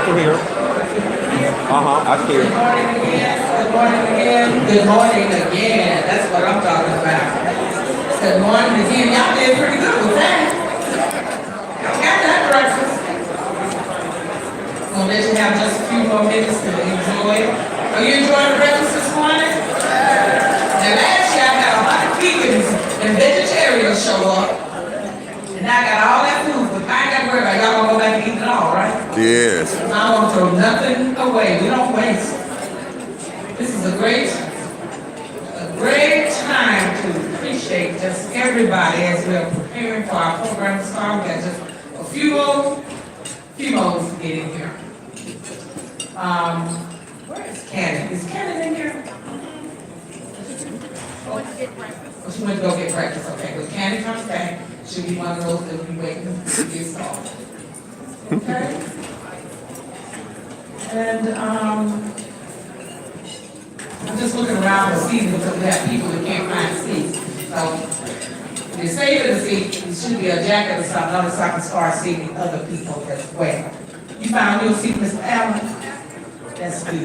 can hear. I can hear. Good morning again. Good morning again. Good morning again. That's what I'm talking about. Good morning again. Y'all did pretty good with that. Y'all got that breakfast. I'm gonna let you have just a few more minutes to enjoy it. Are you enjoying the breakfast this morning? Now last year I had a lot of vegans and vegetarians show up. And I got all that food, but I ain't got to worry about it. Y'all gonna go back and eat it all, right? Yes. I don't throw nothing away. We don't waste. This is a great time to appreciate just everybody as we're preparing for our program to start. We got just a few moments to get in here. Where is Cannon? Is Cannon in here? Oh, she went to go get breakfast. Okay, when Cannon comes back, she'll be one of those that will be waiting to get started. Okay? And I'm just looking around the seats because we have people that can't find seats. So if you're saving a seat, it should be a jacket or something, so I can start seeing other people as well. You found your seat, Mr. Allen? That's good.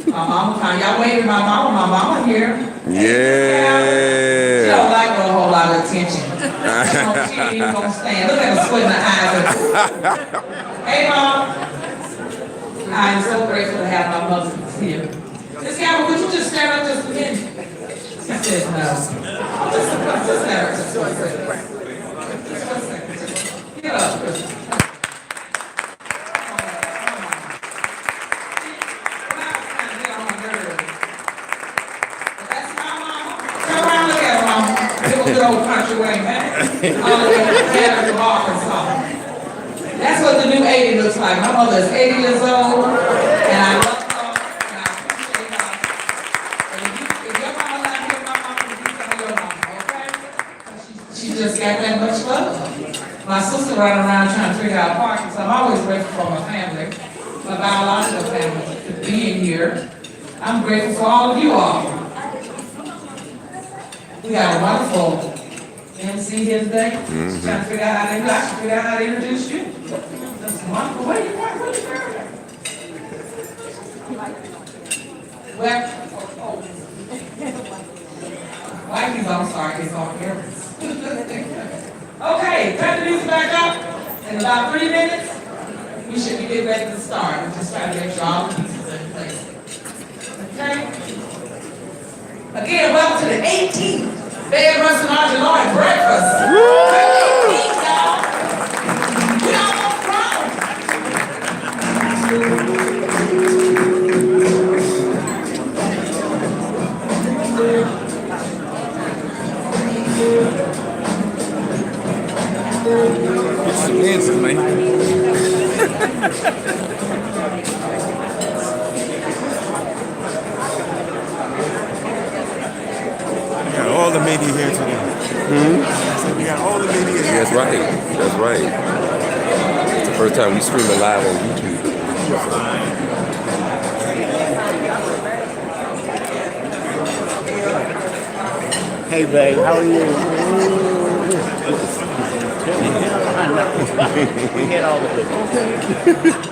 My mama found y'all waiting. My mama here. Yeah. She don't like a whole lot of attention. She ain't even gonna stand. Look at her squinting her eyes. Hey, Mom. I'm so grateful to have my mother here. Miss Gabby, would you just stand up just a minute? She said no. Just stand up just one second. Just 1 second. Get up, Kristen. Good old country way, man. All the way to Canada to Arkansas. That's what the new 80 looks like. My mother is 80 years old, and I love her, and I appreciate her. And if your mama not here, my mama will be some of your mama, okay? She just got that much love. My sister running around trying to figure out parking, so I'm always grateful for my family, my biological family, to being here. I'm grateful for all of you all. We got a wonderful MC here today. Trying to figure out how to do. I should figure out how to introduce you. That's wonderful. Where you from? Well, white people, I'm sorry, it's on purpose. Okay, turn the music back up. In about 3 minutes, we should be getting ready to start. We're just trying to make sure all the pieces are in place. Okay? Again, welcome to the 18th Bayard, Rustin, Audrey, Lorde breakfast. Woo! We almost grown. Get some dancing, man. All the media here today. So we got all the media here. That's right. That's right. It's the first time we streaming live on YouTube. Hey, babe, how are you? We had all the people.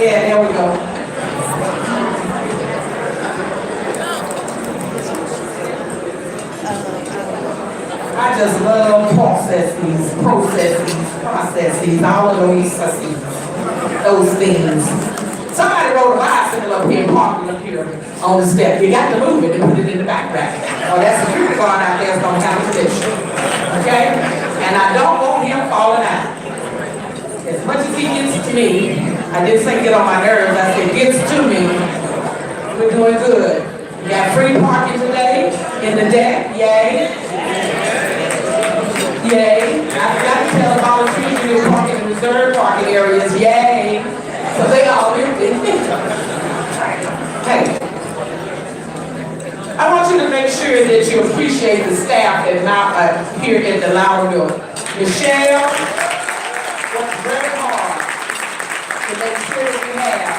Yeah, there we go. I just love processes, all of those things. Somebody rode a bicycle up here and parked it up here on the step. You got to move it and put it in the backpack. Or that security guard out there is going to have a condition. Okay? And I don't want him falling out. As much as he gets to me, I didn't say get on my nerves, I said gets to me, we're doing good. We got free parking today in the deck, yay. Yay. I forgot to tell the volunteers we were parking in reserved parking areas, yay. So they all empty. Hey, I want you to make sure that you appreciate the staff that now here at the Lorde. Michelle worked very hard to make sure that we have.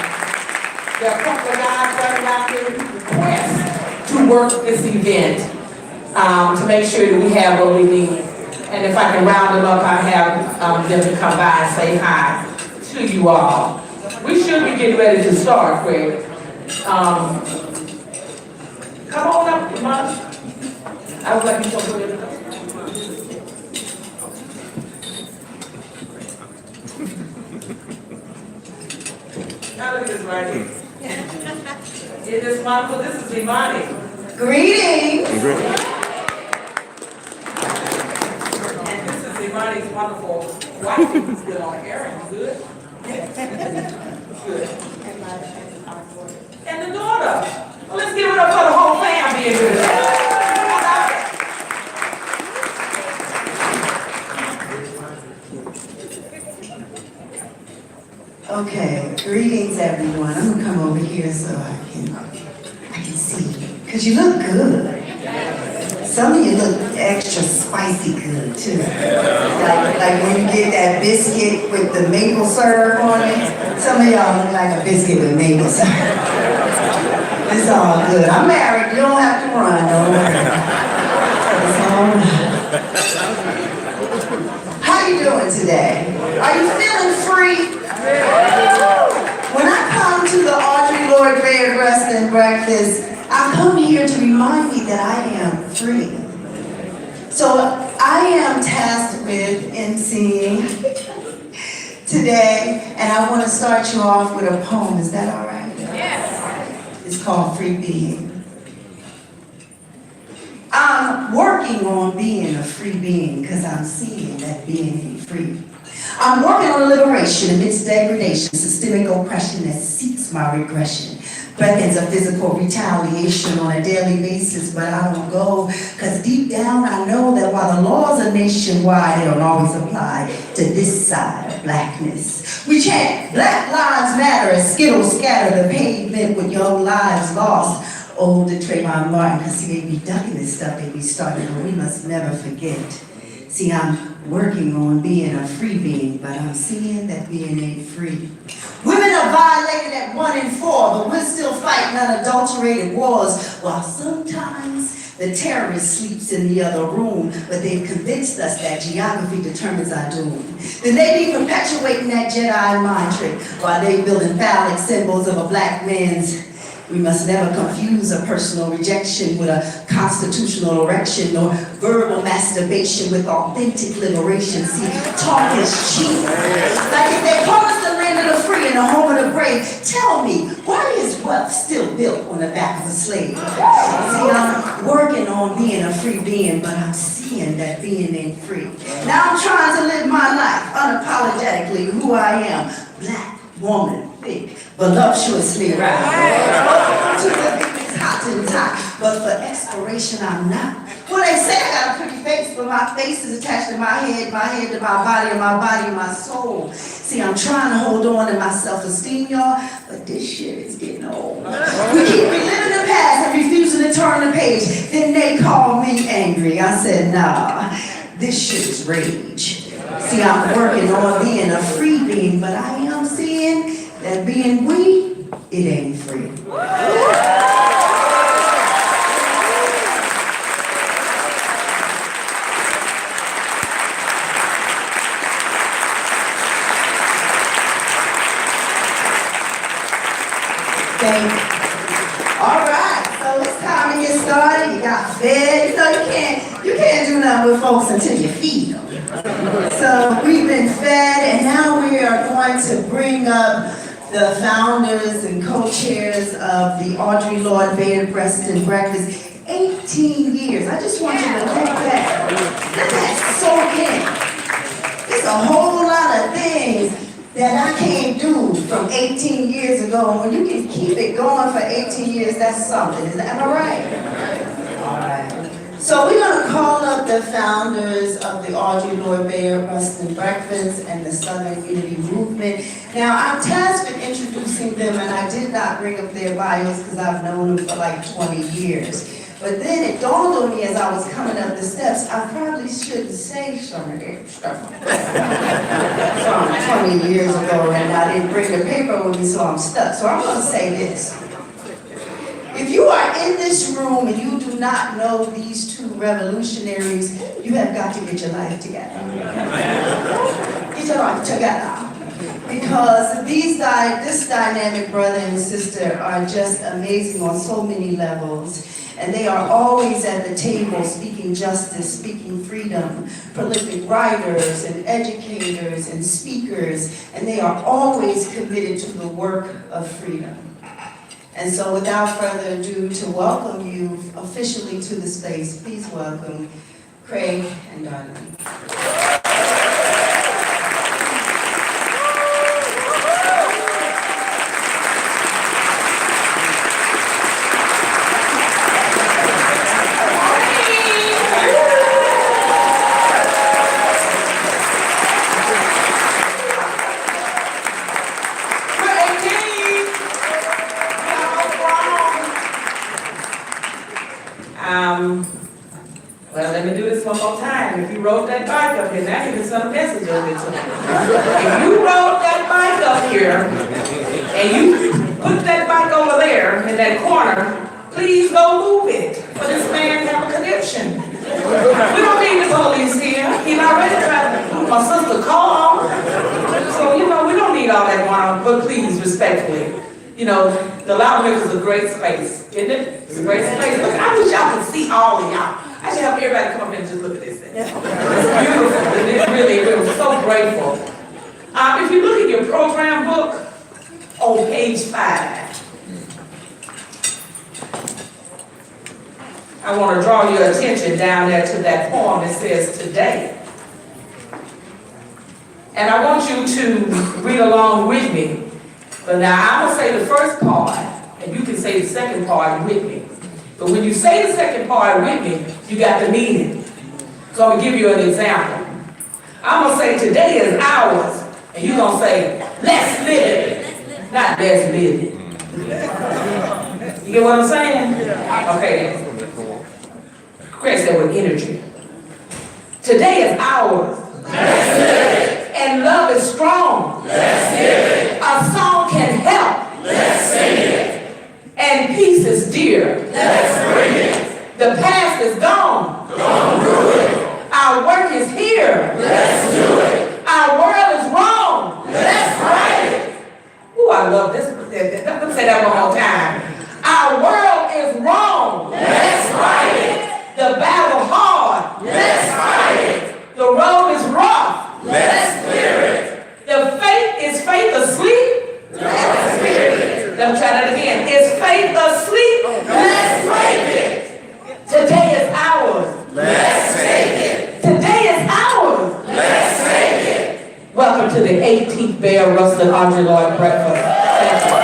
There are a couple of guys running out there who request to work this event to make sure that we have what we need. And if I can round them up, I have them to come by and say hi to you all. We should be getting ready to start, Craig. Come on up, Mom. I would like you to put it up. Now look at this right here. It is wonderful. This is Imani. Greetings. And this is Imani's wonderful wife who's good on Aaron. Good? Good. And the daughter. Well, let's give it up for the whole family being good. Okay, greetings everyone. I'm gonna come over here so I can see you. Cause you look good. Some of you look extra spicy good too. Like when you get that biscuit with the maple syrup on it. Some of y'all look like a biscuit with maple syrup. It's all good. I'm married, you don't have to run, don't worry. It's all right. How you doing today? Are you feeling free? When I come to the Audrey, Lorde, Bayard, Rustin breakfast, I come here to remind me that I am free. So I am tasked with emceeing today, and I want to start you off with a poem. Is that all right? Yes. It's called Free Being. I'm working on being a free being because I'm seeing that being ain't free. I'm working on liberation amidst degradation, systemic oppression that seeks my regression. Beckons of physical retaliation on a daily basis, but I don't go, because deep down I know that while the laws are nationwide, they don't always apply to this side of blackness. We chant, Black Lives Matter, as Skittles scatter the pavement with young lives lost. Old to Trayvon Martin, because they be ducking this stuff they be starting, but we must never forget. See, I'm working on being a free being, but I'm seeing that being ain't free. Women are violated at 1 in 4, but we're still fighting unadulterated wars, while sometimes the terrorist sleeps in the other room, but they've convinced us that geography determines our doom. Then they be perpetuating that Jedi mind trick, while they building phallic symbols of a black man's. We must never confuse a personal rejection with a constitutional erection or verbal masturbation with authentic liberation. See, talk is cheap. Like if they call us the land of the free and the home of the brave, tell me, why is wealth still built on the back of a slave? See, I'm working on being a free being, but I'm seeing that being ain't free. Now I'm trying to live my life unapologetically who I am. Black woman, thick, voluptuously round. To the biggest hot and tight, but for exploration I'm not. Well, they say I got a pretty face, but my face is attached to my head to my body, and my body to my soul. See, I'm trying to hold on to my self-esteem, y'all, but this shit is getting old. We keep reliving the past and refusing to turn the page. Then they call me angry. I said, nah, this shit is rage. See, I'm working on being a free being, but I am seeing that being we, it ain't free. Thank you. All right, so it's time to get started. You got fed. You know, you can't do nothing with folks until you feed them. So we've been fed, and now we are going to bring up the founders and co-chairs of the Audrey, Lorde, Bayard, Rustin breakfast. 18 years. I just want you to let that soak in. There's a whole lot of things that I can't do from 18 years ago. When you can keep it going for 18 years, that's something. Am I right? All right. So we're going to call up the founders of the Audrey, Lorde, Bayard, Rustin breakfast and the Southern Unity Movement. Now, I'm tasked with introducing them, and I did not bring up their bios because I've known them for like 20 years. But then it dawned on me as I was coming up the steps, I probably shouldn't say some of their stuff from 20 years ago, and I didn't bring the paper with me, so I'm stuck. So I'm going to say this. If you are in this room and you do not know these two revolutionaries, you have got to get your life together. Get your life together. Because this dynamic brother and sister are just amazing on so many levels. And they are always at the table speaking justice, speaking freedom, prolific writers and educators and speakers, and they are always committed to the work of freedom. And so without further ado, to welcome you officially to the space, please welcome Craig and Darlene. Well, let me do this one more time. If you rode that bike up here, now you can send a message over to me. If you rode that bike up here, and you put that bike over there in that corner, please go move it, for this man have a connection. We don't need the police here. He already tried to put my sister call. So, we don't need all that one, but please, respectfully. The Loud Milk is a great space, isn't it? It's a great space. Look, I wish y'all could see all of y'all. I should have everybody come up and just look at this thing. It's beautiful. It really, we're so grateful. If you look at your program book, on page 5, I want to draw your attention down there to that poem that says today. And I want you to read along with me. But now I'm going to say the first part, and you can say the second part with me. But when you say the second part with me, you got the meaning. So I'm going to give you an example. I'm going to say today is ours, and you're going to say, let's live it, not let's live it. You get what I'm saying? Okay. Chris said with energy. Today is ours. Let's live it. And love is strong. Let's live it. A song can help. Let's sing it. And peace is dear. Let's bring it. The past is gone. Don't do it. Our work is here. Let's do it. Our world is wrong. Let's right it. Ooh, I love this. Let me say that one more time. Our world is wrong. Let's right it. The battle hard. Let's fight it. The road is rough. Let's clear it. The faith is faith asleep. Let's clear it. Let me try that again. Is faith asleep? Let's wake it. Today is ours. Let's take it. Today is ours. Let's take it. Welcome to the 18th Bayard, Rustin, Audrey, Lorde breakfast. Thank you.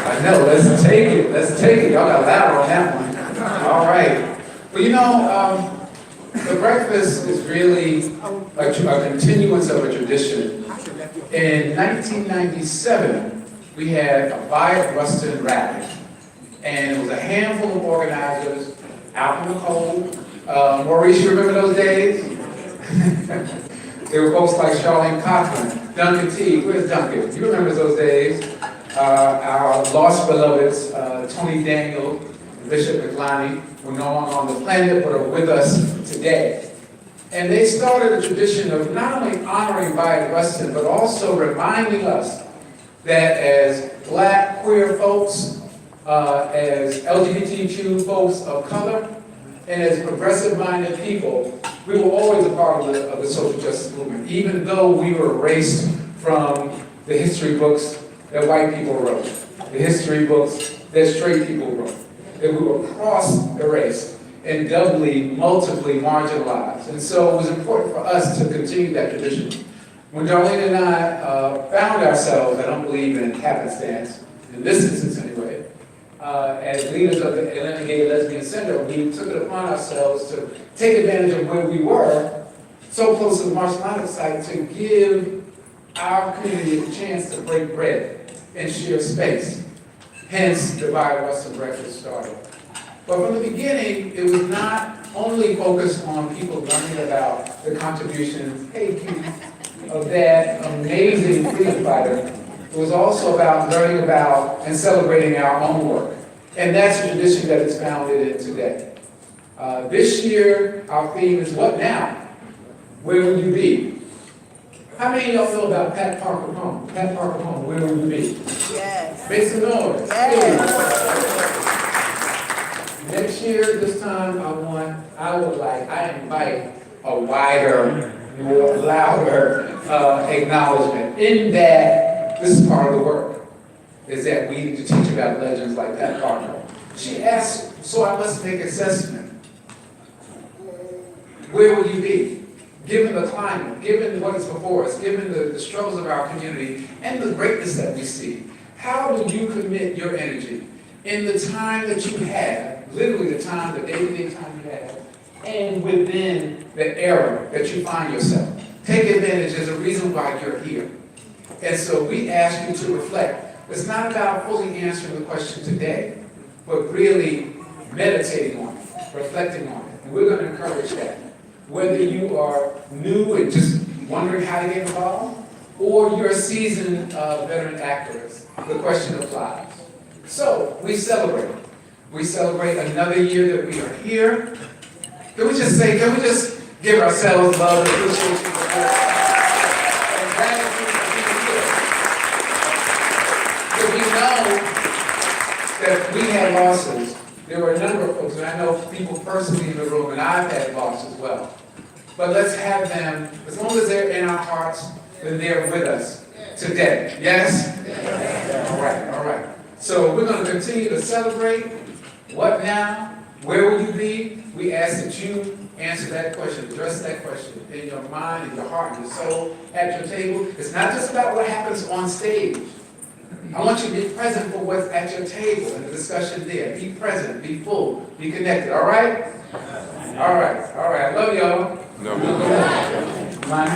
I know, let's take it. Let's take it. Y'all got louder on that one. All right. Well, the breakfast is really a continuance of a tradition. In 1997, we had a Bayard Rustin rally, and it was a handful of organizers out in the cold. Maurice, you remember those days? There were folks like Charlene Cochran, Duncan T. Where's Duncan? You remember those days? Our lost beloveds, Tony Daniel, Bishop McLani, were no longer on the planet, but are with us today. And they started a tradition of not only honoring Bayard Rustin, but also reminding us that as Black, queer folks, as LGBTQ folks of color, and as progressive-minded people, we were always a part of the social justice movement, even though we were erased from the history books that white people wrote, the history books that straight people wrote, that we were cross-erased and doubly, multiply marginalized. And so it was important for us to continue that tradition. When Darlene and I found ourselves, I don't believe in happenstance, in this instance anyway, as leaders of the Atlanta Gay Lesbian Center, we took it upon ourselves to take advantage of where we were, so close to the Marshall Islands site, to give our community a chance to break bread and share space. Hence, the Bayard Rustin breakfast started. But from the beginning, it was not only focused on people learning about the contributions, of that amazing freedom fighter. It was also about learning about and celebrating our own work. And that's a tradition that is founded in today. This year, our theme is what now? Where will you be? How many of y'all know about Pat Parker Home? Pat Parker Home, where will you be? Yes. Make some noise. Yes. Next year, this time, I invite a wider, more louder acknowledgement. In that, this is part of the work, is that we need to teach about legends like Pat Parker. She asked, so I must make assessment. Where will you be? Given the climate, given what is before us, given the struggles of our community, and the greatness that we see, how do you commit your energy in the time that you have, literally the time, the day-to-day time you have, and within the era that you find yourself? Take advantage. There's a reason why you're here. And so we ask you to reflect. It's not about fully answering the question today, but really meditating on it, reflecting on it. And we're going to encourage that. Whether you are new and just wondering how to get involved, or you're a seasoned veteran activist, the question applies. So, we celebrate. We celebrate another year that we are here. Can we just give ourselves love and appreciation for that? And gratitude for being here. Because we know that we had losses. There were a number of folks, and I know people personally in the room, and I've had losses as well. But let's have them, as long as they're in our hearts, then they're with us today. Yes? All right. So we're going to continue to celebrate. What now? Where will you be? We ask that you answer that question, address that question in your mind, in your heart, in your soul, at your table. It's not just about what happens on stage. I want you to be present for what's at your table and the discussion there. Be present, be full, be connected. All right? All right. I love y'all. No, Mine.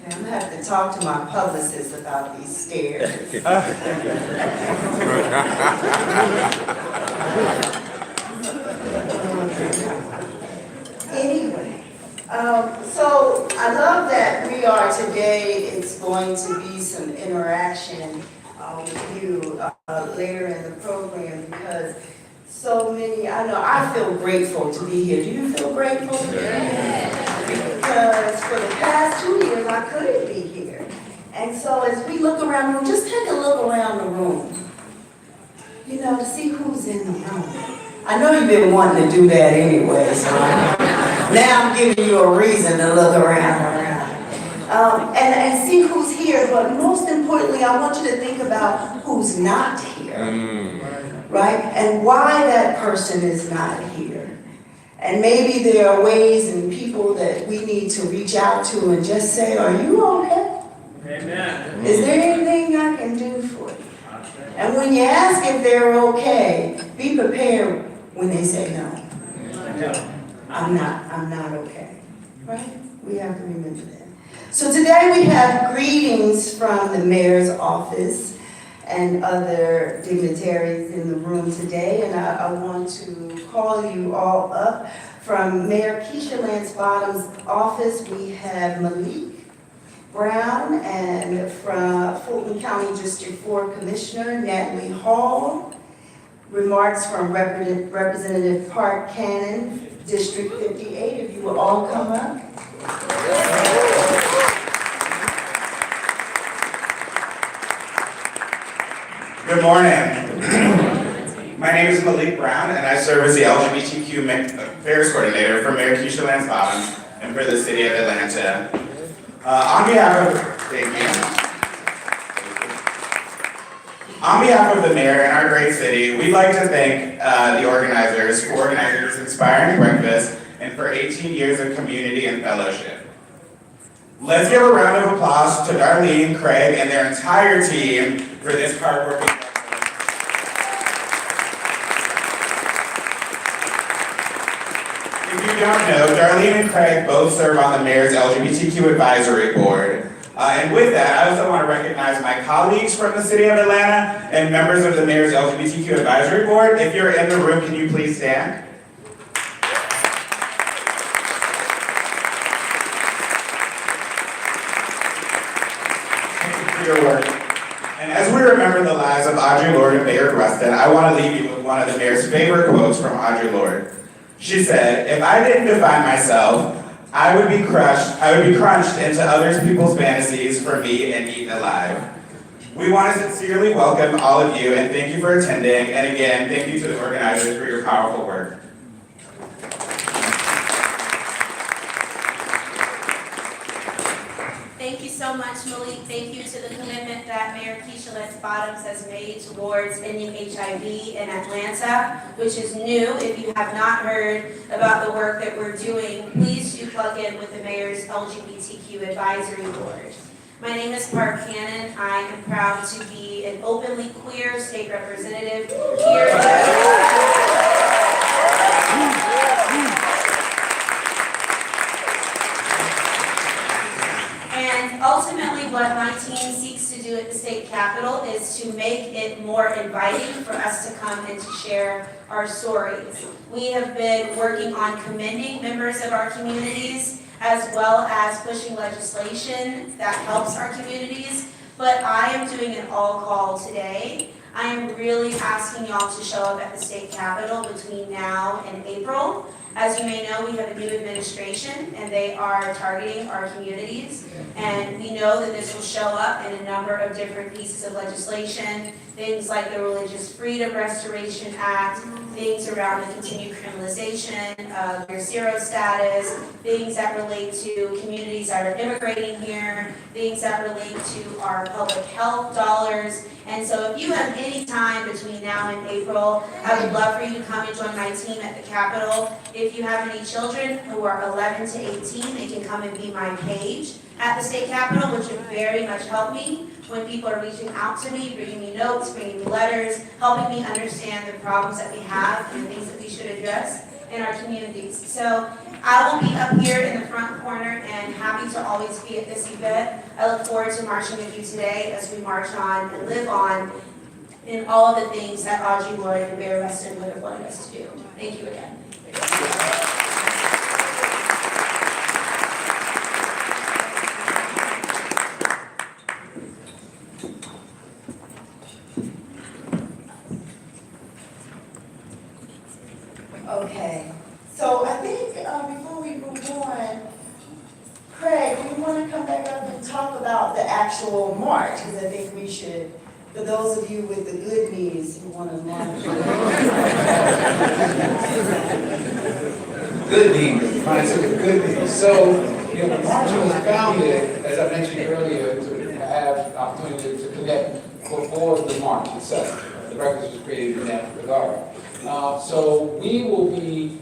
I'm gonna have to talk to my publicist about these stairs. Anyway, so I love that we are today. It's going to be some interaction with you later in the program because so many, I feel grateful to be here. Do you feel grateful? Because for the past 2 years, I couldn't be here. And so as we look around the room, just take a look around the room, to see who's in the room. I know you've been wanting to do that anyway, so now I'm giving you a reason to look around. And see who's here, but most importantly, I want you to think about who's not here, right? And why that person is not here. And maybe there are ways and people that we need to reach out to and just say, are you okay? Amen. Is there anything I can do for you? And when you ask if they're okay, be prepared when they say no. I'm not okay. Right? We have to remember that. So today we have greetings from the mayor's office and other dignitaries in the room today. And I want to call you all up. From Mayor Keisha Lance Bottom's office, we have Meak Brown, and from Fulton County District 4 Commissioner Natalie Hall. Remarks from Representative Park Cannon, District 58, if you will all come up. Good morning. My name is Malik Brown, and I serve as the LGBTQ Affairs Coordinator for Mayor Keisha Lance Bottom and for the City of Atlanta. On behalf of the mayor and our great city, we'd like to thank the organizers for organizing this inspiring breakfast and for 18 years of community and fellowship. Let's give a round of applause to Darlene, Craig, and their entire team for this hard-working breakfast. If you don't know, Darlene and Craig both serve on the mayor's LGBTQ advisory board. And with that, I also want to recognize my colleagues from the City of Atlanta and members of the Mayor's LGBTQ Advisory Board. If you're in the room, can you please stand? Thank you for your work. And as we remember the lives of Audrey, Lorde, and Bayard Rustin, I want to leave you with one of the mayor's favorite quotes from Audrey Lorde. She said, "If I didn't define myself, I would be crunched into other people's fantasies for me and eaten alive." We want to sincerely welcome all of you and thank you for attending. And again, thank you to the organizers for your powerful work. Thank you so much, Malik. Thank you to the commitment that Mayor Keisha Lance Bottoms has made towards ending HIV in Atlanta, which is new. If you have not heard about the work that we're doing, please do plug in with the Mayor's LGBTQ Advisory Board. My name is Park Cannon. I am proud to be an openly queer state representative here. more inviting for us to come and to share our stories. We have been working on commending members of our communities as well as pushing legislation that helps our communities. But I am doing an all call today. I am really asking y'all to show up at the state capitol between now and April. As you may know, we have a new administration and they are targeting our communities. And we know that this will show up in a number of different pieces of legislation, things like the Religious Freedom Restoration Act, things around the continued criminalization of your zero status, things that relate to communities that are immigrating here, things that relate to our public health dollars. And so if you have any time between now and April, I would love for you to come and join my team at the Capitol. If you have any children who are 11 to 18, they can come and be my page at the state capitol, which would very much help me when people are reaching out to me, bringing me notes, bringing me letters, helping me understand the problems that we have and the things that we should address in our communities. So I will be up here in the front corner and happy to always be at this event. I look forward to marching with you today as we march on and live on in all of the things that Audrey, Lorde, and Bayard Rustin would have wanted us to do. Thank you again. Okay, so I think before we move on, Craig, do you want to come back up and talk about the actual march? Because I think we should, for those of you with the good knees who want to march. Good news, reminds me of good news. So, the march was founded, as I mentioned earlier, to have the opportunity to connect before the march itself. The breakfast was created in that regard. So we will be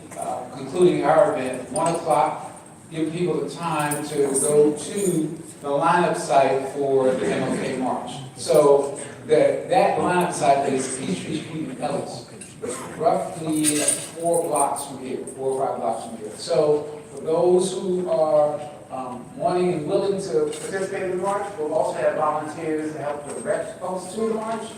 concluding our event 1 o'clock, give people the time to go to the lineup site for the MLK March. So that lineup site is Peachtree Street in Ellis, roughly 4 blocks from here, 4 or 5 blocks from here. So for those who are wanting and willing to participate in the march, we'll also have volunteers to help direct folks to the march.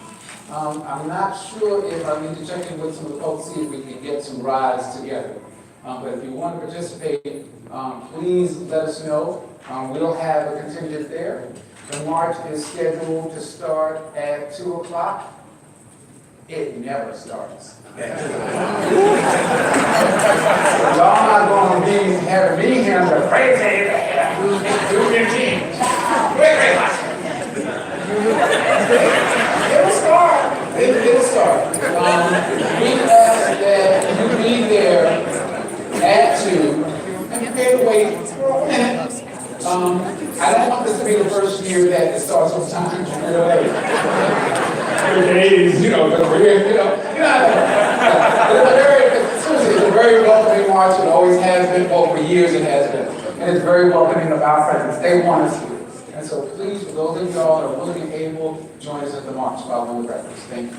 I'm not sure if I need to check in with some of the folks, see if we can get some rides together. But if you want to participate, please let us know. We'll have a contingent there. The march is scheduled to start at 2 o'clock. It never starts. Y'all not going to be having me here the crazy. It'll start. It'll start. We ask that you be there at 2 and prepare to wait for a minute. I don't want this to be the first year that it starts on time. Days, the career, it's a very welcoming march. It always has been. Well, for years it has been. And it's very welcoming of our presence. They want us here. And so please, for those of y'all that are willing and able, join us at the march following the breakfast. Thank you.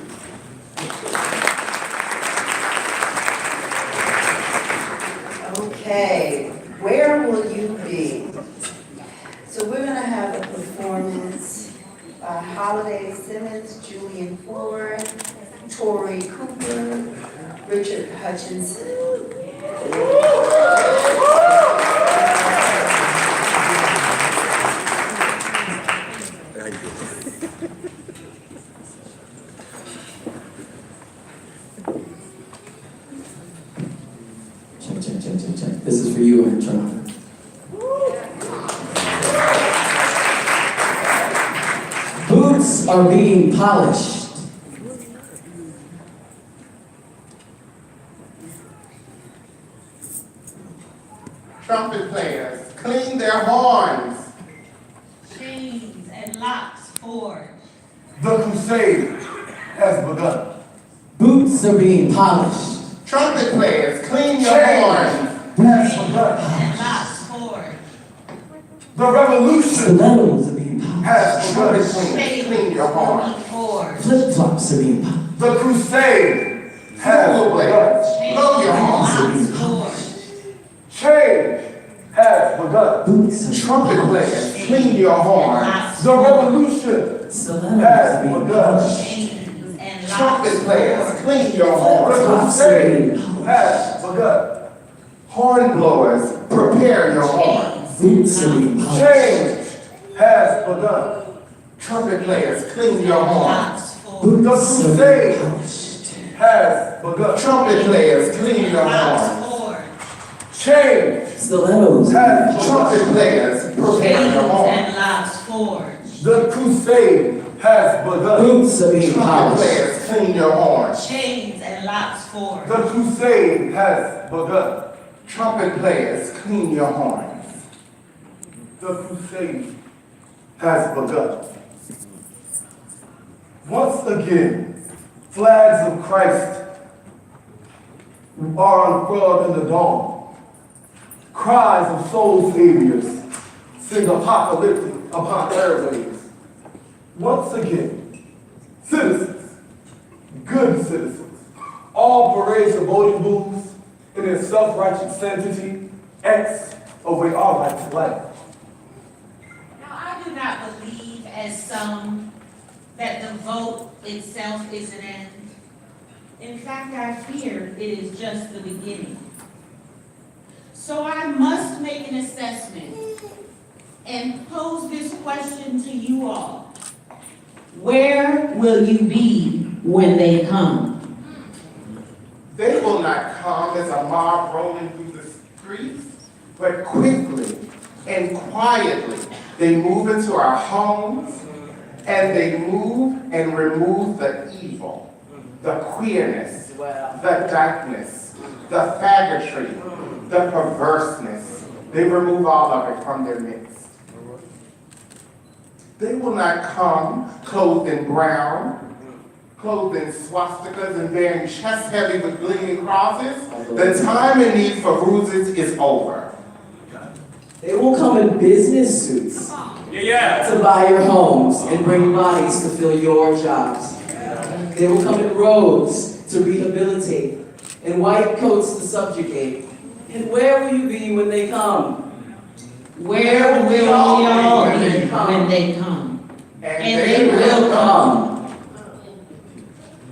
Okay, where will you be? So we're going to have a performance by Holiday Simmons, Julian Ford, Tori Cooper, Richard Hutchinson. Check. This is for you, Audrey. Boots are being polished. Trumpet players clean their horns. Chains and locks forged. The crusade has begun. Boots are being polished. Trumpet players clean your horns. Has begun. And locks forged. The revolution Stilettos are being polished. has begun. Chains Clean your horns. forged. Flip-flops are being polished. The crusade has begun. Blow your horns. Locks forged. Change has begun. Boots are Trumpet being players polished. clean your horns. The revolution Stilettos are has being begun. polished. Chains and Trumpet locks players, forward. clean your horns. Boots Crusade are being has begun. Horn blowers, prepare your horns. Boots are being polished. Change has begun. Trumpet players, clean your horns. Locks forward. The Boots are being crusade polished. has begun. Trumpet players, clean your Locks horns. forward. Change Stilettos. has trumpet players, prepare Chains your horns. and locks forward. The crusade has begun. Boots are being Trumpet polished. players, clean your horns. Chains and locks forward. The crusade has begun. Trumpet players, clean your horns. The crusade has begun. Once again, flags of Christ are unfurled in the dawn. Cries of soul saviors sing apocalyptic upon airwaves. Once again, citizens, good citizens, all parades the voting booths in their self-righteous sanctity, X away our right to life. Now, I do not believe, as some, that the vote itself is an end. In fact, I fear it is just the beginning. So I must make an assessment and pose this question to you all. Where will you be when they come? They will not come as a mob rolling through the streets, but quickly and quietly they move into our homes and they move and remove the evil, the queerness, the darkness, the faggotry, the perverseness. They remove all of it from their midst. They will not come clothed in brown, clothed in swastikas and bearing chests heavy with gleaming crosses. The time and need for bruises is over. They will come in business suits to buy your homes and bring bodies to fill your jobs. They will come in robes to rehabilitate, in white coats to subjugate. And where will you be when they come? Where will y'all be when they come? And they will come.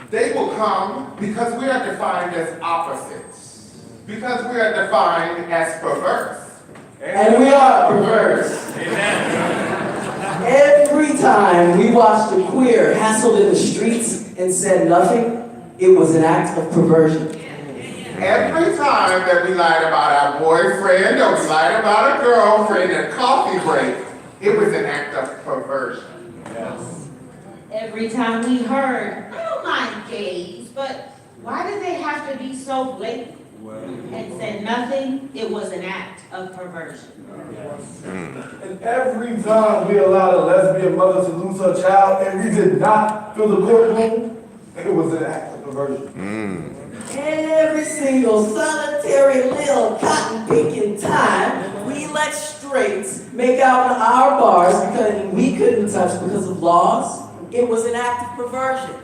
They will come because we are defined as opposites. Because we are defined as perverse. And we are perverse. Every time we watched a queer hassled in the streets and said nothing, it was an act of perversion. Every time that we lied about our boyfriend or we lied about a girlfriend at coffee break, it was an act of perversion. Every time we heard, I don't mind gays, but why do they have to be so blatant? And said nothing, it was an act of perversion. And every time we allowed a lesbian mother to lose her child and we did not fill the courtroom, it was an act of perversion. Every single solitary little cotton picking time we let straights make out in our bars because we couldn't touch because of laws, it was an act of perversion.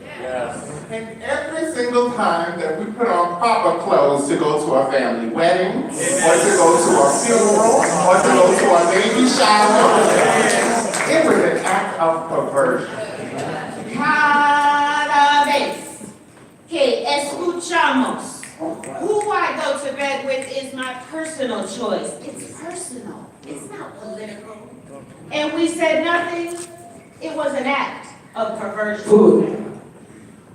And every single time that we put on proper clothes to go to a family wedding, or to go to a funeral, or to go to a baby shower, it was an act of perversion. Cada vez que escuchamos who I go to bed with is my personal choice. It's personal. It's not political. And we said nothing. It was an act of perversion. Food.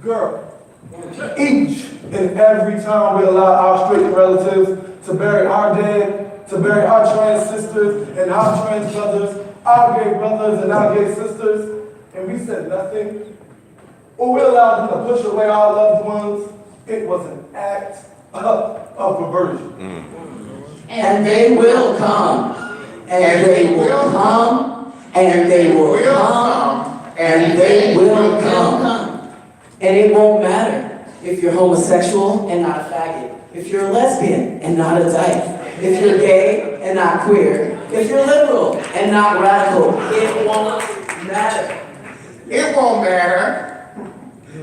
Girl, each and every time we allow our straight relatives to bury our dead, to bury our trans sisters and our trans brothers, our gay brothers and our gay sisters, and we said nothing, or we allowed them to push away our loved ones, it was an act of perversion. And they will come. And they will come. And they will come. And they will come. And it won't matter if you're homosexual and not a faggot, if you're a lesbian and not a dyke, if you're gay and not queer, if you're liberal and not radical. It won't matter. It won't matter.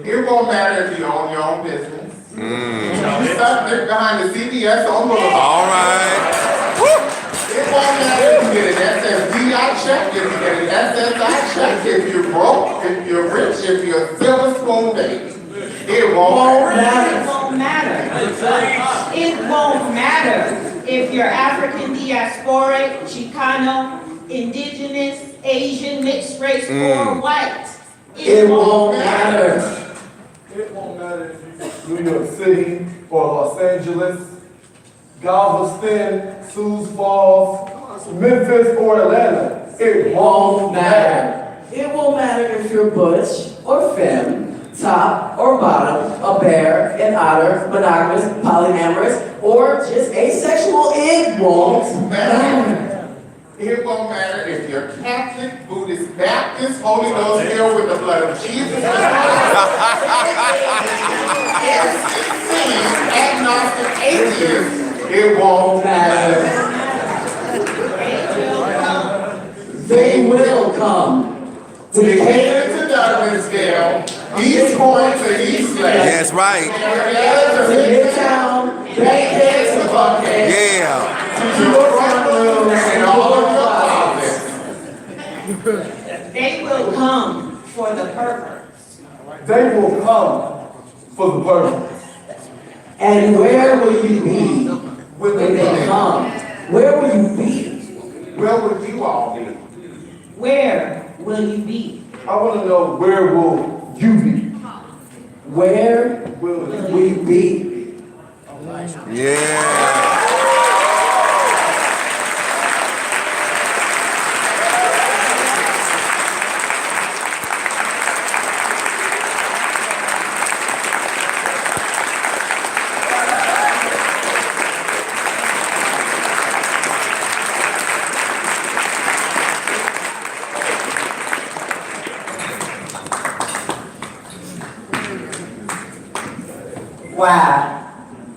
It won't matter if you own your own business. You stop there behind the CVS on Boulevard. All right. It won't matter if you get an SSDI check, if you get an SSI check, if you're broke, if you're rich, if you're a silver spoon baby. It won't matter. It won't matter. It won't matter if you're African, diasporic, Chicano, indigenous, Asian, mixed race, or white. It won't matter. It won't matter if you're New York City or Los Angeles, Galveston, Sioux Falls, Memphis, or Atlanta. It won't matter. It won't matter if you're butch or femme, top or bottom, a bear, an otter, monogamous, polyamorous, or just asexual. It won't matter. It won't matter if you're Catholic, Buddhist, Baptist, Holy Ghost filled with the blood of Jesus. Agnostic, atheist. It won't matter. They will come. Decatur to Douglasdale, East Point to East Lake. That's right. To Midtown, Bankhead to Buckhead. Yeah. To your front room and all of your closets. They will come for the purpose. They will come for the purpose. And where will you be When when they come? Where will you be? Where would you all be? Where will you be? I want to know, where will you be? Where will you be? Yeah. Wow.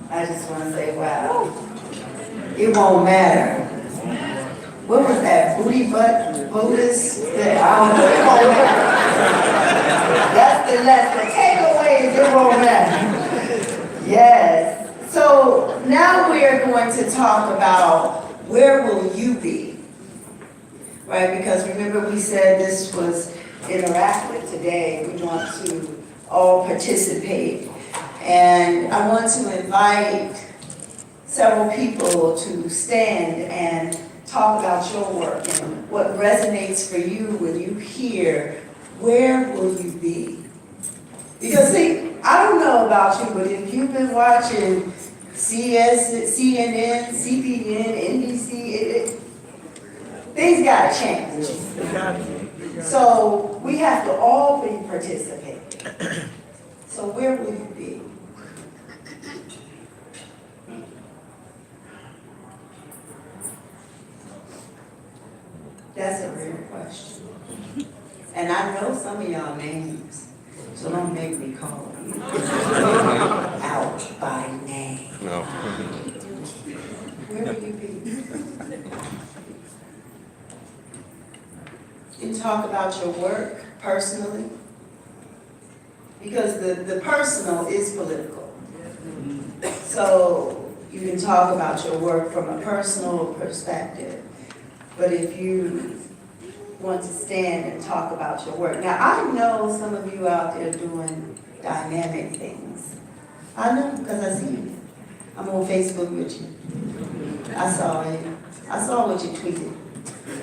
I just want to say wow. It won't matter. What was that? Booty butt Buddhist? I don't know. It won't matter. That's the lesson. Takeaways, it won't matter. Yes. So now we are going to talk about where will you be? Right? Because remember we said this was interactive today. We want to all participate. And I want to invite several people to stand and talk about your work and what resonates for you when you hear, where will you be? Because see, I don't know about you, but if you've been watching CNN, CPN, NBC, things gotta change. So we have to all be participating. So where will you be? That's a real question. And I know some of y'all names, so don't make me call you out by name. No. Where will you be? You can talk about your work personally, because the personal is political. So you can talk about your work from a personal perspective. But if you want to stand and talk about your work. Now, I know some of you out there doing dynamic things. I know, because I see you. I'm on Facebook with you. I saw you. I saw what you tweeted.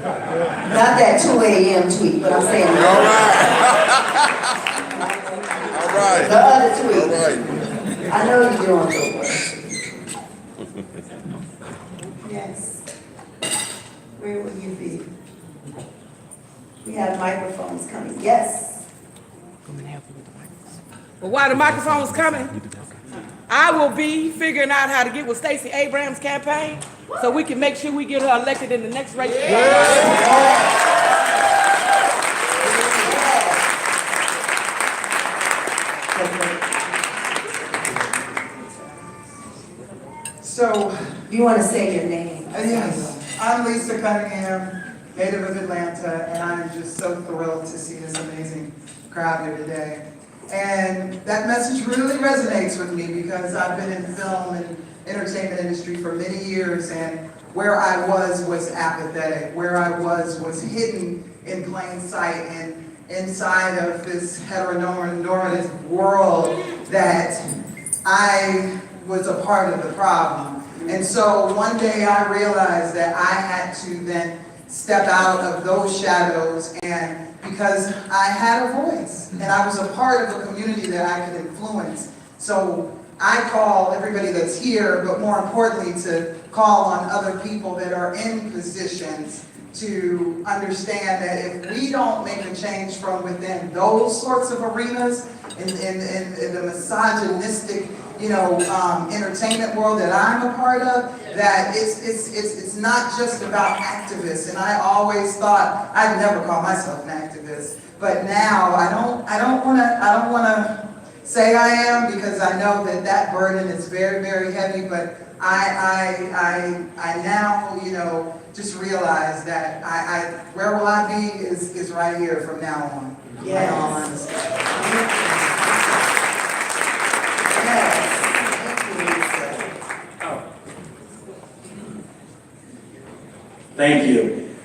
Not that 2 a.m. tweet, but I'm saying All right. the other tweet. All right. I know you're doing good work. Yes. Where will you be? We have microphones coming. Yes. But while the microphone's coming, I will be figuring out how to get with Stacey Abrams' campaign so we can make sure we get her elected in the next race. So, you want to say your name? Yes. I'm Lisa Cunningham, native of Atlanta, and I'm just so thrilled to see this amazing crowd here today. And that message really resonates with me because I've been in the film and entertainment industry for many years, and where I was apathetic. Where I was hidden in plain sight, and inside of this heteronormative world that I was a part of the problem. And so one day I realized that I had to then step out of those shadows, and because I had a voice and I was a part of a community that I could influence. So I call everybody that's here, but more importantly to call on other people that are in positions to understand that if we don't make a change from within those sorts of arenas, in the misogynistic, entertainment world that I'm a part of, that it's not just about activists. And I always thought I'd never call myself an activist, but now I don't want to say I am, because I know that burden is very, very heavy. But I now just realize that where will I be is right here from now on. Yes. In all honesty. Thank you.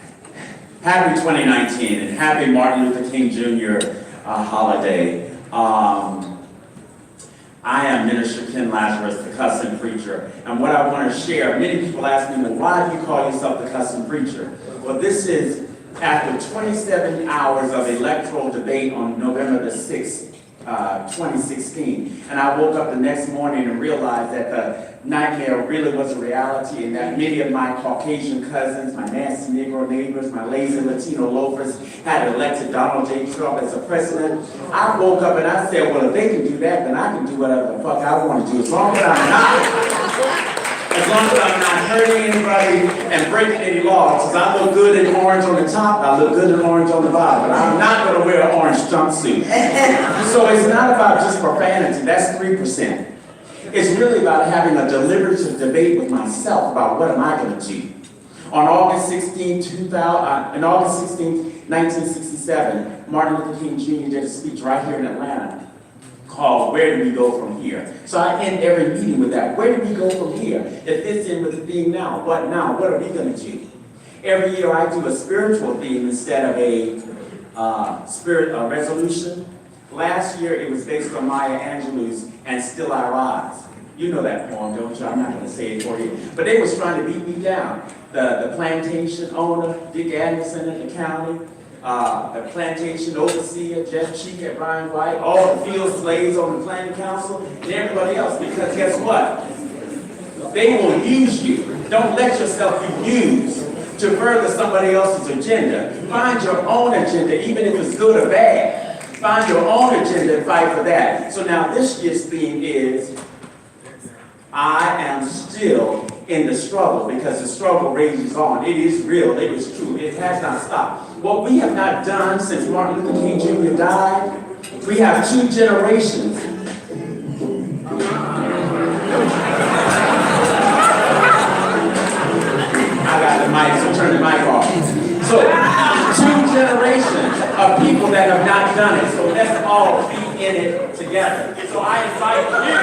Happy 2019 and happy Martin Luther King Jr. Holiday. I am Minister Ken Lazarus, the cussing preacher. And what I want to share, many people ask me, well, why do you call yourself the cussing preacher? Well, this is after 27 hours of electoral debate on November the 6th, 2016. And I woke up the next morning and realized that the nightmare really was a reality, and that many of my Caucasian cousins, my nasty Negro neighbors, my lazy Latino loafers had elected Donald J. Trump as a president. I woke up and I said, well, if they can do that, then I can do whatever the fuck I want to do, as long as I'm not hurting anybody and breaking any laws. Because I look good in orange on the top, I look good in orange on the bottom, but I'm not going to wear an orange jumpsuit. So it's not about just profanity, that's 3%. It's really about having a deliberative debate with myself about what am I going to do. On August 16, 1967, Martin Luther King Jr. did a speech right here in Atlanta called Where Do We Go From Here? So I end every meeting with that. Where do we go from here? It fits in with the theme now. What now? What are we going to do? Every year I do a spiritual theme instead of a resolution. Last year it was based on Maya Angelou's And Still I Rise. You know that poem, don't you? I'm not going to say it for you. But they was trying to beat me down. The plantation owner, Dick Anderson in the county, the plantation overseer, Jeff Cheek at Ryan White, all the field slaves on the planning council, and everybody else. Because guess what? They will use you. Don't let yourself be used to further somebody else's agenda. Find your own agenda, even if it's good or bad. Find your own agenda and fight for that. So now this year's theme is, I am still in the struggle, because the struggle rages on. It is real, it is true, it has not stopped. What we have not done since Martin Luther King Jr. died, we have 2 generations. I got the mic, so turn the mic off. So, 2 generations of people that have not done it. So let's all be in it together. So I invite you.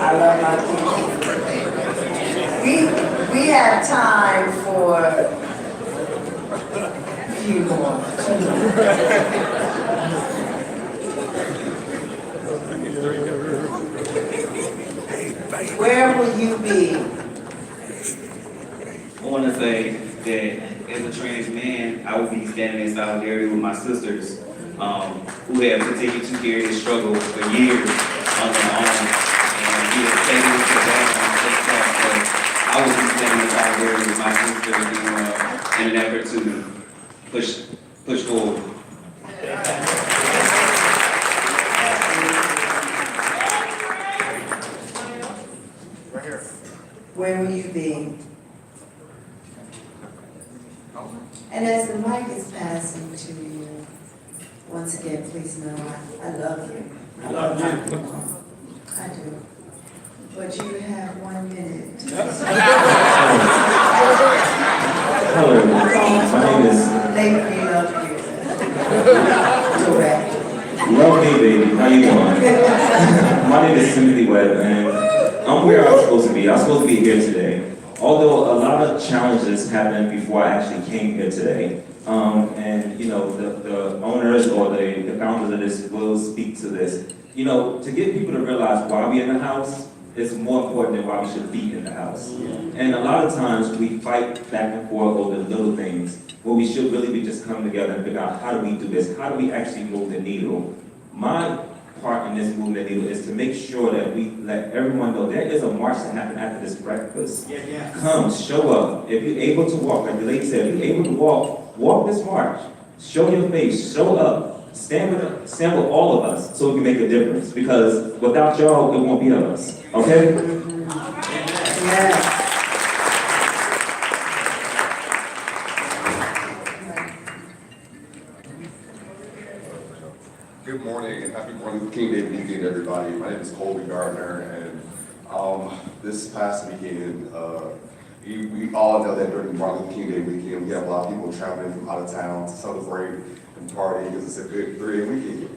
I love my people. We have time for a few more. Where will you be? I want to say that as a trans man, I will be standing in solidarity with my sisters who have continued to carry this struggle for years on their own. And we have taken it to that and I will be standing in solidarity with my sisters in an effort to push forward. Where will you be? And as the mic is passing to you, once again, please know I love you. I love you. I do. But you have 1 minute. Hello, my name is They love you. Correct. Love Me Baby. How you doing? My name is Timothy Webb, and I'm where I'm supposed to be. I'm supposed to be here today. Although a lot of challenges happened before I actually came here today. And you know, the owners or the founders of this will speak to this. You know, to get people to realize why we're in the house is more important than why we should be in the house. And a lot of times we fight back and forth over little things where we should really be just coming together and figure out how do we do this? How do we actually move the needle? My part in this moving the needle is to make sure that we let everyone know there is a march to happen after this breakfast. Come, show up. If you're able to walk, like the lady said, if you're able to walk this march. Show your face, show up. Stand with all of us so we can make a difference. Because without y'all, it won't be of us. Okay? Yeah. Good morning and happy Martin Luther King Day weekend, everybody. My name is Colby Gardner, and this past weekend, we all know that during Martin Luther King Day weekend, we have a lot of people traveling from out of town to celebrate and party because it's a good 3-day weekend.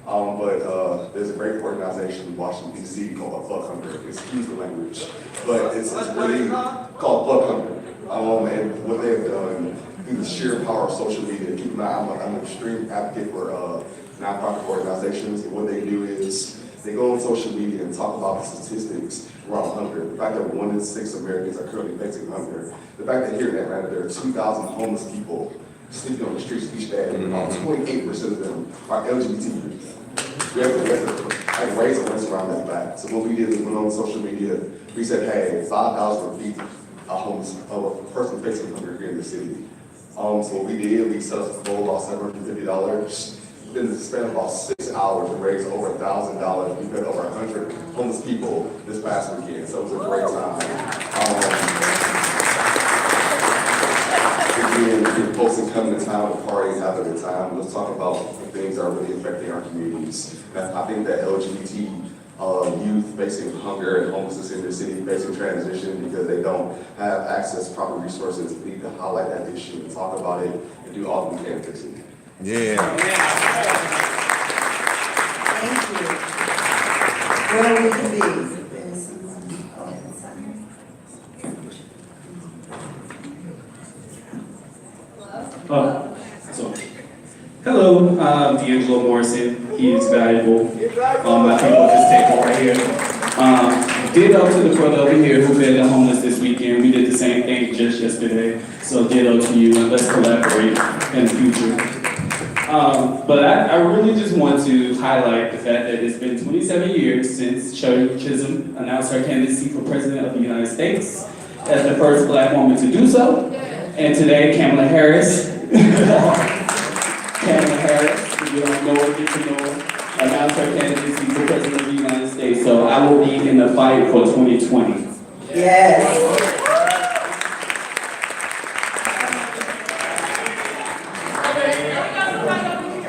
But there's a great organization in Washington, D.C. called Buck Hunter. Excuse the language, but it's really called Buck Hunter. And what they've done through the sheer power of social media, keep in mind, I'm an extreme advocate for nonprofit organizations, and what they do is they go on social media and talk about the statistics around hunger. The fact that 1 in 6 Americans are currently facing hunger. The fact that here in Atlanta there are 2,000 homeless people sleeping on the streets each day, and about 28% of them are LGBT youth. We have to raise awareness around that fact. So what we did is we went on social media, we said, hey, $5 would feed a person facing hunger here in the city. So what we did, we set up a goal about $750. Within the span of about 6 hours, we raised over $1,000. We fed over 100 homeless people this past weekend, so it was a great time. Again, folks can come to town to party and have a good time. Let's talk about the things that are really affecting our communities. And I think that LGBT youth facing hunger and homelessness in the city, facing transition because they don't have access to proper resources, we need to highlight that issue and talk about it and do all that we can to fix it. Thank you. Where we can be. There's someone. Oh, that's someone. Hello, I'm D'Angelo Morrison. He is valuable. I think we'll just take him right here. Ditto to the brother over here who fed the homeless this weekend. We did the same thing just yesterday. So ditto to you, and let's collaborate in the future. But I really just want to highlight the fact that it's been 27 years since Shirley Chisholm announced her candidacy for President of the United States as the first Black woman to do so. And today, Kamala Harris, if you don't know or get to know, announced her candidacy for President of the United States. So I will be in the fight for 2020. Yes.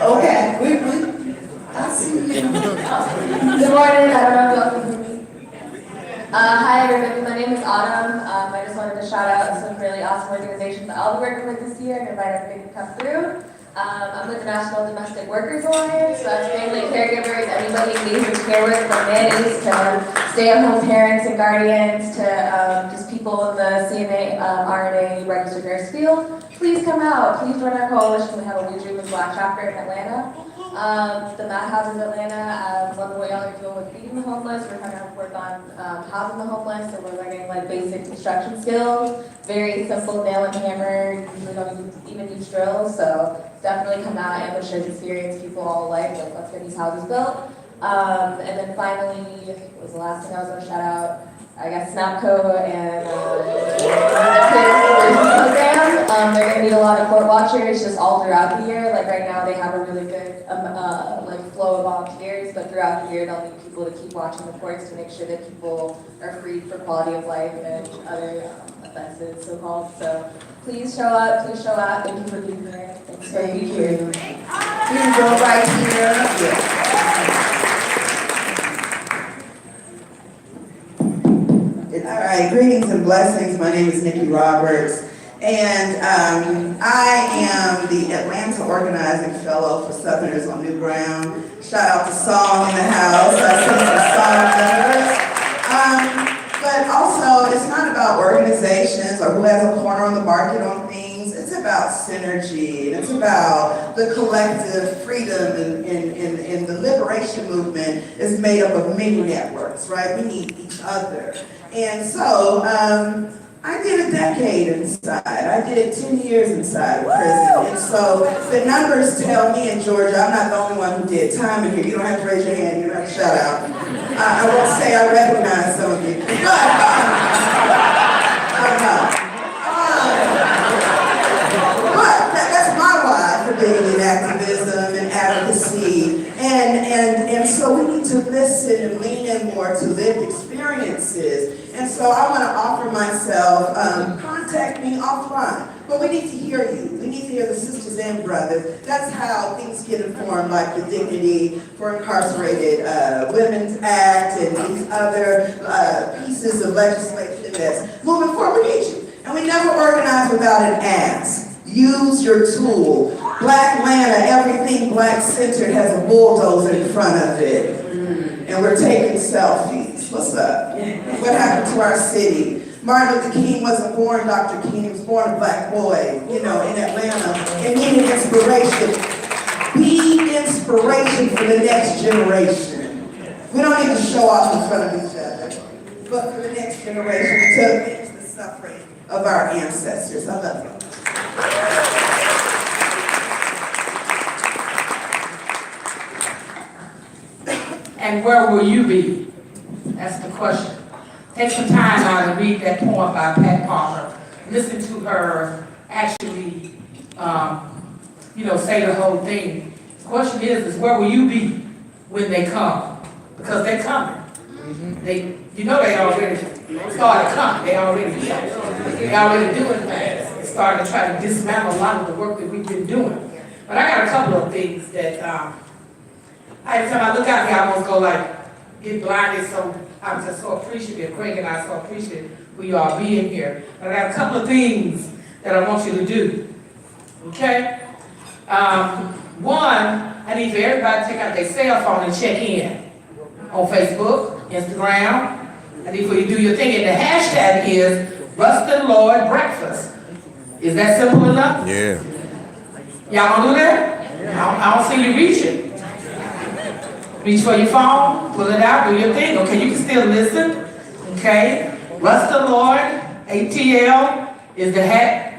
Okay, I see you. Good morning, I don't know if y'all can hear me. Hi everybody, my name is Autumn. I just wanted to shout out some really awesome organizations that I'll be working with this year and invite everybody to come through. I'm with the National Domestic Workers Alliance, so that's mainly caregivers, anybody who needs care work from nannies to stay-at-home parents and guardians to just people in the CNA, RNA registered nurse field. Please come out, please join our coalition. We have a We Dream with Black chapter in Atlanta. The Madhouse in Atlanta, I love the way y'all are doing with feeding the homeless. We're trying to work on housing the homeless, so we're learning like basic construction skills. Very simple, nail and hammer, usually don't even use drills, so definitely come out and shared experience people all like let's get these houses built. And then finally, what was the last thing I was going to shout out? I guess SNAPCO and program. They're going to need a lot of court watchers just all throughout the year. Like right now, they have a really good like flow of volunteers, but throughout throughout the year, they'll need people to keep watching the courts to make sure that people are freed for quality of life and other offenses, so-called. So please show up, please show out. Thank you for being here. Thanks for being here. Please go right here. All right, greetings and blessings. My name is Nikki Roberts, and I am the Atlanta Organizing Fellow for Southerners on New Ground. Shout out to Song in the house. I see some song members. But also, it's not about organizations or who has a corner on the market on things. It's about synergy. It's about the collective freedom and the liberation movement is made up of many networks, right? We need each other. And so, I did a decade inside. I did 10 years inside of prison. And so the numbers tell me in Georgia, I'm not the only one who did time in here. You don't have to raise your hand, you don't have to shout out. I won't say I recognize some of you. But that's my why for being in activism and advocacy. And so we need to listen and lean in more to lived experiences. And so I want to offer myself, contact me offline. But we need to hear you. We need to hear the sisters and brothers. That's how things get informed, like the Dignity for Incarcerated Women's Act and these other pieces of legislation that's moving forward. We need you. And we never organize without an ask. Use your tool. Black Atlanta, everything black-centered has a bulldozer in front of it. And we're taking selfies. What's up? What happened to our city? Martin Luther King wasn't born Dr. King. He was born a black boy, in Atlanta. And needed inspiration. Be inspiration for the next generation. We don't need to show off in front of each other, but for the next generation to avenge the suffering of our ancestors. I love you. And where will you be? That's the question. Take some time out and read that poem by Pat Palmer. Listen to her actually, say the whole thing. The question is where will you be when they come? Because they're coming. They already started coming. They already here. They already doing things. They started to try to dismantle a lot of the work that we've been doing. But I got a couple of things that every time I look out here, I almost get blinded. So I'm just so appreciative. Craig and I are so appreciative for you all being here. But I got a couple of things that I want you to do. Okay? One, I need for everybody to take out their cell phone and check in on Facebook, Instagram. I need for you to do your thing. And the hashtag is Rustin Lorde Breakfast. Is that simple enough? Yeah. Y'all gonna do that? I don't see you reaching. Reach for your phone, pull it out, do your thing. Okay, you can still listen. Okay? Rustin Lorde, ATL is the hat.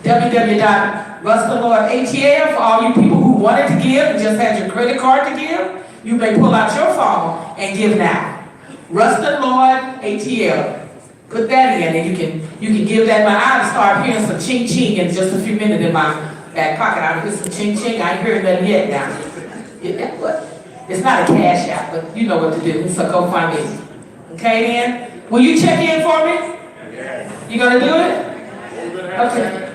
www.rustinlordeatl for all you people who wanted to give and just had your credit card to give. You may pull out your phone and give now. Rustin Lorde ATL. Put that in and you can give that. I'll start hearing some ching ching in just a few minutes in my back pocket. I'll hear some ching ching. I ain't hearing nothing yet now. It's not a cash app, but you know what to do, so go find me. Okay then? Will you check in for me? You gonna do it? Okay.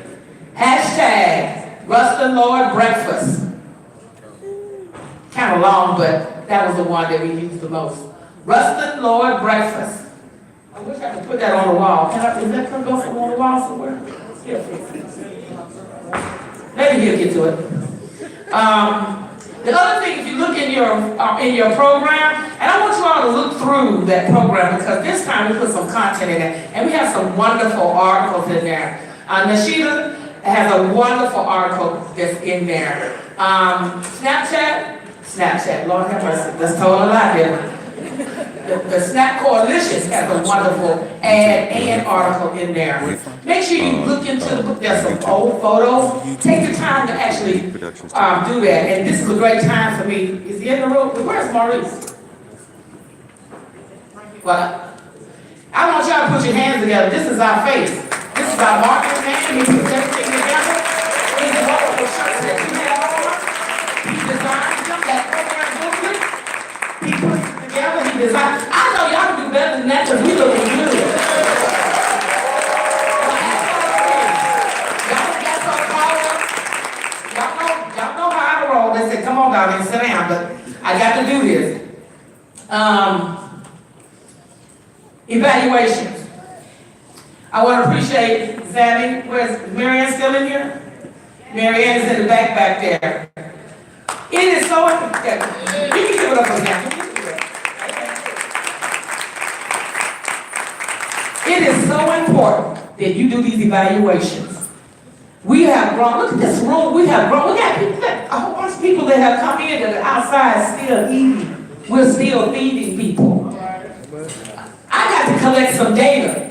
Hashtag Rustin Lorde Breakfast. Kind of long, but that was the one that we used the most. Rustin Lorde Breakfast. I wish I could put that on the wall. Is that gonna go on the wall somewhere? Maybe he'll get to it. The other thing, if you look in your program, and I want you all to look through that program because this time we put some content in there, and we have some wonderful articles in there. Nashida has a wonderful article that's in there. Snapchat, Lord have mercy, that's told a lot there. The Snap Coalition has a wonderful ad and article in there. Make sure you look into the book. There's some old photos. Take the time to actually do that. And this is a great time for me. Is he in the room? Where's Maurice? Well, I want y'all to put your hands together. This is our face. This is our marketing man. He puts everything together. These wonderful shirts that you have on. He designed them, that program booklet. He puts it together, he designs. I know y'all can do better than that because we looking good. Y'all know how I roll. They said, come on down and sit down, but I got to do this. Evaluations. I want to appreciate Zabby. Where's Marianne still in here? Marianne is in the back there. It is so important. You can give it up for them. It is so important that you do these evaluations. We have grown. Look at this room. We have grown. We got people that, a whole bunch of people that have come in that are outside still eating. We're still feeding people. I got to collect some data.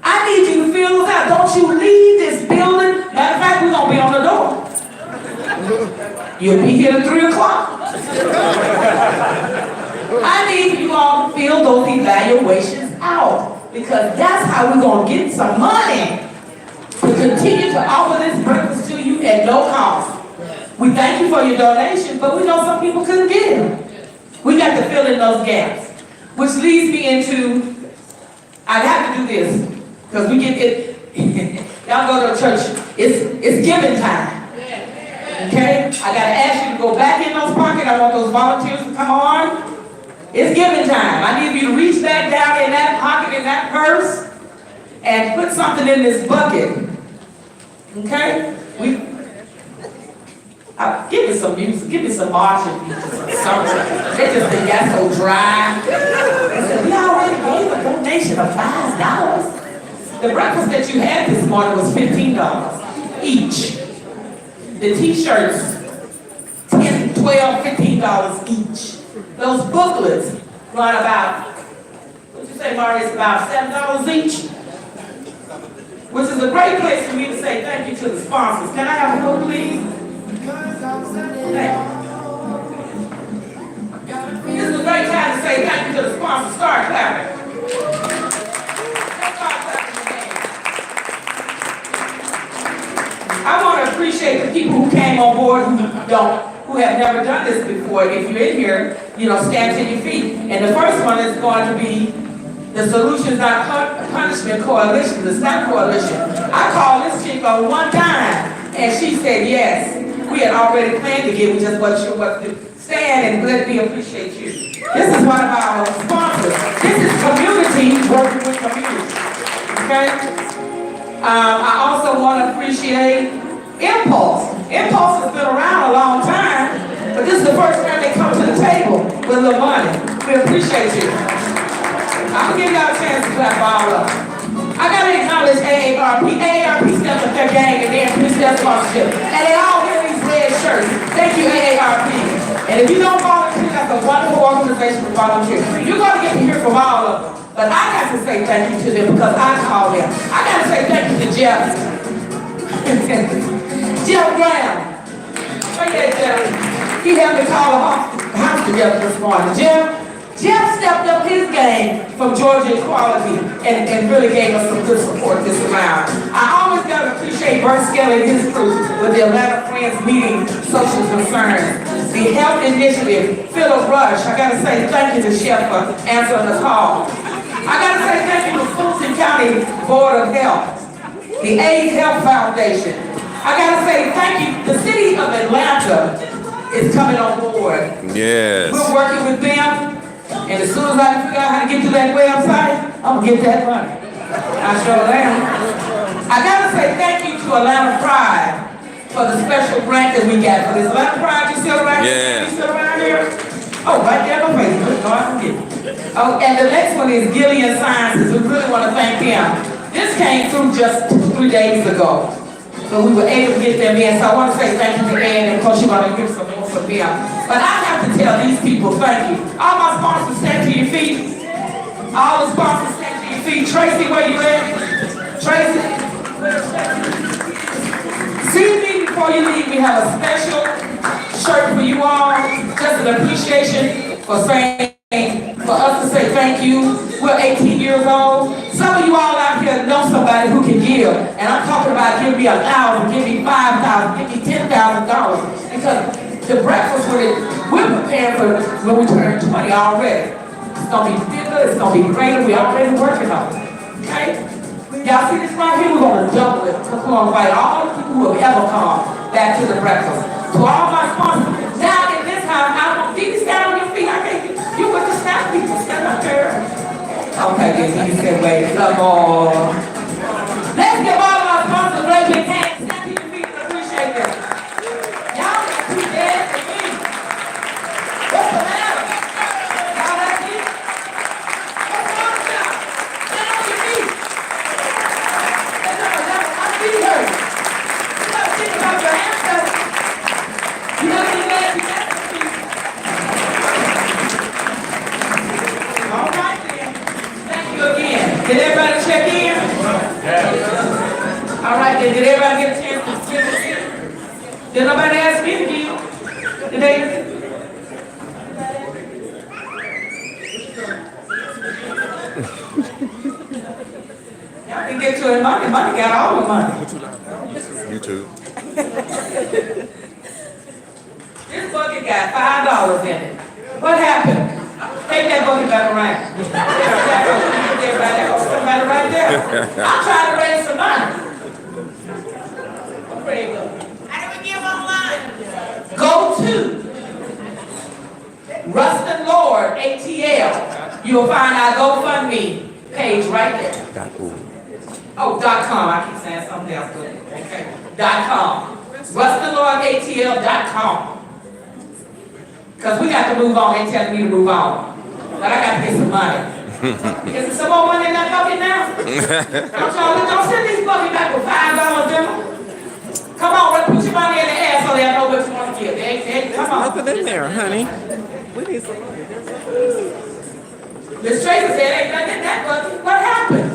I need you to fill this out. Don't you leave this building. Matter of fact, we're going to be on the door. You'll be here at 3 o'clock. I need you all to fill those evaluations out because that's how we're going to get some money to continue to offer this breakfast to you at no cost. We thank you for your donation, but we know some people couldn't get it. We got to fill in those gaps, which leads me into, I have to do this because we get it. Y'all go to church, it's giving time. Okay? I gotta ask you to go back in those pockets. I want those volunteers to come on. It's giving time. I need you to reach back down in that pocket, in that purse, and put something in this bucket. Okay? Give me some music. Give me some marching music or something. They just think that's so dry. They said, we already gave a donation of $5. The breakfast that you had this morning was $15 each. The t-shirts, $10, $12, $15 each. Those booklets run about, what'd you say, Mari, it's about $7 each? Which is a great place for me to say thank you to the sponsors. Can I have a book, please? This is a great time to say thank you to the sponsors. Start clapping. I want to appreciate the people who came on board who have never done this before. If you're in here, stand to your feet. And the first one is going to be the Solutions Not Punishment Coalition, the SNAP Coalition. I called this chick on one time, and she said yes. We had already planned to give, we just wasn't sure what to do. Stand and let me appreciate you. This is one of our sponsors. This is community working with community. Okay? I also want to appreciate Impulse. Impulse has been around a long time, but this is the first time they come to the table with a little money. We appreciate you. I'm going to give y'all a chance to clap all up. I got to acknowledge AARP. AARP stepped up their gang and they increased their sponsorship. And they all wear these red shirts. Thank you, AARP. And if you don't volunteer, that's a wonderful organization to volunteer. You're going to get to hear from all of them. But I got to say thank you to them because I called them. I got to say thank you to Jeff. Jeff Graham. Oh yeah, Jeff. He helped me call the house together this morning. Jeff stepped up his game from Georgia Equality and really gave us some good support this round. I always got to appreciate Bert Skelly and his crew with the Atlanta Friends Meeting Social Concerns. The Health Initiative, Philip Rush. I got to say thank you to Chef for answering the call. I got to say thank you to Fulton County Board of Health, the AIDS Health Foundation. I got to say thank you. The city of Atlanta is coming on board. Yes. We're working with them. And as soon as I can figure out how to get to that website, I'm gonna get that money. I sure am. I gotta say thank you to Atlanta Pride for the special grant that we got for this. Atlanta Pride, you still around here? Yeah. You still around here? Oh, right there on Facebook. No, I forget. Oh, and the next one is Gilead Sciences. We really want to thank them. This came through just 3 days ago. So we were able to get them in. So I want to say thank you to Ann, and of course you're going to give some more for them. But I have to tell these people thank you. All my sponsors, stand to your feet. All the sponsors, stand to your feet. Tracy, where you at? Tracy? See me before you leave. We have a special shirt for you all. Just an appreciation for us to say thank you. We're 18 years old. Some of you all out here know somebody who can give. And I'm talking about give me $1,000, give me $5,000, give me $10,000. Because The breakfast, we're preparing for when we turn 20 already. It's gonna be bigger, it's gonna be greater, we're already working on it, okay? Y'all see this right here? We're gonna double it. We're gonna invite all the people who have ever come back to the breakfast. To all my sponsors, now at this time, I want you to stand on your feet. I can't, you with the staff people, stand up there. Okay, then you said, wait, come on. Let's give all of our sponsors a great big hand. Stand to your feet and appreciate them. Y'all are too dead for me. What's the matter? Y'all like me? What's wrong with y'all? Stand on your feet. Stand up, my feet hurt. You gotta think about your ancestors. You gotta be glad you got the feet. All right then. Thank you again. Did everybody check in? All right then, did everybody get a chance to check in? Did nobody ask me to give? Did they? Y'all didn't get your money. Money got all the money. YouTube. This bucket got $5 in it. What happened? Take that bucket back around. Somebody right there. I'm trying to raise some money. Where you go? How do we give online? Go to Rustin Lorde ATL. You'll find our GoFundMe page right there. Oh, .com. I keep saying something else. Okay. .com. RustinLordeATL.com. Because we got to move on. They telling me to move on. But I got to get some money. Is there some more money in that bucket now? Don't send these buckets back with $5 in them. Come on, put your money in the air so they know what you want to give. Come on. Nothing in there, honey. We need some. Miss Tracy said, ain't nothing in that bucket. What happened?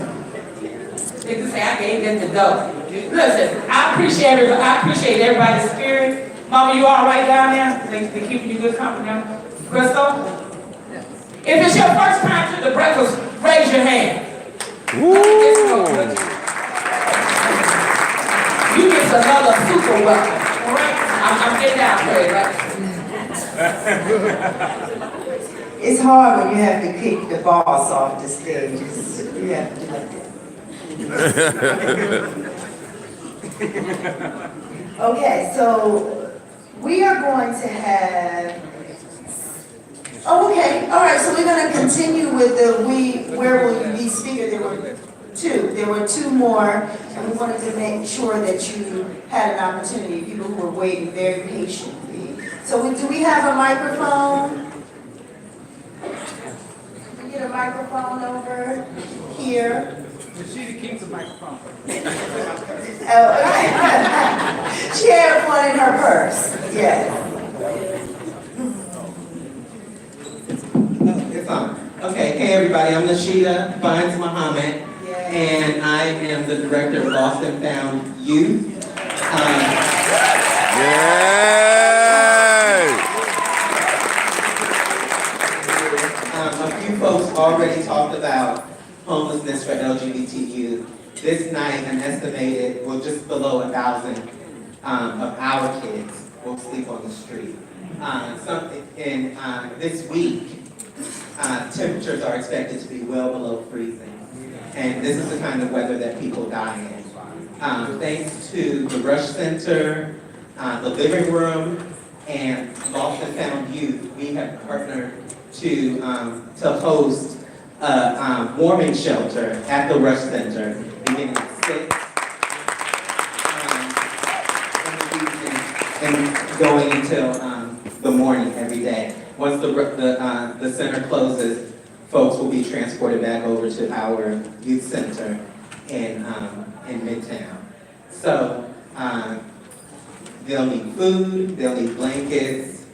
They just say, I gave them the dough. Listen, I appreciate everybody's spirit. Mama, you all right down there? They keeping you good company now? Crystal? If it's your first time to the breakfast, raise your hand. You get another super welcome. All right? I'm getting down for it, right? It's hard when you have to kick the boss off the stage. You have to do that. Okay, so we are going to have. Oh, okay. All right. So we're going to continue with the where will you be speaker? There were two more, and we wanted to make sure that you had an opportunity. People who were waiting very patiently. So do we have a microphone? Can we get a microphone over here? She keeps the microphone. She had one in her purse. Yes. It's on. Okay, hey everybody, I'm Nashida Vines Muhammad, and I am the director of Lost and Found Youth. A few folks already talked about homelessness for LGBT youth. This night, an estimated, just below 1,000 of our kids will sleep on the street. This week, temperatures are expected to be well below freezing. And this is the kind of weather that people die in. Thanks to the Rush Center, the living room, and Lost and Found Youth, we have partnered to host a warming shelter at the Rush Center beginning at 6 and going until the morning every day. Once the center closes, folks will be transported back over to our youth center in Midtown. So they'll need food, they'll need blankets,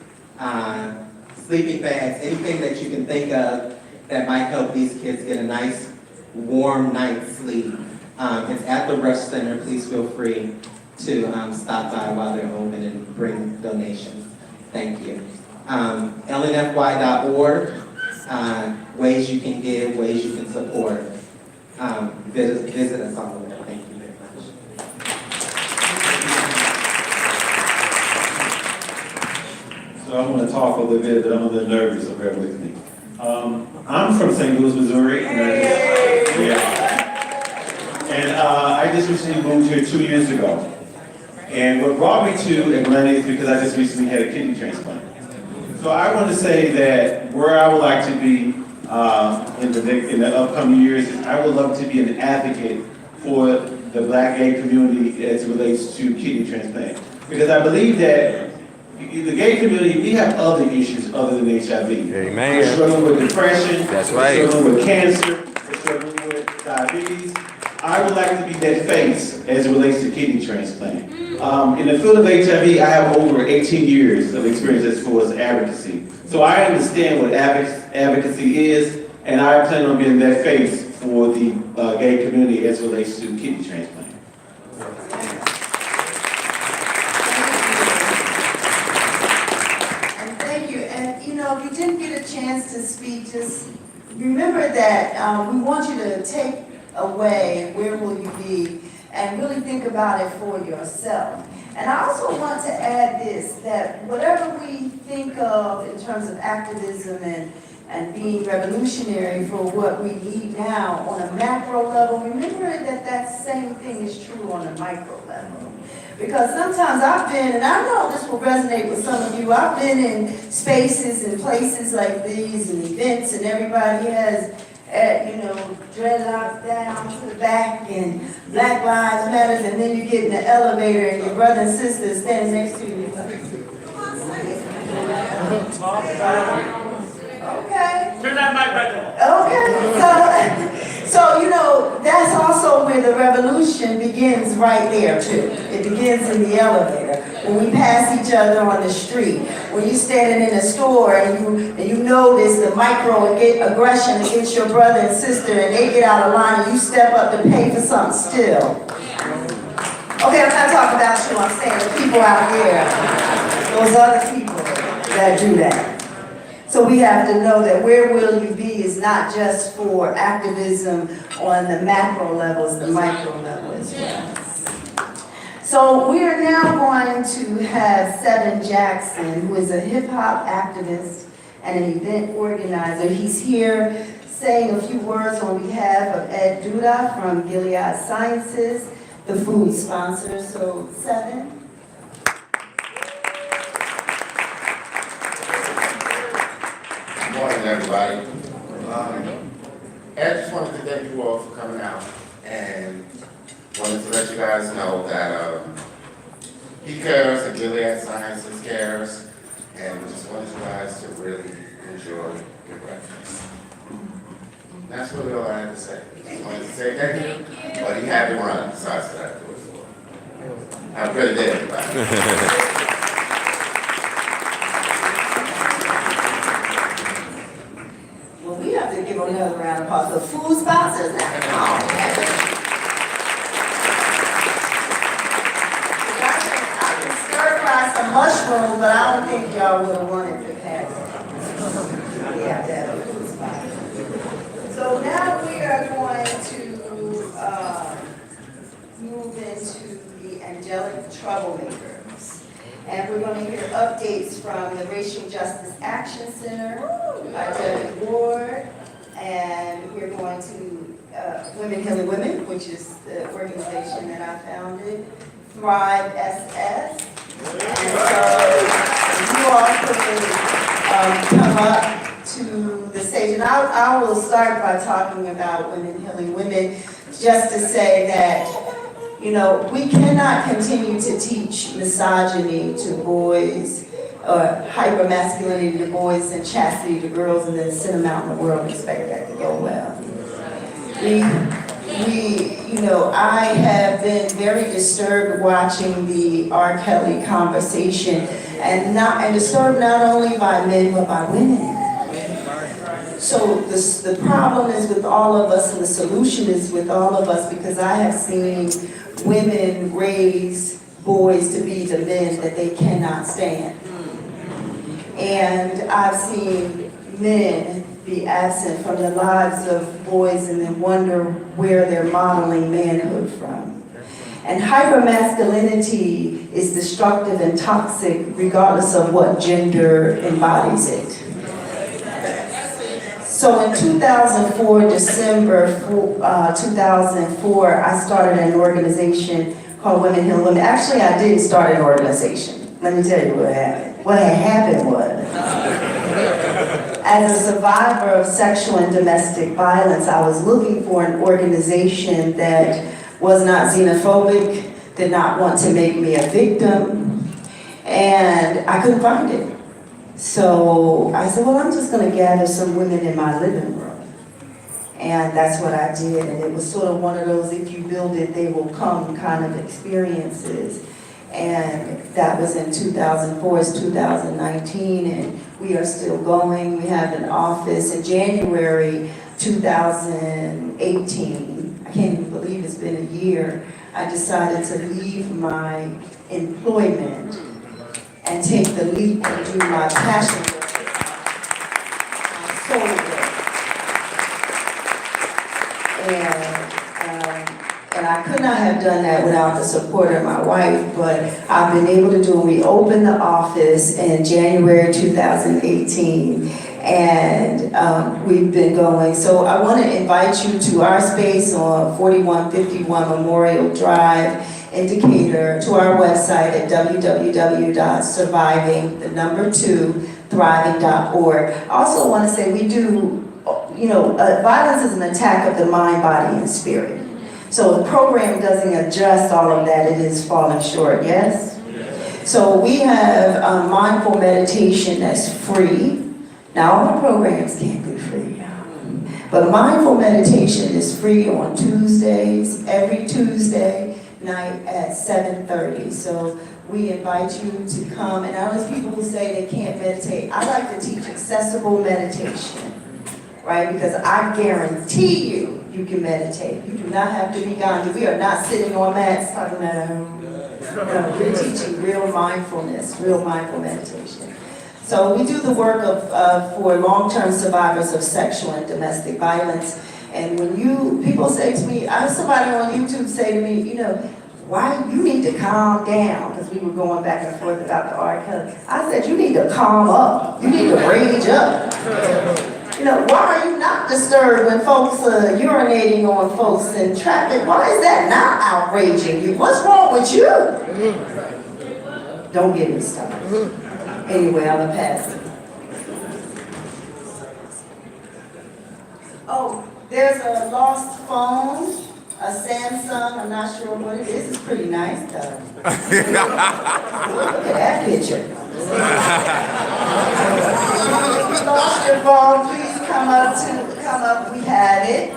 sleeping bags, anything that you can think of that might help these kids get a nice warm night's sleep. It's at the Rush Center. Please feel free to stop by while they're open and bring donations. Thank you. LNFY.org, ways you can give, ways you can support. Visit us on the web. Thank you very much. so I'm going to talk a little bit, but I'm a little nervous, so bear with me. I'm from St. Louis, Missouri. I just recently moved here 2 years ago. And what brought me to Atlanta is because I just recently had a kidney transplant. So I want to say that where I would like to be in the upcoming years is I would love to be an advocate for the Black gay community as it relates to kidney transplant. Because I believe that the gay community, we have other issues other than HIV. Amen. We're struggling with depression. That's we're right. struggling with cancer. We're struggling with diabetes. I would like to be that face as it relates to kidney transplant. In the field of HIV, I have over 18 years of experience as far as advocacy. So I understand what advocacy is, and I plan on being that face for the gay community as it relates to kidney transplant. And thank you. And you know, if you didn't get a chance to speak, just remember that we want you to take away where will you be and really think about it for yourself. And I also want to add this, that whatever we think of in terms of activism and being revolutionary for what we need now on a macro level, remember that that same thing is true on a micro level. Because sometimes I've been, and I know this will resonate with some of you, I've been in spaces and places like these and events, and everybody has dreadlocks down to the back and Black Lives Matter, and then you get in the elevator and your brother and sister is standing next to you. Okay. Turn that mic right there. Okay. So you know, that's also where the revolution begins right there too. It begins in the elevator. When we pass each other on the street, when you're standing in a store and you notice the microaggression against your brother and sister and they get out of line and you step up to pay for something still. Okay, I'm not talking about you, I'm saying the people out there, those other people that do that. So we have to know that where will you be is not just for activism on the macro level, it's the micro level as well. So we are now going to have Seven Jackson, who is a hip hop activist and an event organizer. He's here saying a few words on behalf of Ed Duda from Gilead Sciences, the food sponsor. So Seven. Good morning, everybody. I just wanted to thank you all for coming out and wanted to let you guys know that he cares and Gilead Sciences cares, and we just wanted you guys to really enjoy your breakfast. And that's really all I had to say. Just wanted to say thank you, but he had to run, besides that. Have a great day, everybody. We have to give another round of applause. The food sponsors now. Come on. I can stir fry some mushrooms, but I don't think y'all would have wanted to pass it. We have to have a food sponsor. So now we are going to move into the angelic troublemakers. And we're going to hear updates from the Racial Justice Action Center by Judge Lorde, and we're going to Women Healing Women, which is the organization that I founded, Thrive SS. And so you all could come up to the stage, and I will start by talking about Women Healing Women, just to say that you know, we cannot continue to teach misogyny to boys, or hypermasculinity to boys and chastity to girls, and then send them out in the world and expect that to go well. You know, I have been very disturbed watching the R. Kelly conversation, and disturbed not only by men but by women. So the problem is with all of us, and the solution is with all of us, because I have seen women raise boys to be the men that they cannot stand. And I've seen men be absent from the lives of boys and then wonder where they're modeling manhood from. And hypermasculinity is destructive and toxic regardless of what gender embodies it. So in 2004, December 2004, I started an organization called Women Heal Women. Actually, I didn't start an organization. Let me tell you what happened. What had happened was, as a survivor of sexual and domestic violence, I was looking for an organization that was not xenophobic, did not want to make me a victim, and I couldn't find it. So I said, well, I'm just going to gather some women in my living room. And that's what I did, and it was sort of one of those, if you build it, they will come kind of experiences. And that was in 2004, it's 2019, and we are still going. We have an office in January 2018. I can't even believe it's been a year. I decided to leave my employment and take the leap and do my passion work, my soul work. And I could not have done that without the support of my wife, but I've been able to do it. We opened the office in January 2018, and we've been going. So I want to invite you to our space on 4151 Memorial Drive, Indicator, to our website at www.surviving2thriving.org. I also want to say we do, violence is an attack of the mind, body, and spirit. So the program doesn't adjust all of that, it is falling short, yes? So we have mindful meditation that's free. Now all my programs can't be free, but mindful meditation is free on Tuesdays, every Tuesday night at 7:30. So we invite you to come, and I know there's people who say they can't meditate. I like to teach accessible meditation, right? Because I guarantee you can meditate. You do not have to be Gandhi. We are not sitting on mats talking about, we're teaching real mindfulness, real mindful meditation. So we do the work for long-term survivors of sexual and domestic violence. And when people say to me, I had somebody on YouTube say to me, why you need to calm down, because we were going back and forth about the R. Kelly. I said, you need to calm up. You need to rage up. Why are you not disturbed when folks are urinating on folks in traffic? Why is that not outraging you? What's wrong with you? Don't get me started. Anyway, I'm going to pass it. Oh, there's a lost phone, a Samsung. I'm not sure what it is. It's pretty nice, though. Look at that picture. If you lost your phone, please come up. We have it.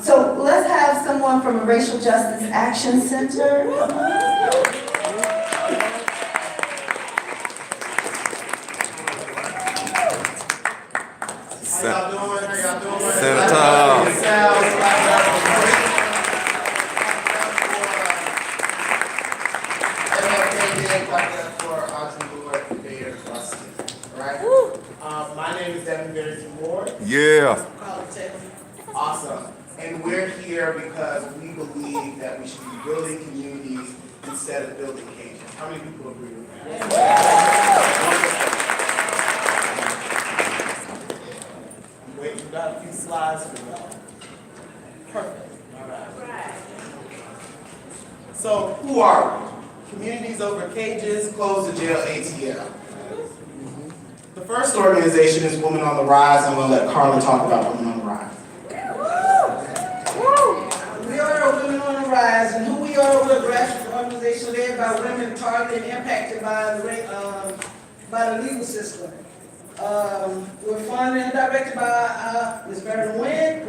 So let's have someone from a Racial Justice Action Center. How y'all doing? Senator. For Audrey, Lorde, Bayard, Rustin, right? My name is Devin Moore. Yeah. Awesome. And we're here because we believe that we should be building communities instead of building cages. How many people agree with that? Wait, we got a few slides for y'all. Perfect. All right. So, who are we? Communities Over Cages, Close the Jail ATL. The first organization is Women on the Rise. I'm going to let Carla talk about Women on the Rise. We are Women on the Rise, and who we are, we're a grassroots organization led by women targeted and impacted by the legal system. We're funded and directed by Ms. Marilyn Wynn.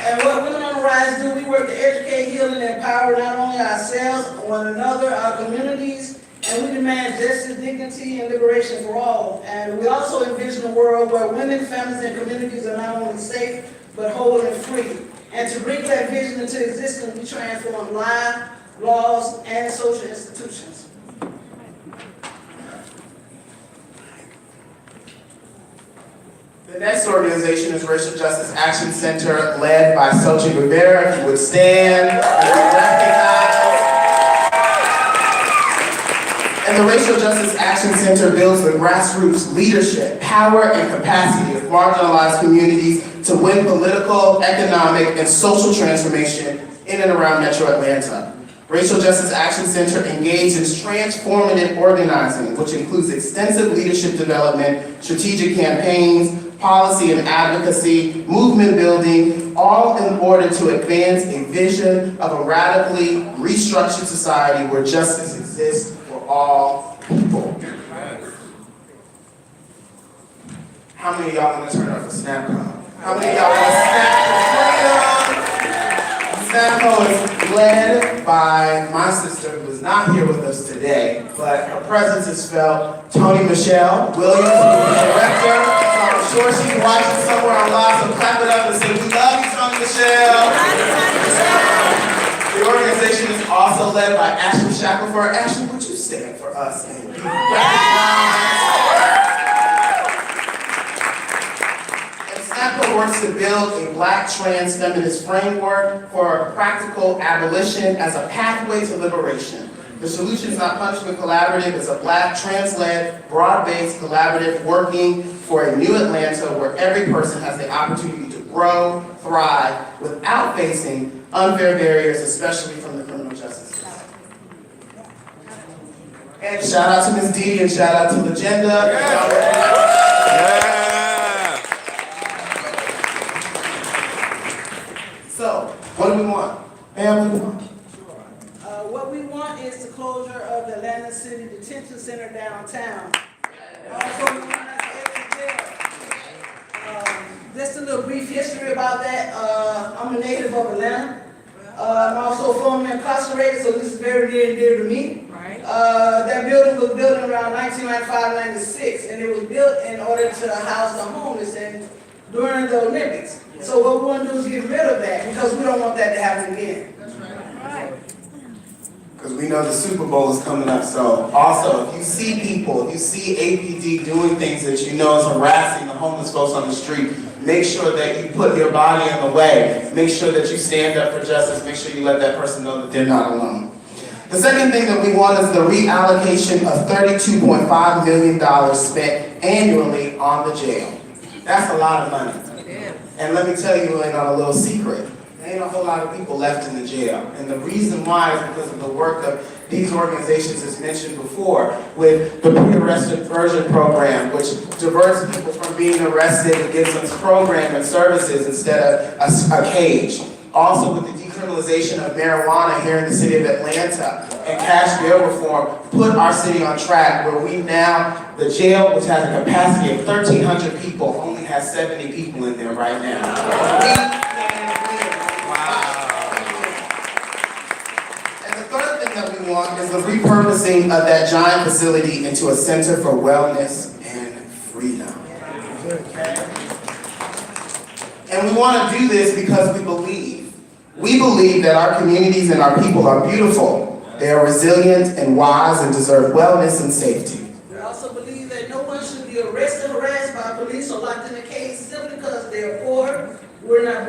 And what Women on the Rise do, we work to educate, heal, and empower not only ourselves, but one another, our communities, and we demand justice, dignity, and liberation for all. And we also envision a world where women, families, and communities are not only safe, but whole and free. And to bring that vision into existence, we transform lives, laws, and social institutions. next organization is Racial Justice Action Center, led by Sochi Rivera. If you would stand and be recognized. And the Racial Justice Action Center builds the grassroots leadership, power, and capacity of marginalized communities to win political, economic, and social transformation in and around Metro Atlanta. Racial Justice Action Center engages in transformative organizing, which includes extensive leadership development, strategic campaigns, policy and advocacy, movement building, all in order to advance a vision of a radically restructured society where justice exists for all people. How many of y'all want to turn up for SnapCo? How many of y'all want to snap for freedom? SnapCo is led by my sister, who is not here with us today, but her presence is felt. Tony Michelle Williams, who is the director. So I'm sure she's watching somewhere on live, so clap it up and say, we love you, Tony Michelle. The organization is also led by Ashley Shackelford. Ashley, would you stand for us and be recognized? SnapCo works to build a Black trans feminist framework for practical abolition as a pathway to liberation. The solution is not punishment collaborative, it's a Black trans-led, broad-based collaborative working for a new Atlanta where every person has the opportunity to grow, thrive, without facing unfair barriers, especially from the criminal justice system. And shout out to Ms. Dee and shout out to Legenda. So, what do we want? Ma'am, what do we want? What we want is the closure of the Atlanta City Detention Center downtown. Also, we want us to exit jail. Just a little brief history about that. I'm a native of Atlanta. I'm also formerly incarcerated, so this is very near and dear to me. That building was built in around 1995-96, and it was built in order to house the homeless and during the Olympics. So what we want to do is get rid of that because we don't want that to happen again. Because we know the Super Bowl is coming up. So also, if you see people, if you see APD doing things that you know is harassing the homeless folks on the street, make sure that you put your body in the way. Make sure that you stand up for justice. Make sure you let that person know that they're not alone. The second thing that we want is the reallocation of $32.5 million spent annually on the jail. That's a lot of money. And let me tell you, ain't on a little secret. There ain't a whole lot of people left in the jail. And the reason why is because of the work of these organizations, as mentioned before, with the pre-arrest diversion program, which diverts people from being arrested and gives them program and services instead of a cage. Also with the decriminalization of marijuana here in the city of Atlanta and cash bail reform, put our city on track where we now, the jail, which has a capacity of 1,300 people, only has 70 people in there right now. And the third thing that we want is the repurposing of that giant facility into a center for wellness and freedom. And we want to do this because we believe that our communities and our people are beautiful. They are resilient and wise and deserve wellness and safety. We also believe that no one should be arrested, harassed by police, or locked in a cage simply because they are poor. We're not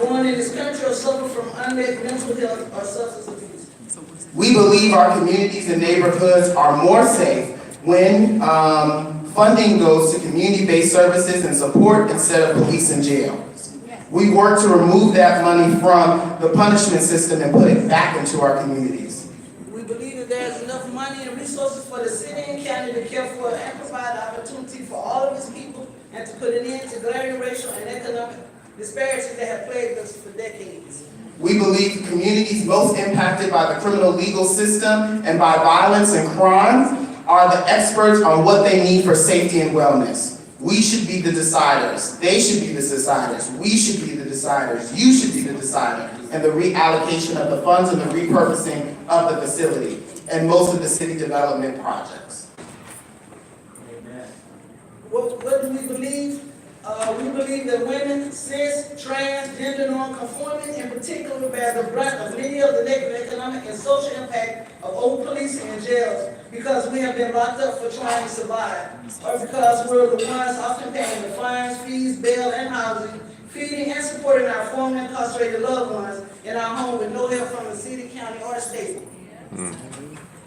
born in this country or suffer from unmet mental health or substance abuse. We believe our communities and neighborhoods are more safe when funding goes to community-based services and support instead of police and jail. We work to remove that money from the punishment system and put it back into our communities. We believe that there's enough money and resources for the city and county to care for and provide opportunity for all of its people and to put an end to glaring racial and economic disparities that have plagued us for decades. We believe communities most impacted by the criminal legal system and by violence and crime are the experts on what they need for safety and wellness. We should be the deciders. They should be the deciders. We should be the deciders. You should be the decider. And the reallocation of the funds and the repurposing of the facility and most of the city development projects. What do we believe? We believe that women, cis, trans, gender non-conforming, in particular, bear the brunt of many of the negative economic and social impact of old policing and jails because we have been locked up for trying to survive, or because we're the ones often paying the fines, fees, bail, and housing, feeding and supporting our formerly incarcerated loved ones in our home with no help from the city, county, or state.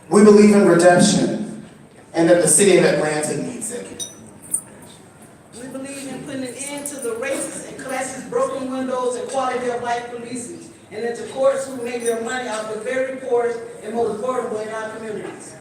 We believe in redemption and that the city of Atlanta needs it. We believe in putting an end to the racist and classist broken windows and quality of life policing, and into courts who make their money off the very poorest and most vulnerable in our communities.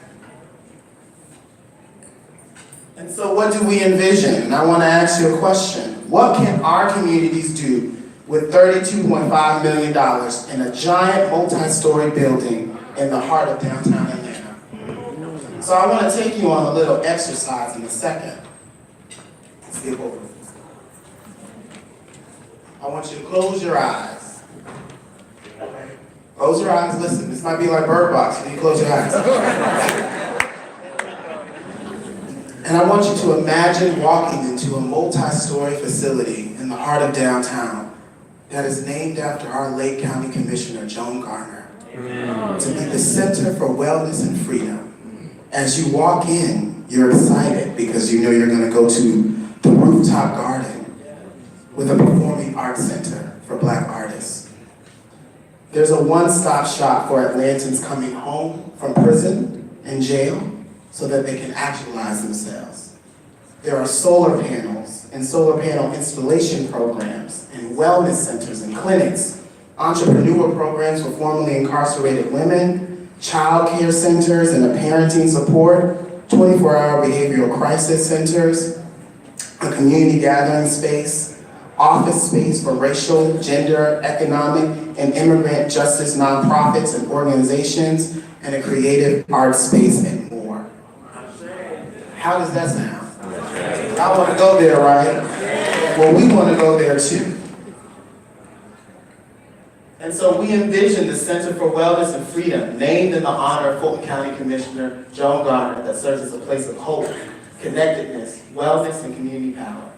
And so what do we envision? And I want to ask you a question. What can our communities do with $32.5 million in a giant multi-story building in the heart of downtown Atlanta? So I want to take you on a little exercise in a second. Skip over. I want you to close your eyes. Close your eyes, listen. This might be like Bird Box, so you close your eyes. And I want you to imagine walking into a multi-story facility in the heart of downtown that is named after our late County Commissioner, Joan Garner, to be the Center for Wellness and Freedom. As you walk in, you're excited because you know you're going to go to the rooftop garden with a performing arts center for Black artists. There's a one-stop shop for Atlantans coming home from prison and jail so that they can actualize themselves. There are solar panels and solar panel installation programs and wellness centers and clinics, entrepreneur programs for formerly incarcerated women, child care centers and a parenting support, 24-hour behavioral crisis centers, a community gathering space, office space for racial, gender, economic, and immigrant justice nonprofits and organizations, and a creative arts space and more. How does that sound? I want to go there, right? Well, we want to go there too. And so we envision the Center for Wellness and Freedom, named in the honor of Fulton County Commissioner Joan Garner, that serves as a place of hope, connectedness, wellness, and community power.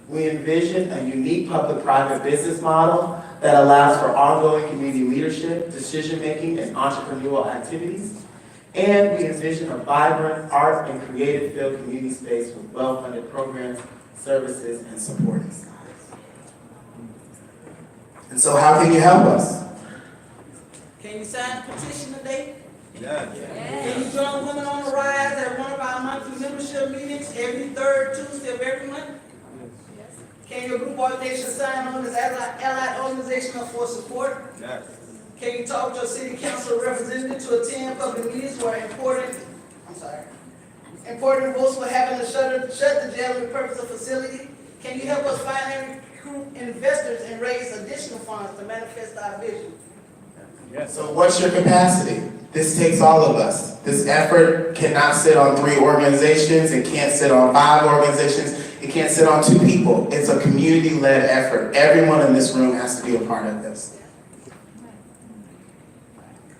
We envision a unique public-private business model that allows for ongoing community leadership, decision-making, and entrepreneurial activities. And we envision a vibrant art and creative-filled community space with well-funded programs, services, and supporting staff. And so how can you help us? Can you sign a petition today? Yeah. Can you join Women on the Rise at one of our monthly membership meetings every third Tuesday of every month? Can your group organization sign on as allied organization for support? Yes. Can you talk to a city council representative to attend public meetings where important votes for having to shut the jail in the purpose of facility? Can you help us find and recruit investors and raise additional funds to manifest our vision? Yes. So what's your capacity? This takes all of us. This effort cannot sit on 3 organizations. It can't sit on 5 organizations. It can't sit on 2 people. It's a community-led effort. Everyone in this room has to be a part of this.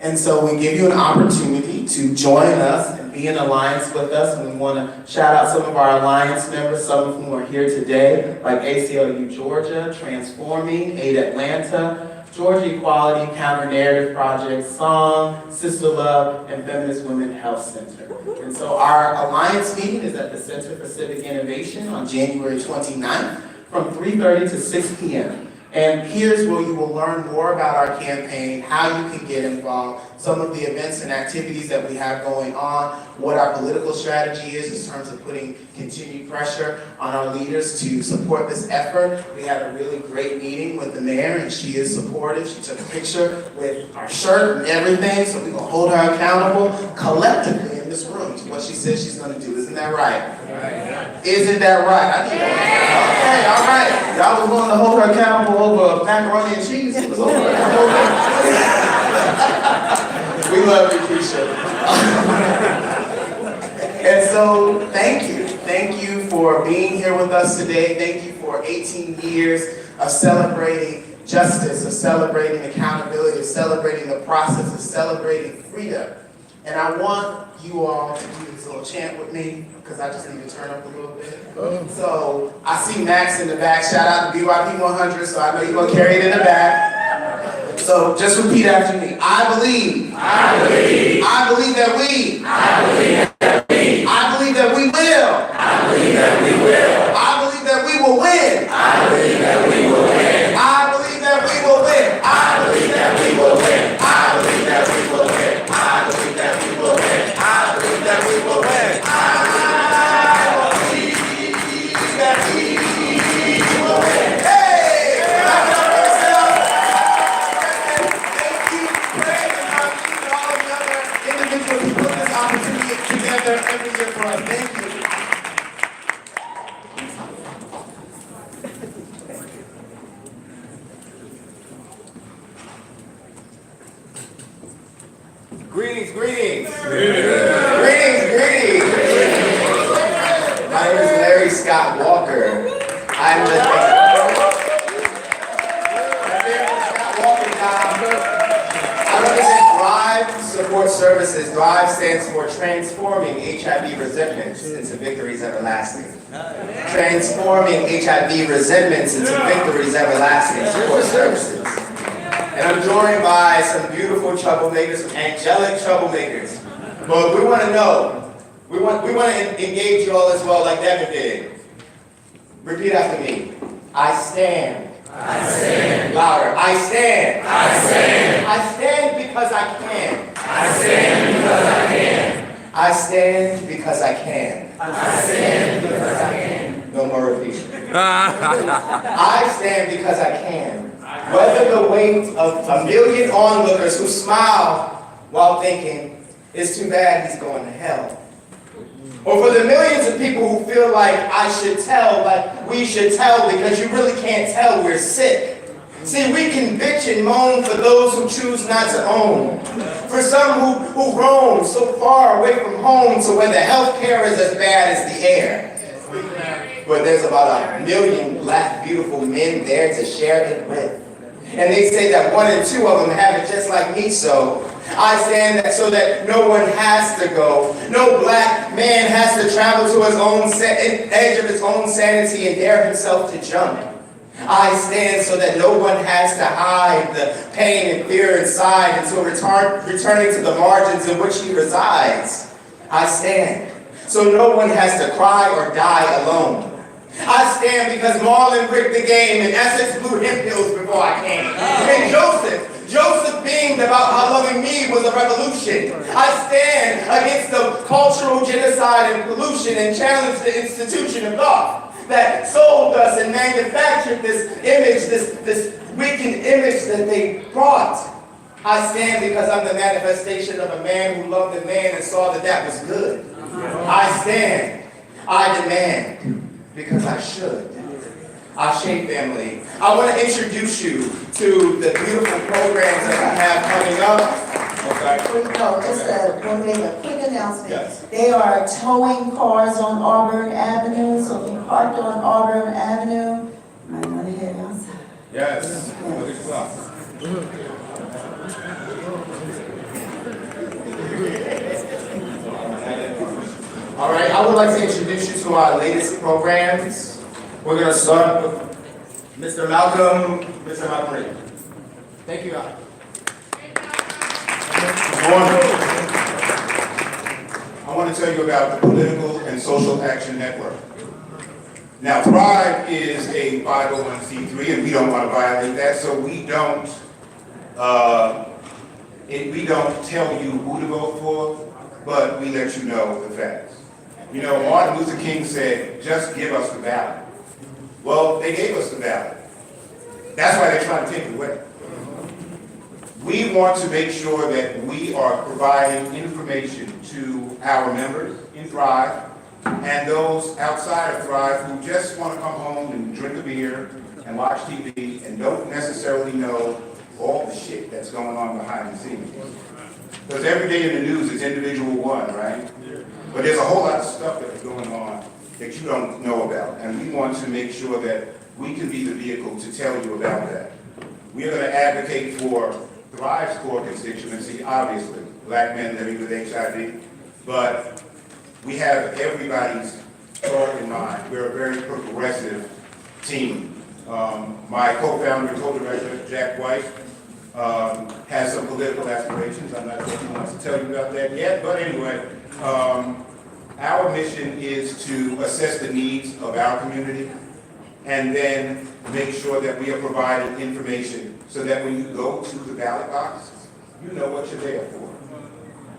And so we give you an opportunity to join us and be in alliance with us. And we want to shout out some of our alliance members, some of whom are here today, like ACLU Georgia, Transforming, Aid Atlanta, Georgia Equality, Counter Narrative Project, Song, Sister Love, and Feminist Women Health Center. And so our alliance meeting is at the Center for Civic Innovation on January 29th from 3:30 to 6 p.m. And here's where you will learn more about our campaign, how you can get involved, some of the events and activities that we have going on, what our political strategy is in terms of putting continued pressure on our leaders to support this effort. We had a really great meeting with the mayor, and she is supportive. She took a picture with our shirt and everything, so we're going to hold her accountable collectively in this room to what she says she's going to do. Isn't that right? Isn't that right? I think okay, all right. Y'all was going to hold her accountable over macaroni and cheese. It was over. We love you, Keisha. And so, thank you. Thank you for being here with us today. Thank you for 18 years of celebrating justice, of celebrating accountability, of celebrating the process, of celebrating freedom. And I want you all to do this little chant with me, because I just need to turn up a little bit. So I see Max in the back. Shout out to BYP 100, so I know you're going to carry it in the back. So just repeat after me. I believe. I believe. I believe that we. I believe that we. I believe that we will. I believe that we will. I believe that we will win. I believe that we will win. I believe that we will win. I believe that we will win. I believe that we will win. I believe that we will win. I believe that we will win. I believe that we will win. Hey! Clap it up for yourself. Thank you, Craig, and all of the other individuals who put this opportunity together every year for us. Thank you. Greetings, greetings. Greetings, greetings. My name is Larry Scott Walker. I'm the I represent Thrive Support Services. Thrive stands for Transforming HIV Resentments into Victories Everlasting. Transforming HIV resentments into victories everlasting support services. And I'm joined by some beautiful troublemakers, some angelic troublemakers. But we want to know, we want to engage you all as well, like Devin did. Repeat after me. I stand. I stand. Louder. I stand. I stand. I stand because I can. I stand because I can. I stand because I can. I stand because I can. No more repeating. I stand because I can. Weather the weight of a million onlookers who smile while thinking, it's too bad he's going to hell. Or for the millions of people who feel like I should tell, like we should tell, because you really can't tell we're sick. See, we can bitch and moan for those who choose not to own. For some who roam so far away from home to where the health care is as bad as the air. But there's about 1 million black, beautiful men there to share it with. And they say that 1 in 2 of them have it just like me, so I stand so that no one has to go. No black man has to travel to his own edge of his own sanity and dare himself to jump. I stand so that no one has to hide the pain and fear inside until returning to the margins in which he resides. I stand so no one has to cry or die alone. I stand because Marlon rigged the game and Essex blew him pills before I came. And Joseph beamed about how loving me was a revolution. I stand against the cultural genocide and pollution and challenge the institution of thought that sold us and manufactured this image, this weakened image that they brought. I stand because I'm the manifestation of a man who loved a man and saw that that was good. I stand. I demand. Because I should. Ashe family, I want to introduce you to the beautiful programs that I have coming up. No, just want to make a quick announcement. Yes. They are towing cars on Auburn Avenue, so if you parked on Auburn Avenue, you might want to head outside. Yes. Look at clock. All right, I would like to introduce you to our latest programs. We're going to start with Mr. Malcolm Reed. Thank you, Al. Good morning. I want to tell you about the Political and Social Action Network. Now, Thrive is a 501c3, and we don't want to violate that, so we don't tell you who to vote for, but we let you know the facts. You know, Martin Luther King said, just give us the ballot. Well, they gave us the ballot. That's why they're trying to take it away. We want to make sure that we are providing information to our members in Thrive and those outside of Thrive who just want to come home and drink a beer and watch TV and don't necessarily know all the shit that's going on behind the scenes. Because every day in the news is individual one, right? But there's a whole lot of stuff that's going on that you don't know about. And we want to make sure that we can be the vehicle to tell you about that. We are going to advocate for Thrive's core constituency, obviously, black men living with HIV, but we have everybody's thought in mind. We're a very progressive team. My co-founder and co-director, Jack White, has some political aspirations. I'm not sure if he wants to tell you about that yet, but anyway, our mission is to assess the needs of our community and then make sure that we are providing information so that when you go to the ballot box, you know what you're there for.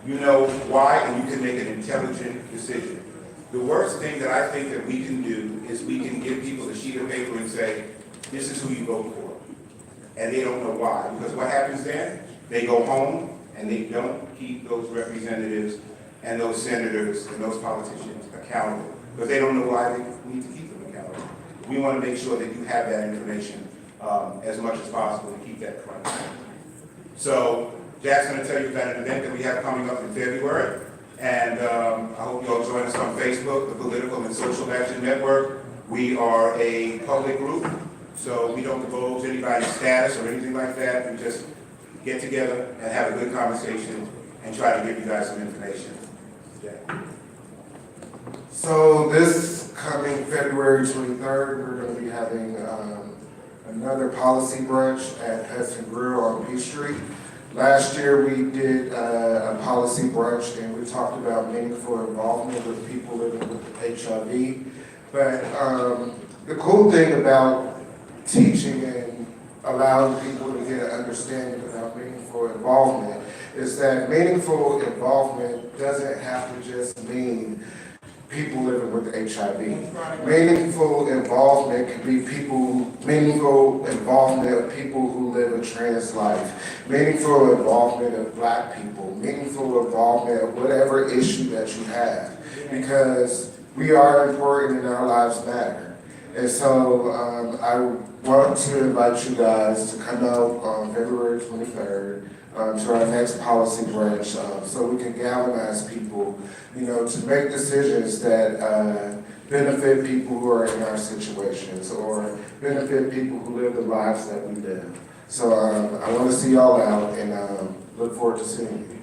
You know why, and you can make an intelligent decision. The worst thing that I think that we can do is we can give people a sheet of paper and say, this is who you vote for. And they don't know why. Because what happens then? They go home and they don't keep those representatives and those senators and those politicians accountable. Because they don't know why they need to keep them accountable. We want to make sure that you have that information as much as possible to keep that front. So Jack's going to tell you about an event that we have coming up in February. And I hope you'll join us on Facebook, the Political and Social Action Network. We are a public group, so we don't divulge anybody's status or anything like that. We just get together and have a good conversation and try to give you guys some information. Yeah. So this coming February 23rd, we're going to be having another policy brunch at Hudson Grill on P Street. Last year we did a policy brunch and we talked about meaningful involvement with people living with HIV. But the cool thing about teaching and allowing people to get an understanding about meaningful involvement is that meaningful involvement doesn't have to just mean people living with HIV. Meaningful involvement can be meaningful involvement of people who live a trans life, meaningful involvement of black people, meaningful involvement of whatever issue that you have, because we are important and our lives matter. And so I want to invite you guys to come out on February 23rd to our next policy brunch so we can galvanize people, to make decisions that benefit people who are in our situations or benefit people who live the lives that we live. So I want to see y'all out and look forward to seeing you.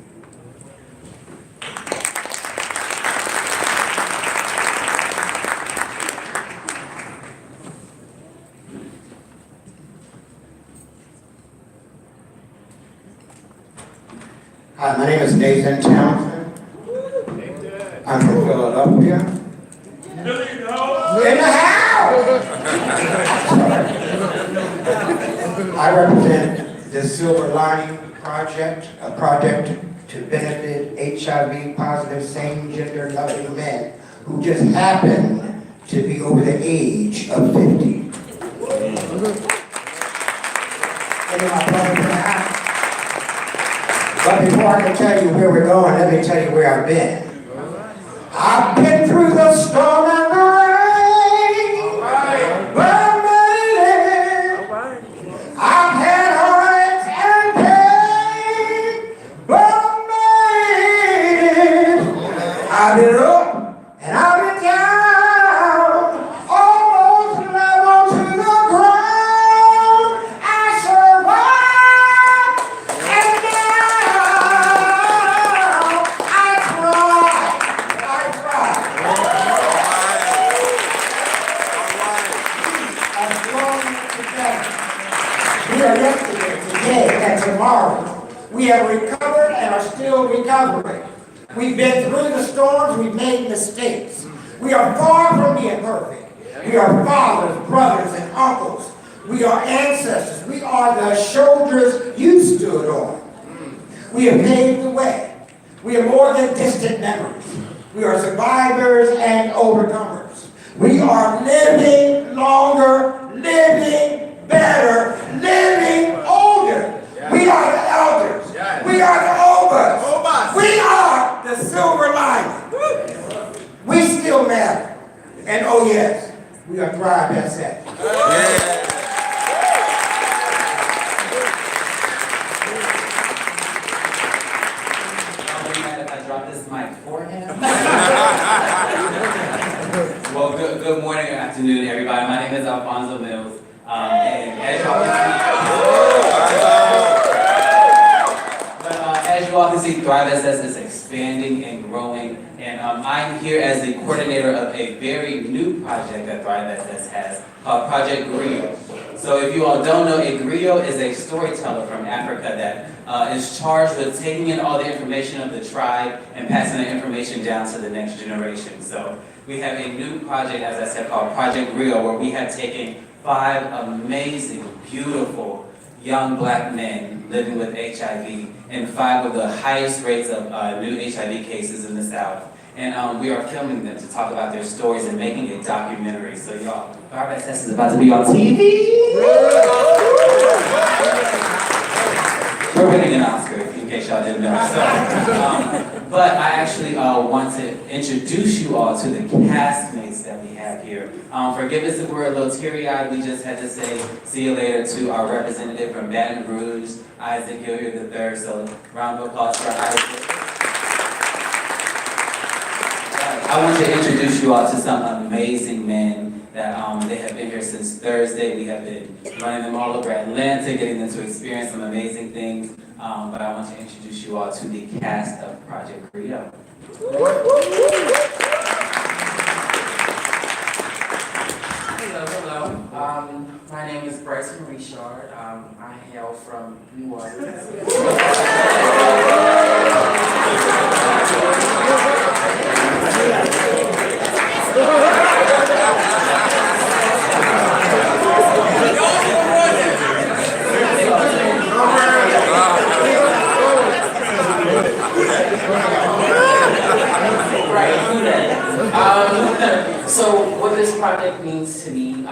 Hi, my name is Nathan Townsend. I'm from Philadelphia. In the house! I represent the Silver Lining Project, a project to benefit HIV-positive, same-gender loving men who just happen to be over the age of 50. Any of my brothers in the house? But before I can tell you where we're going, let me tell you where I've been. I've been through the storm and the rain, but I made it. I've had heartaches and pain, but I made it. I've been up and I've been down, almost level to the ground. I survived, and now I cry. We are yesterday, today, and tomorrow. We have recovered and are still recovering. We've been through the storms, we've made mistakes. We are far from being perfect. We are fathers, brothers, and uncles. We are ancestors. We are the shoulders you stood on. We have paved the way. We are more than distant memories. We are survivors and overcomers. We are living longer, living better, living older. We are the elders. We are the Obas. We are the silver lining. We still matter. And oh yes, we are Thrive SF. Mic for him. Well, good morning or afternoon, everybody. My name is Alfonso Mills. And as y'all honestly, Thrive SS is expanding and growing, and I'm here as the coordinator of a very new project that Thrive SS has called Project Griot. So if you all don't know, a griot is a storyteller from Africa that is charged with taking in all the information of the tribe and passing the information down to the next generation. So we have a new project, as I said, called Project Griot, where we have taken 5 amazing, beautiful, young black men living with HIV and 5 of the highest rates of new HIV cases in the South. And we are filming them to talk about their stories and making a documentary. So y'all, Thrive SS is about to be on TV. We're winning an Oscar, in case y'all didn't know. So, but I actually want to introduce you all to the castmates that we have here. Forgive us if we're a little teary-eyed. We just had to say see you later to our representative from Baton Rouge, Isaac Hilliard III. So round of applause for Isaac. I want to introduce you all to some amazing men that they have been here since Thursday. We have been running them all over Atlanta, getting them to experience some amazing things. But I want to introduce you all to the cast of Project Griot. Hello. My name is Bryson Richard. I hail from New Orleans. So what this project means to me,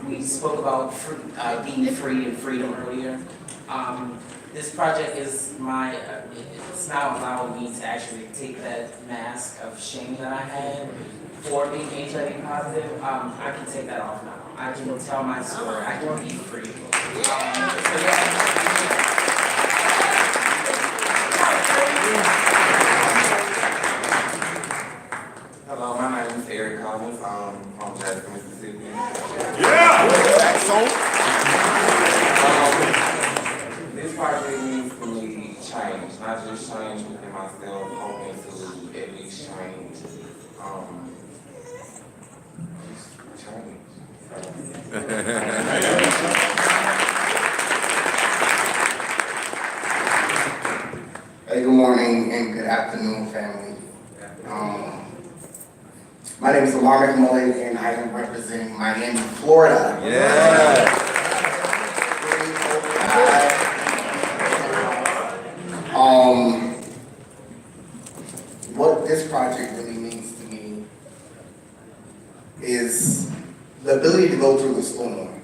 we spoke about being free and freedom earlier. This project is it's now allowing me to actually take that mask of shame that I had for being HIV positive. I can take that off now. I can tell my story. I can be free. Hello, my name is Eric Collins. I'm from Jackson, Mississippi. This project means for me change, not just change within myself, hoping to at least change. Hey, good morning and good afternoon, family. My name is Lamar McMullen, and I am representing Miami, Florida. What this project really means to me is the ability to go through the storm.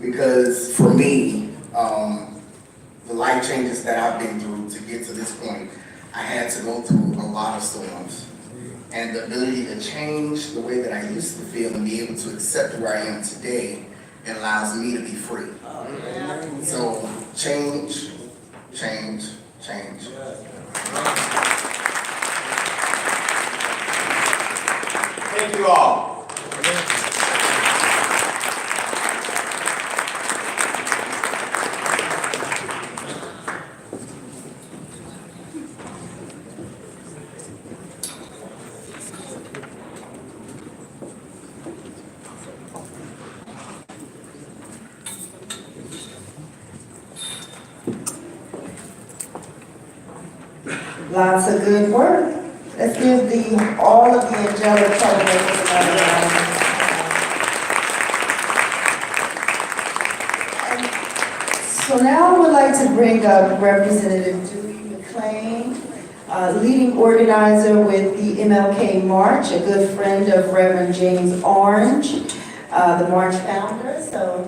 Because for me, the life changes that I've been through to get to this point, I had to go through a lot of storms. And the ability to change the way that I used to feel and be able to accept where I am today allows me to be free. So change, change, change. Thank you all. Lots of good work. Let's give all of the angelic troublemakers another round. So now I would like to bring up Representative Dewey McClain, leading organizer with the MLK March, a good friend of Reverend James Orange, the March founder. So.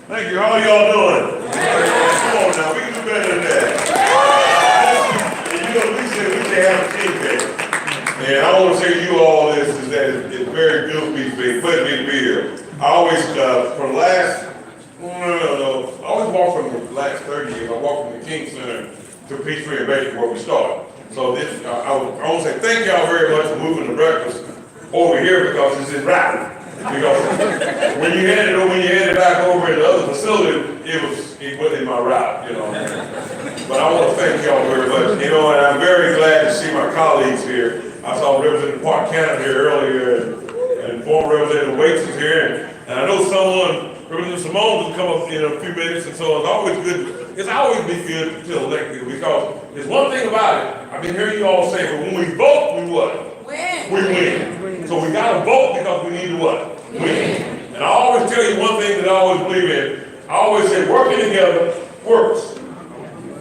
Thank you. How are y'all doing? Come on now, we can do better than that. We can have a team there. And I want to say to you all this is that it's very good for me to be here. I always, for the last, I always walk from the last 30 years, I walk from the King Center to Peachtree and Bakery where we started. So this, I want to say thank y'all very much for moving the breakfast over here because it's in Rapid. Because when you had it back over in the other facility, it wasn't my route, you know. But I want to thank thank y'all very much. You know, and I'm very glad to see my colleagues here. I saw Representative Park Cannon here earlier, and former Representative Waits is here, and I know Representative Simone will come up in a few minutes, and so it's always good. It's always been good to elect you, because there's one thing about it. I've been hearing you all say, but when we vote, we what? Win. We win. So we gotta vote because we need to what? Win. And I always tell you one thing that I always believe in. I always say working together works.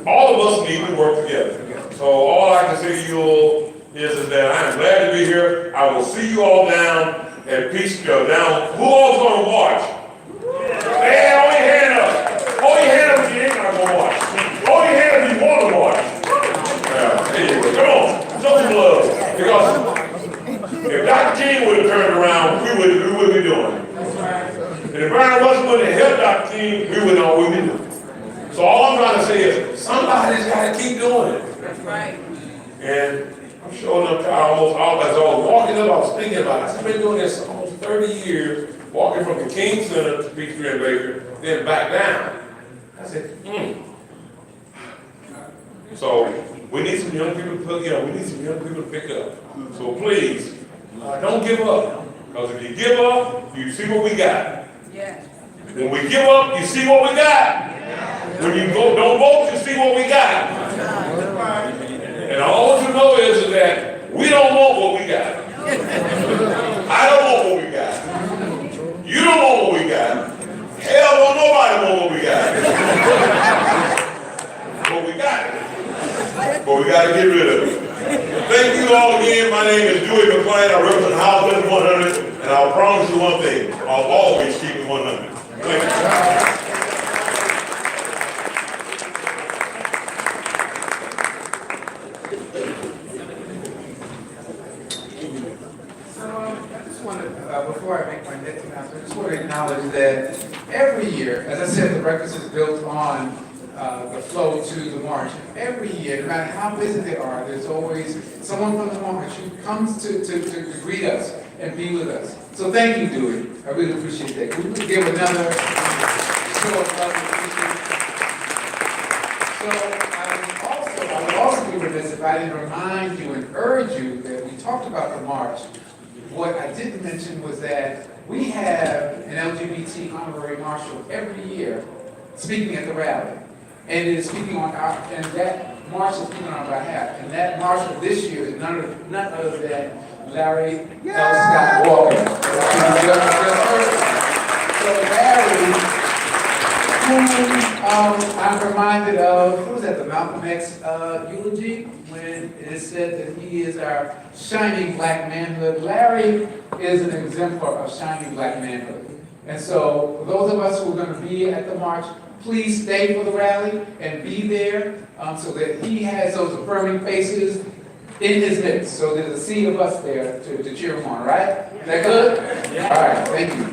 All of us need to work together. So all I can say to you all is that I am glad to be here. I will see you all down at Peace down. Who all's gonna watch? Hey, hold your hand up. Hold your hand up if you ain't not gonna watch. Hold your hand up if you want to watch. There you go. Come on. Show some love. Because if Dr. King would have turned around, we would be doing it. And if Brian Russell would have helped Dr. King, we would know what we do. So all I'm trying to say is, somebody's got to keep doing it. That's right. And I'm showing up to almost all, as I was walking up, I was thinking about it. I've been doing this almost 30 years, walking from the King Center to Peachtree and Baker, then back down. I said, So we need some young people to pick up. So please, don't give up. Because if you give up, you see what we got. Yeah. When we give up, you see what we got. When you don't vote, you see what we got. And all I want you to know is that we don't want what we got. I don't want what we got. You don't want what we got. Hell, don't nobody want what we got. But we got it. But we got to get rid of it. Thank you all again. My name is Dewey McClain. I represent House Bill 100. And I'll promise you one thing. I'll always keep it 100. Thank you. Before I make my next announcement, I just want to acknowledge that every year, as I said, the breakfast is built on the flow to the march. Every year, no matter how busy they are, there's always someone from the march who comes to greet us and be with us. So thank you, Dewey. I really appreciate that. Can we give another show of love and appreciation? So I would also be remiss if I didn't remind you and urge you that we talked about the march. What I didn't mention was that we have an LGBT honorary marshal every year speaking at the rally. And it is speaking on our, and that marshal is speaking on our behalf. And that marshal this year is none other than Larry L. Scott Walker. So Larry, I'm reminded of, who was that, the Malcolm X eulogy, when it is said that he is our shining black manhood. Larry is an exemplar of shining black manhood. And so, for those of us who are going to be at the march, please stay for the rally and be there so that he has those affirming faces in his midst. So there's a sea of us there to cheer him on, right? Is that good? Yeah. All right, thank you.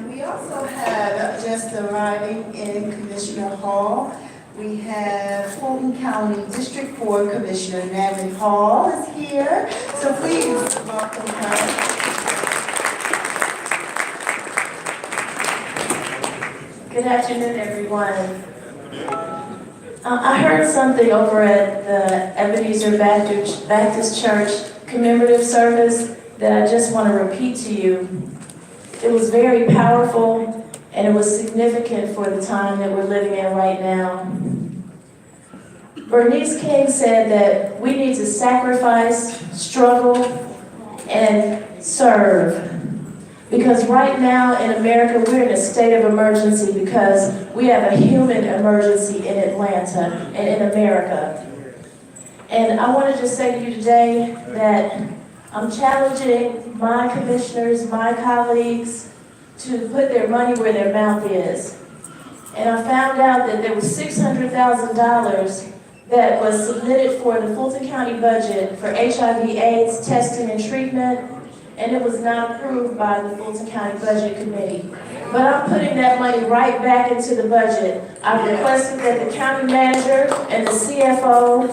We also have just arriving in Commissioner Hall. We have Fulton County District 4 Commissioner Natalie Hall is here. So please welcome her. Good afternoon, everyone. I heard something over at the Ebenezer Baptist Church commemorative service that I just want to repeat to you. It was very powerful, and it was significant for the time that we're living in right now. Bernice King said that we need to sacrifice, struggle, and serve. Because right now in America, we're in a state of emergency because we have a human emergency in Atlanta and in America. And I want to just say to you today that I'm challenging my commissioners, my colleagues, to put their money where their mouth is. And I found out that there was $600,000 that was submitted for the Fulton County budget for HIV/AIDS testing and treatment, and it was not approved by the Fulton County Budget Committee. But I'm putting that money right back into the budget. I've requested that the county manager and the CFO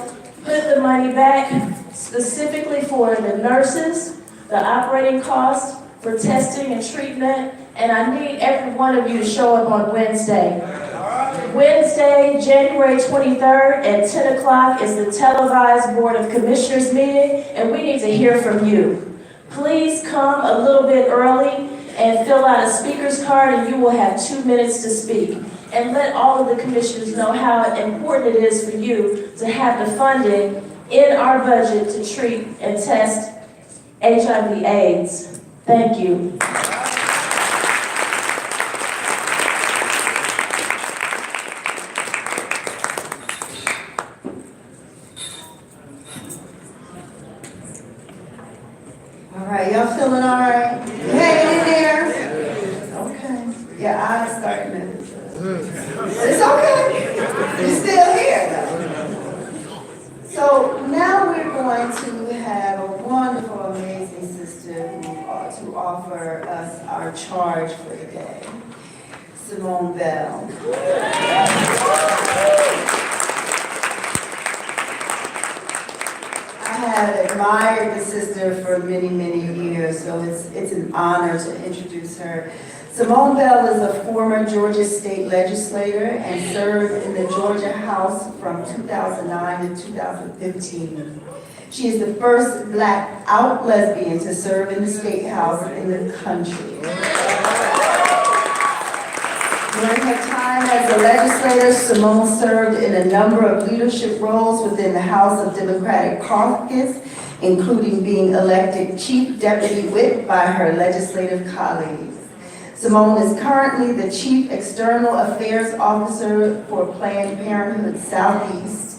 put the money back specifically for the nurses, the operating costs, for testing and treatment, and I need every one of you to show up on Wednesday. Wednesday, January 23rd at 10 o'clock is the televised Board of Commissioners meeting, and we need to hear from you. Please come a little bit early and fill out a speaker's card, and you will have 2 minutes to speak. And let all of the commissioners know how important it is for you to have the funding in our budget to treat and test HIV/AIDS. Thank you. All right, y'all feeling all right? You hanging in there? Okay. Your eyes starting to. It's okay. You're still here though. So now we're going to have a wonderful, amazing sister to offer us our charge for the day. Simone Bell. I have admired the sister for many, many years, so it's an honor to introduce her. Simone Bell is a former Georgia state legislator and served in the Georgia House from 2009 to 2015. She is the first black out lesbian to serve in the state house in the country. During her time as a legislator, Simone served in a number of leadership roles within the House of Democratic Caucus, including being elected Chief Deputy Whip by her legislative colleagues. Simone is currently the Chief External Affairs Officer for Planned Parenthood Southeast.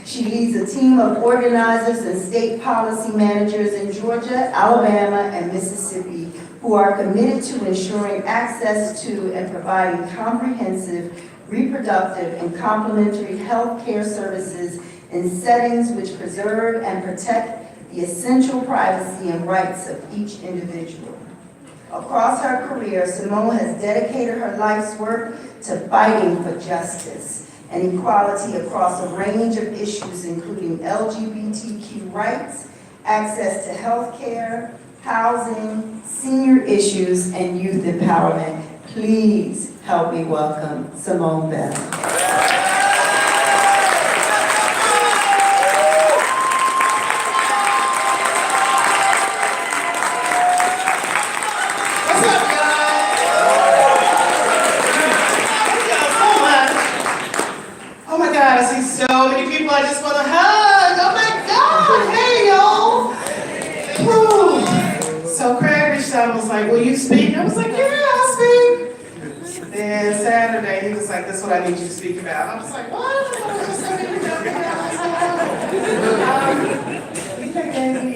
She leads a team of organizers and state policy managers in Georgia, Alabama, and Mississippi who are committed to ensuring access to and providing comprehensive, reproductive, and complementary health care services in settings which preserve and protect the essential privacy and rights of each individual. Across her career, Simone has dedicated her life's work to fighting for justice and equality across a range of issues, including LGBTQ rights, access to health care, housing, senior issues, and youth empowerment. Please help me welcome Simone Bell. I see so many people I just want to hug. Oh my God, hey y'all. Woo. So Craig reached out and was like, will you speak? I was like, yeah, I'll speak. Then Saturday, he was like, this is what I need you to speak about. I was like, what? I was just going to gave me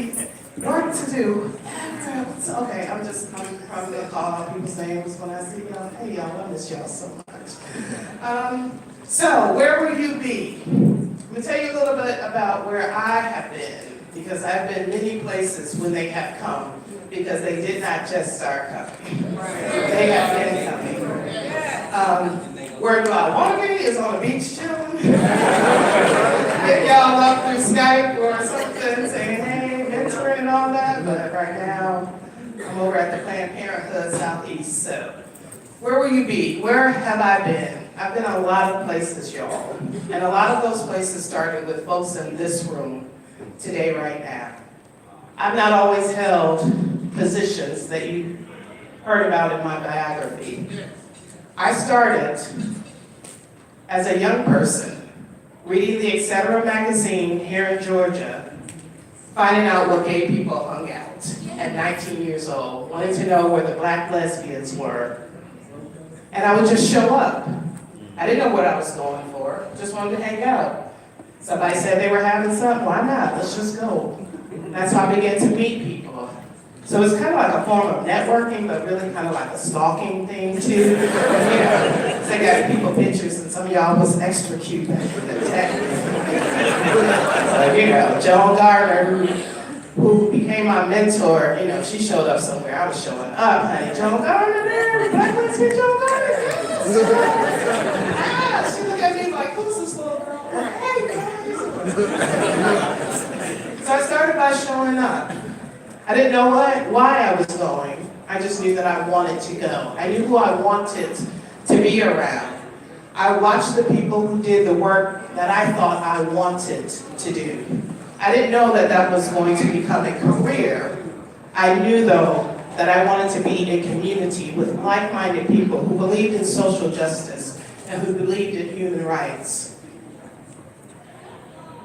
work to do. Okay, I'm probably going to call out people's names when I see y'all. Hey y'all, I miss y'all so much. So, where will you be? Let me tell you a little bit about where I have been, because I've been many places when they have come, because they did not just start coming. They have been coming. Where do I want to be is on the beach chilling. Get y'all up through Skype or something, saying, hey, mentoring and all that, but right now, I'm over at the Planned Parenthood Southeast, so. Where will you be? Where have I been? I've been a lot of places, y'all. And a lot of those places started with folks in this room today, right now. I've not always held positions that you heard about in my biography. I started as a young person reading the Etc. magazine here in Georgia, finding out what gay people hung out at 19 years old, wanting to know where the black lesbians were. And I would just show up. I didn't know what I was going for, just wanted to hang out. Somebody said they were having something, why not? Let's just go. And that's how I began to meet people. So it's kind of like a form of networking, but really kind of like a stalking thing too. You know, so I got people pictures, and some of y'all was extra cute back in the day. So, you know, Joan Gardner, who became my mentor, you know, she showed up somewhere. I was showing up, honey. Joan Gardner there, black lesbian Joan Gardner. She looked at me like, who's this little girl? Hey, guys. So I started by showing up. I didn't know why I was going. I I just knew that I wanted to go. I knew who I wanted to be around. I watched the people who did the work that I thought I wanted to do. I didn't know that that was going to become a career. I knew, though, that I wanted to be in community with like-minded people who believed in social justice and who believed in human rights.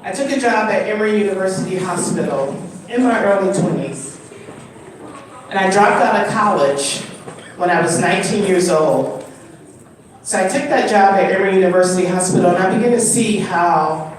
I took a job at Emory University Hospital in my early 20s. And I dropped out of college when I was 19 years old. So I took that job at Emory University Hospital, and I began to see how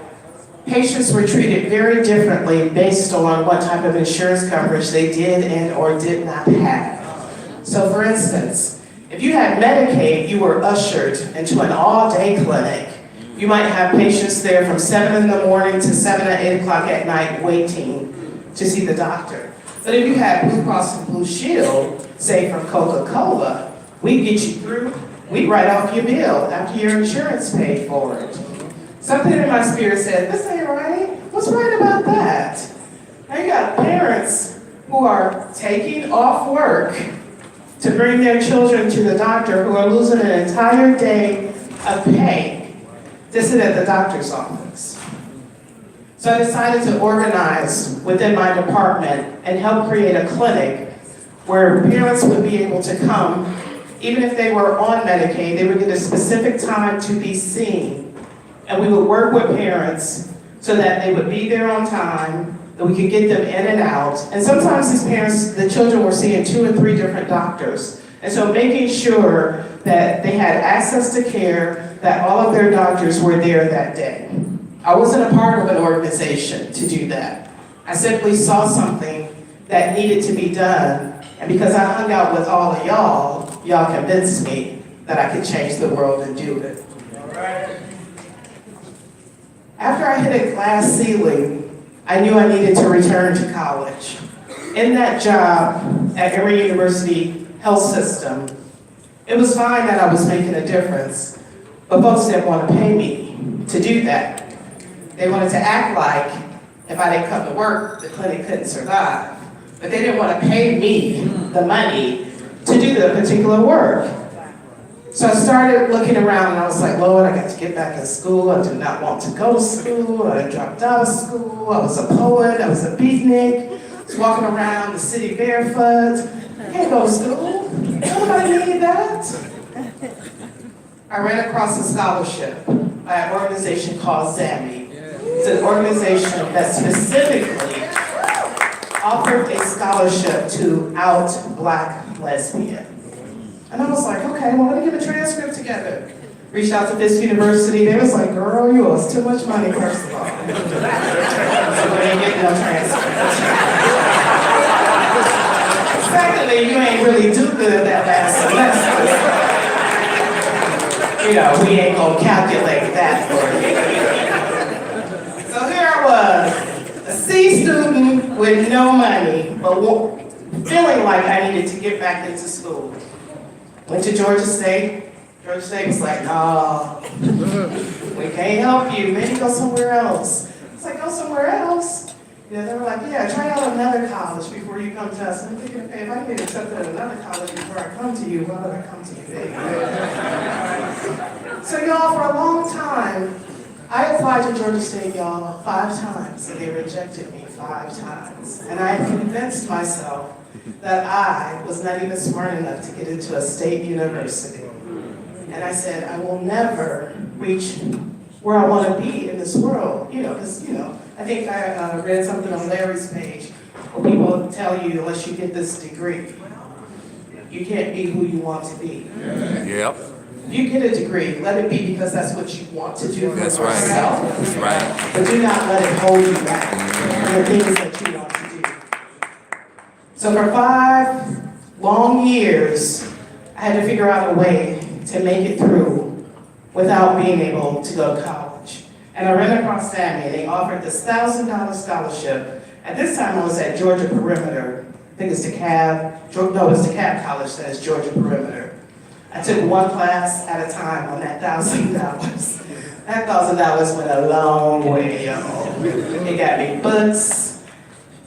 patients were treated very differently based on what type of insurance coverage they did and or did not have. So for instance, if you had Medicaid, you were ushered into an all-day clinic. You might have patients there from 7 in the morning to 7 or 8 o'clock at night waiting to see the doctor. But if you had Blue Cross and Blue Shield, say from Coca-Cola, we'd get you through, we'd write off your bill after your insurance paid for it. Something in my spirit said, this ain't right. What's right about that? Now you got parents who are taking off work to bring their children to the doctor who are losing an entire day of pay to sit at the doctor's office. So I decided to organize within my department and help create a clinic where parents would be able to come, even if they were on Medicaid, they would get a specific time to be seen. And we would work with parents so that they would be there on time, that we could get them in and out. And sometimes these parents, the children were seeing 2 or 3 different doctors. And so making sure that they had access to care, that all of their doctors were there that day. I wasn't a part of an organization to do that. I simply saw something that needed to be done. And because I hung out with all of y'all, y'all convinced me that I could change the world and do it. After I hit a glass ceiling, I knew I needed to return to college. In that job at Emory University Health System, it was fine that I was making a difference, but folks didn't want to pay me to do that. They wanted to act like if I didn't come to work, the clinic couldn't survive. But they didn't want to pay me the money to do the particular work. So I started looking around and I was like, Lord, I got to get back in school. I do not want to go to school. I dropped out of school. I was a poet. I was a beatnik. I was walking around the city barefoot. I can't go to school. Nobody needed that. I ran across a scholarship by an organization called ZAMI. It's an organization that specifically offered a scholarship to out Black lesbian. And I was like, okay, well, let me get a transcript together. Reached out to Fisk University. They was like, girl, you owe us too much money, first of all. So we ain't getting no transcript. Secondly, you ain't really do good that last semester. You know, we ain't gonna calculate that for you. So here I was, a C student with no money, but feeling like I needed to get back into school. Went to Georgia State. Georgia State was like, no, we can't help you. Maybe go somewhere else. It's like, go somewhere else? Yeah, they were like, yeah, try out another college before you come to us. And I'm thinking, okay, if I can get accepted at another college before I come to you, why would I come to you, baby? So y'all, for a long time, I applied to Georgia State, y'all, 5 times, and they rejected me 5 times. And I convinced myself that I was not even smart enough to get into a state university. And I said, I will never reach where I want to be in this world. Because, I think I read something on Larry's page where people tell you, unless you get this degree, you can't be who you want to be. Yep. You get a degree, let it be because that's what you want to do for That's yourself. right. That's right. But do not let it hold you back from the things that you want to do. So for 5 long years, I had to figure out a way to make it through without being able to go to college. And I ran across Sammy, and they offered this $1,000 scholarship. At this time, I was at Georgia Perimeter. I think it's DeKalb. No, it's DeKalb College that is Georgia Perimeter. I took 1 class at a time on that $1,000. That $1,000 went a long way, y'all. It got me books.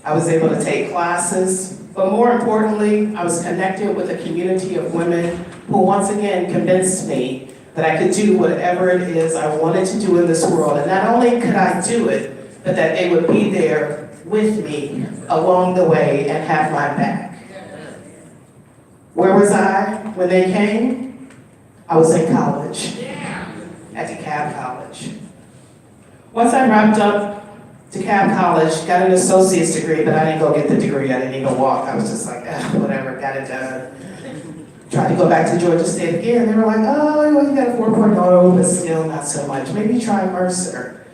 I was able to take classes. But more importantly, I was connected with a community of women who once again convinced me that I could do whatever it is I wanted to do in this world. And not only could I do it, but that they would be there with me along the way and have my back. Where was I when they came? I was in college, at DeKalb College. Once I wrapped up DeKalb College, got an associate's degree, but I didn't go get the degree, I didn't even walk. I was just like, whatever, got it done. Tried to go back to Georgia State again. They were like, oh, well, you got a 4.0, but still not so much. Maybe try Mercer.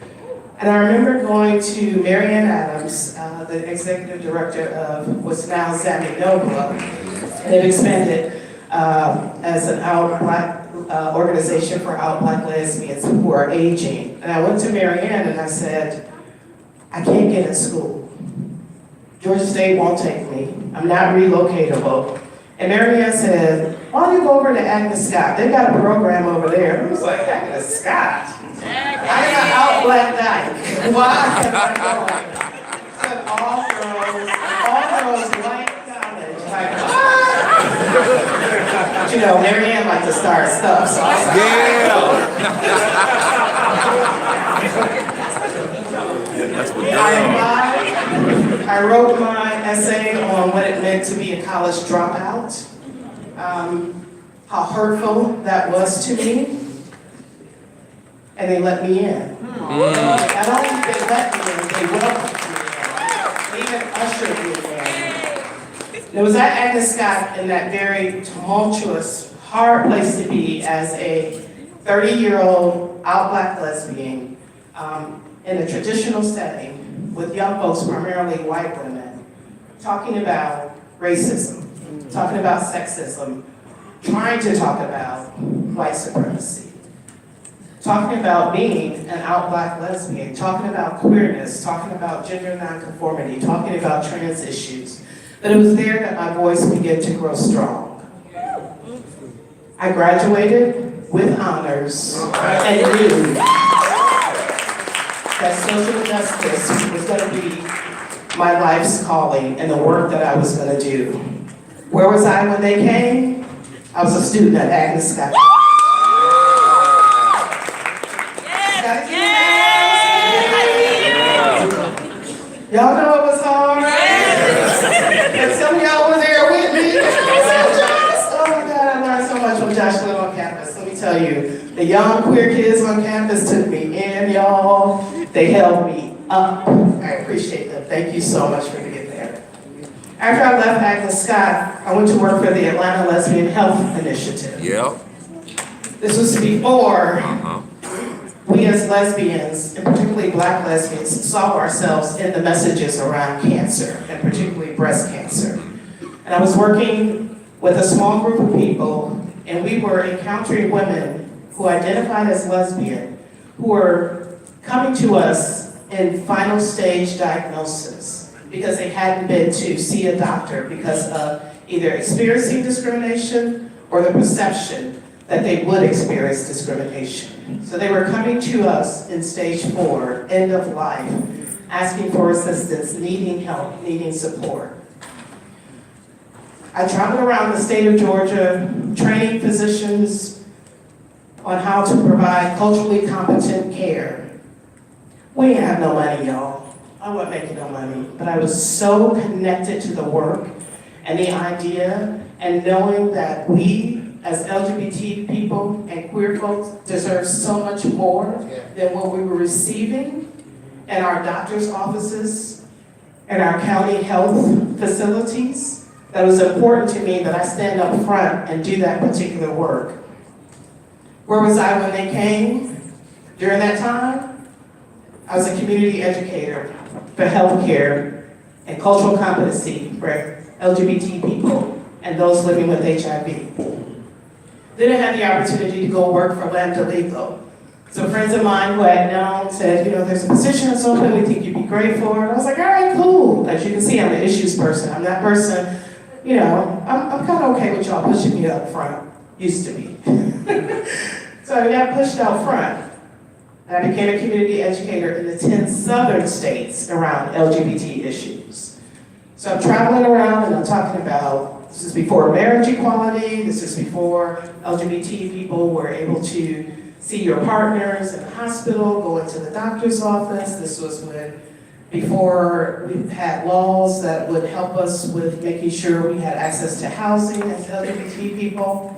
And I remember going to Marianne Adams, the executive director of what's now Zami Nobla. They've expanded as an out Black organization for out Black lesbians who are aging. And I went to Marianne and I said, I can't get in school. Georgia State won't take me. I'm not relocatable. And Marianne said, why don't you go over to Agnes Scott? They've got a program over there. I was like, Agnes Scott? I got out Black dyke. Why am I going? I said, all those white college. Like, what? You know, Marianne liked to start stuff, so I was like, I wrote my essay on what it meant to be a college dropout, how hurtful that was to me, and they let me in. Not only did they let me in, they welcomed me in. They even ushered me in. And it was at Agnes Scott in that very tumultuous, hard place to be as a 30-year-old out Black lesbian in a traditional setting with young folks, primarily white women, talking about racism, talking about sexism, trying to talk about white supremacy, talking about being an out Black lesbian, talking about queerness, talking about gender nonconformity, talking about trans issues. But it was there that my voice began to grow strong. I graduated with honors and knew that social justice was going to be my life's calling and the work that I was going to do. Where was I when they came? I was a student at Agnes Scott. Y'all know it was hard. And some of y'all were there with me. Oh my God, I learned so much from Josh Live on campus. Let me tell you, the young queer kids on campus took me in, y'all. They held me up. I appreciate them. Thank you so much for being there. After I left Agnes Scott, I went to work for the Atlanta Lesbian Health Initiative. Yeah. This was before we as lesbians, and particularly Black lesbians, saw ourselves in the messages around cancer, and particularly breast cancer. And I was working with a small group of people, and we were encountering women who identified as lesbian, who were coming to us in final stage diagnosis because they hadn't been to see a doctor because of either experiencing discrimination or the perception that they would experience discrimination. So they were coming to us in stage 4, end of life, asking for assistance, needing help, needing support. I traveled around the state of Georgia, training physicians on how to provide culturally competent care. We didn't have no money, y'all. I wasn't making no money, but I was so connected to the work and the idea and knowing that we as LGBT people and queer folks deserve so much more than what we were receiving in our doctor's offices and our county health facilities. That was important to me that I stand up front and do that particular work. Where was I when they came? During that time, I was a community educator for healthcare and cultural competency for LGBT people and those living with HIV. Then I had the opportunity to go work for Lambda Legal. So friends of mine who I had known said, you know, there's a position that's open, we think you'd be great for it. And I was like, all right, cool. As you can see, I'm an issues person. I'm that person, you know, I'm kind of okay with y'all pushing me up front. Used to be. So I got pushed out front. And I became a community educator in the 10 southern states around LGBT issues. So I'm traveling around and I'm talking about, this is before marriage equality, this is before LGBT people were able to see your partners in the hospital, go into the doctor's office. This was before we had laws that would help us with making sure we had access to housing as LGBT people.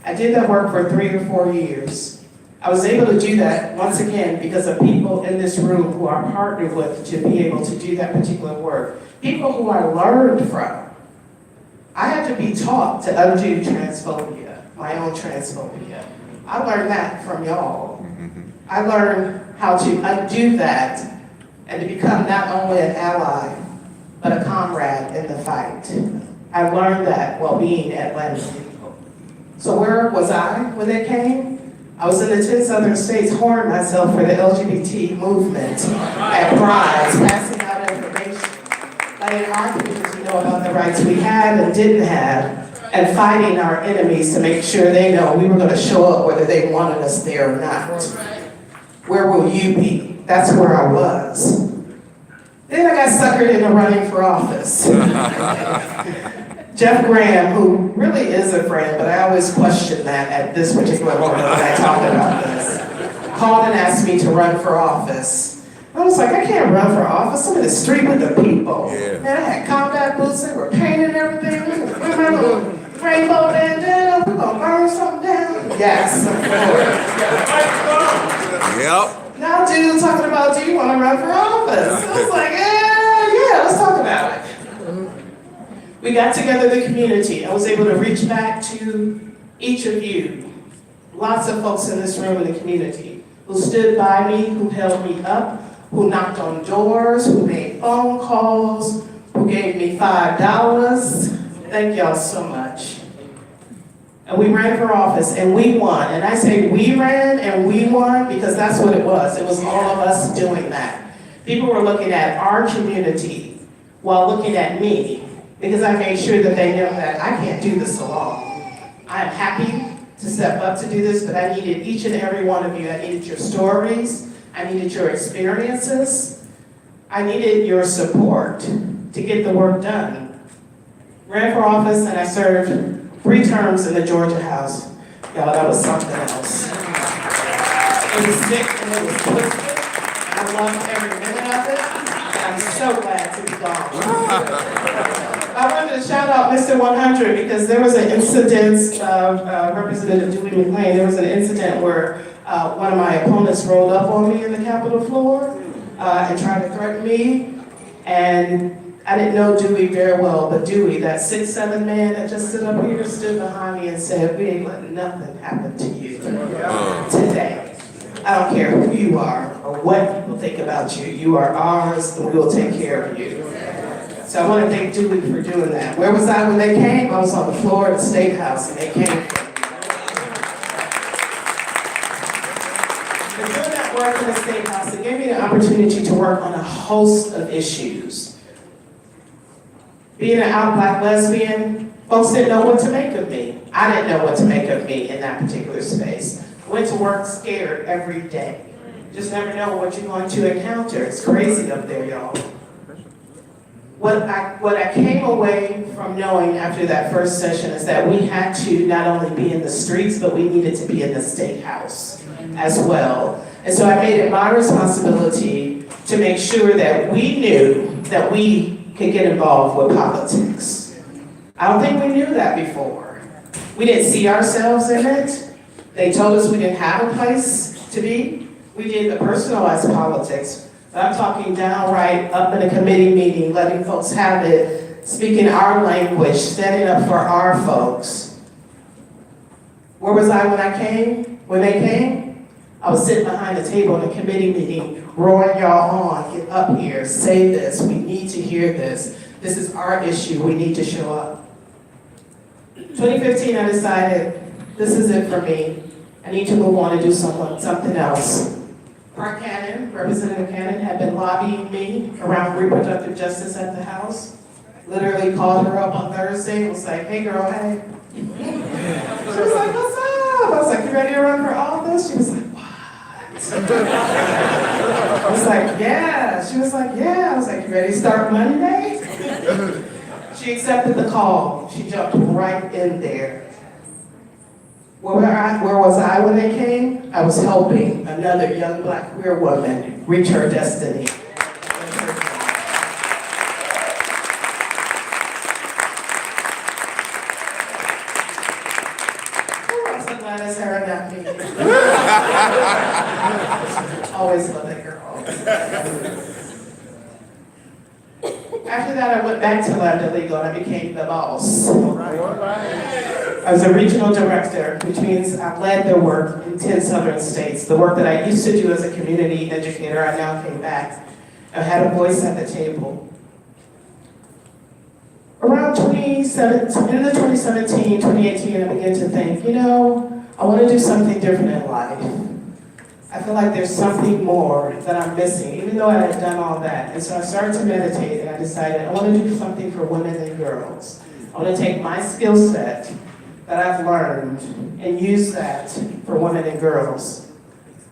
I did that work for 3 or 4 years. I was able to do that, once again, because of people in this room who are partnered with to be able to do that particular work. People who I learned from. I had to be taught to undo transphobia, my own transphobia. I learned that from y'all. I learned how to undo that and to become not only an ally, but a comrade in the fight. I learned that while being at Lesbian. So where was I when they came? I was in the 10 southern states whoring myself for the LGBT movement at prides, passing out information, letting our community know about the rights we had and didn't have, and fighting our enemies to make sure they know we were going to show up whether they wanted us there or not. Where will you be? That's where I was. Then I got suckered into running for office. Jeff Graham, who really is a friend, but I always question that at this particular moment when I talk about this, called and asked me to run for office. I was like, I can't run for office. I'm in the street with the people. Yeah. Man, I had combat boots, they were painting everything. With my little rainbow bandana, we're gonna burn something down. Yes, of course. Yep. Now dude talking about, do you want to run for office? I was like, yeah, let's talk about it. We got together the community. I was able to reach back to each of you, lots of folks in this room in the community, who stood by me, who held me up, who knocked on doors, who made phone calls, who gave me $5. Thank y'all so much. And we ran for office and we won. And I say we ran and we won because that's what it was. It was all of us doing that. People were looking at our community while looking at me, because I made sure that they know that I can't do this alone. I'm happy to step up to do this, but I needed each and every one of you. I needed your stories. I needed your experiences. I needed your support to get the work done. Ran for office and I served 3 terms in the Georgia House. Y'all, that was something else. It was sick and it was twisted. I loved every minute of it. And I'm so glad to be gone. I wanted to shout out Mr. 100 because there was an incident, Representative Dewey McLean, there was an incident where one of my opponents rolled up on me in the Capitol floor and tried to threaten me. And I didn't know Dewey very well, but Dewey, that 6'7" man that just stood up here, stood behind me and said, we ain't letting nothing happen to you today. I don't care who you are or what people think about you. You are ours and we will take care of you. So I want to thank Dewey for doing that. Where was I when they came? I was on the floor of the State House and they came. And doing that work in the State House, it gave me the opportunity to work on a host of issues. Being an out Black lesbian, folks didn't know what to make of me. I didn't know what to make of me in that particular space. Went to work scared every day. Just never know what you're going to encounter. It's crazy up there, y'all. What I came away from knowing after that first session is that we had to not only be in the streets, but we needed to be in the State House as well. And so I made it my responsibility to make sure that we knew that we could get involved with politics. I don't think we knew that before. We didn't see ourselves in it. They told us we didn't have a place to be. We did the personalized politics. But I'm talking downright up in a committee meeting, letting folks have it, speaking our language, standing up for our folks. Where was I when they came? I was sitting behind the table in a committee meeting, roaring y'all on, get up here, say this, we need to hear this. This is our issue, we need to show up. 2015, I decided, this is it for me. I need to move on and do something else. Mark Cannon, Representative Cannon, had been lobbying me around reproductive justice at the House. Literally called her up on Thursday and was like, hey girl, hey. She was like, what's up? I was like, you ready to run for office? She was like, what? I was like, yeah. She was like, yeah. I was like, you ready to start Monday? She accepted the call. She jumped right in there. Where was I when they came? I was helping another young Black queer woman reach her destiny. I'm so glad it's her and not me. Always love that girl. After that, I went back to Lorde Legal and I became the boss. I was a regional director, which means I led the work in 10 southern states. The work that I used to do as a community educator, I now came back. I had a voice at the table. Around 2017, 2018, I began to think, I want to do something different in life. I feel like there's something more that I'm missing, even though I had done all that. And so I started to meditate and I decided I want to do something for women and girls. I want to take my skill set that I've learned and use that for women and girls.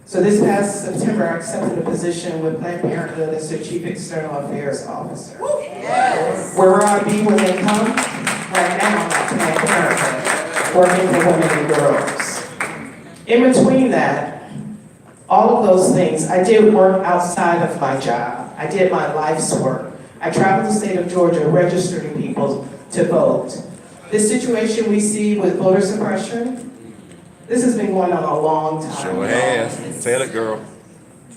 So this past September, I accepted a position with Planned Parenthood as their Chief External Affairs Officer. Yes. Where will I be when they come? Right now, I'm at Planned Parenthood, working for women and girls. In between that, all of those things, I did work outside of my job. I did my life's work. I traveled the state of Georgia registering people to vote. This situation we see with voter suppression, this has been going on a long time. Sure has. Tell it, girl.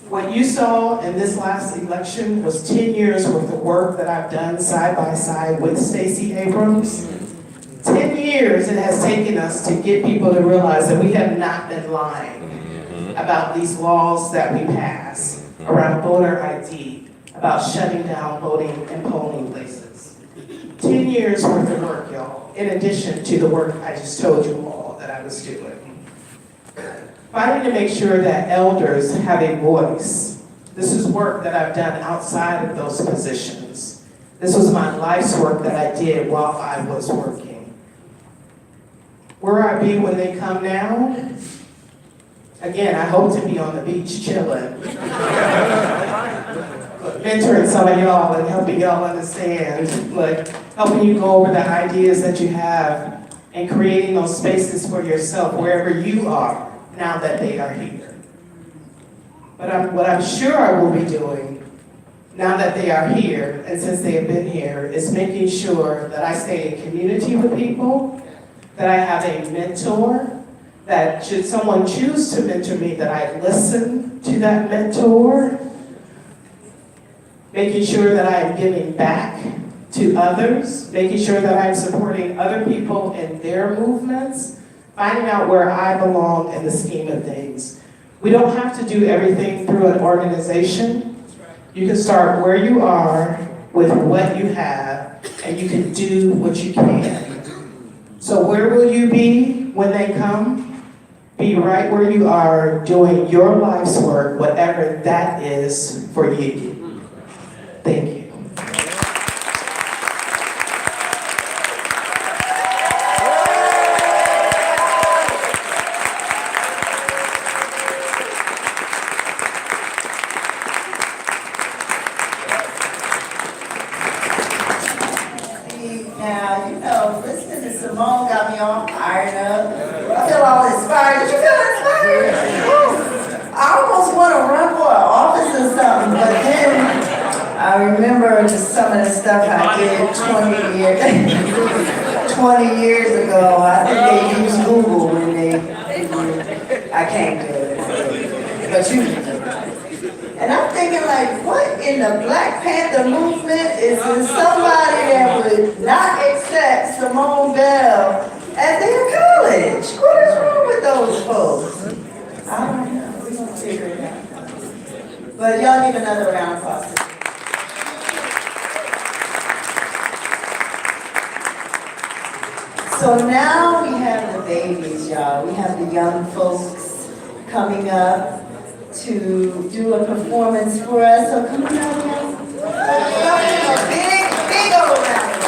What you saw in this last election was 10 years worth of work that I've done side by side with Stacey Abrams. 10 years it has taken us to get people to realize that we have not been lying about these laws that we pass around voter ID, about shutting down voting and polling places. 10 years worth of work, y'all, in addition to the work I just told you all that I was doing. Fighting to make sure that elders have a voice. This is work that I've done outside of those positions. This was my life's work that I did while I was working. Where I be when they come now? Again, I hope to be on the beach chilling. Mentoring some of y'all and helping y'all understand, helping you go over the ideas that you have and creating those spaces for yourself wherever you are now that they are here. But what I'm sure I will be doing now that they are here and since they have been here is making sure that I stay in community with people, that I have a mentor, that should someone choose to mentor me, that I listen to that mentor, making sure that I am giving back to others, making sure that I'm supporting other people in their movements, finding out where I belong in the scheme of things. We don't have to do everything through an organization. You can start where you are with what you have, and you can do what you can. So where will you be when they come? Be right where you are doing your life's work, whatever that is for you. Thank you. Now, listening to Simone got me all fired up. I feel all inspired. Did you feel inspired? I almost want to run for an office or something, but then I remember just some of the stuff I did 20 years ago. I think they used Google when I can't do it. But you. And I'm thinking what in the Black Panther movement is there somebody that would not accept Simone Bell at their college? What is wrong with those folks? I don't know. We're going to figure it out. But y'all need another round of applause. So now we have the babies, y'all. We have the young folks coming up to do a performance for us. So come on out, y'all. Big old round of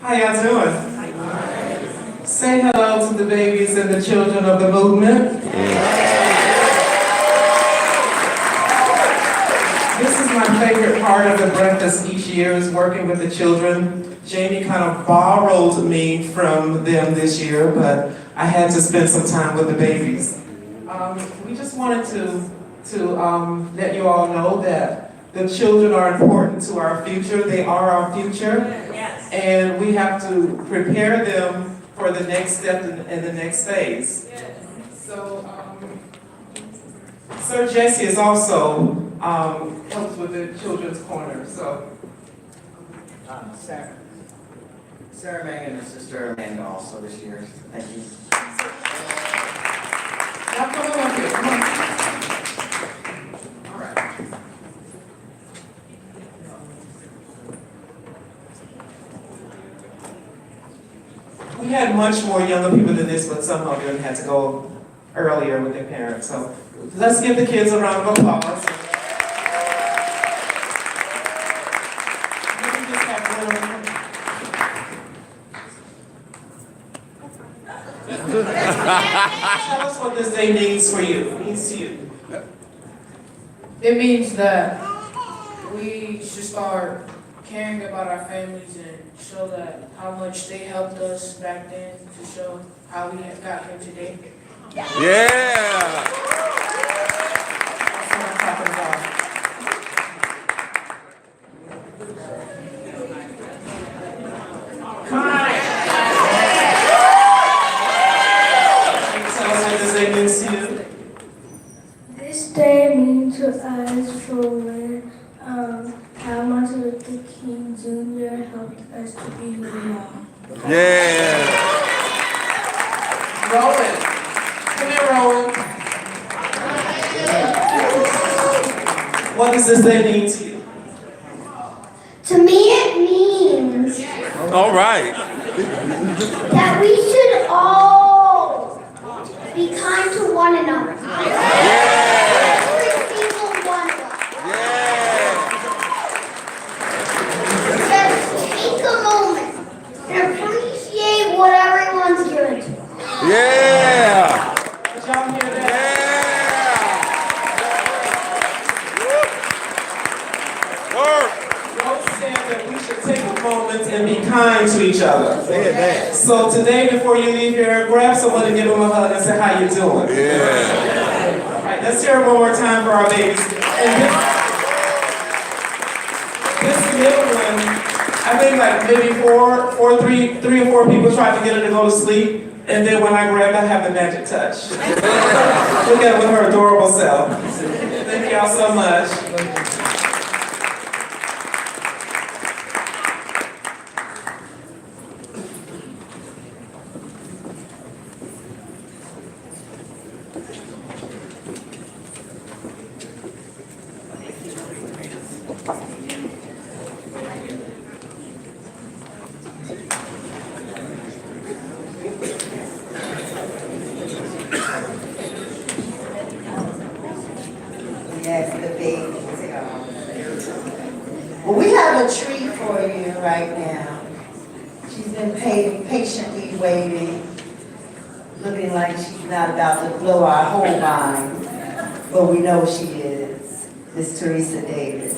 How y'all doing? Say hello to the babies and the children of the movement. This is my favorite part of the breakfast each year is working with the children. Jamie kind of borrowed me from them this year, but I had to spend some time with the babies. We just wanted to let you all know that the children are important to our future. They are our future. Yes. And we have to prepare them for the next step in the next phase. Yes. So, Sir Jesse is also helps with the Children's Corner. So, Sarah Megan and Sister Amanda also this year. Thank you. Now come on up here. Come on. All right. We had much more younger people than this, but some of them had to go earlier with their parents. So let's give the kids a round of applause. Tell us what this day means for you. It means to you. It means that we should start caring about our families and show that how much they helped us back then to show how we have got here today. Yeah. That's what I'm talking about. Come on. Tell us what this day means to you. This day means to us for how Martin Luther King Jr. helped us to be who we are. Yeah. Rowan. Come here, Rowan. What does this day mean to you? To me, it means All right. that we should all be kind to one another. Every single one of us. Just take a moment and appreciate what everyone's doing. Yeah. Did y'all hear that? Rose said that we should take a moment and be kind to each other. So today, before you leave here, grab someone and give them a hug and say, how you doing? Yeah. All right, let's hear it one more time for our babies. And this middle one, I think like maybe three or four people tried to get her to go to sleep. And then when I grabbed, I have the magic touch. Look at her with her adorable self. Thank y'all so much. Yes, the babies. Well, we have a treat for you right now. She's been patiently waiting, looking like she's not about to blow our whole mind, but we know she is. Miss Teresa Davis.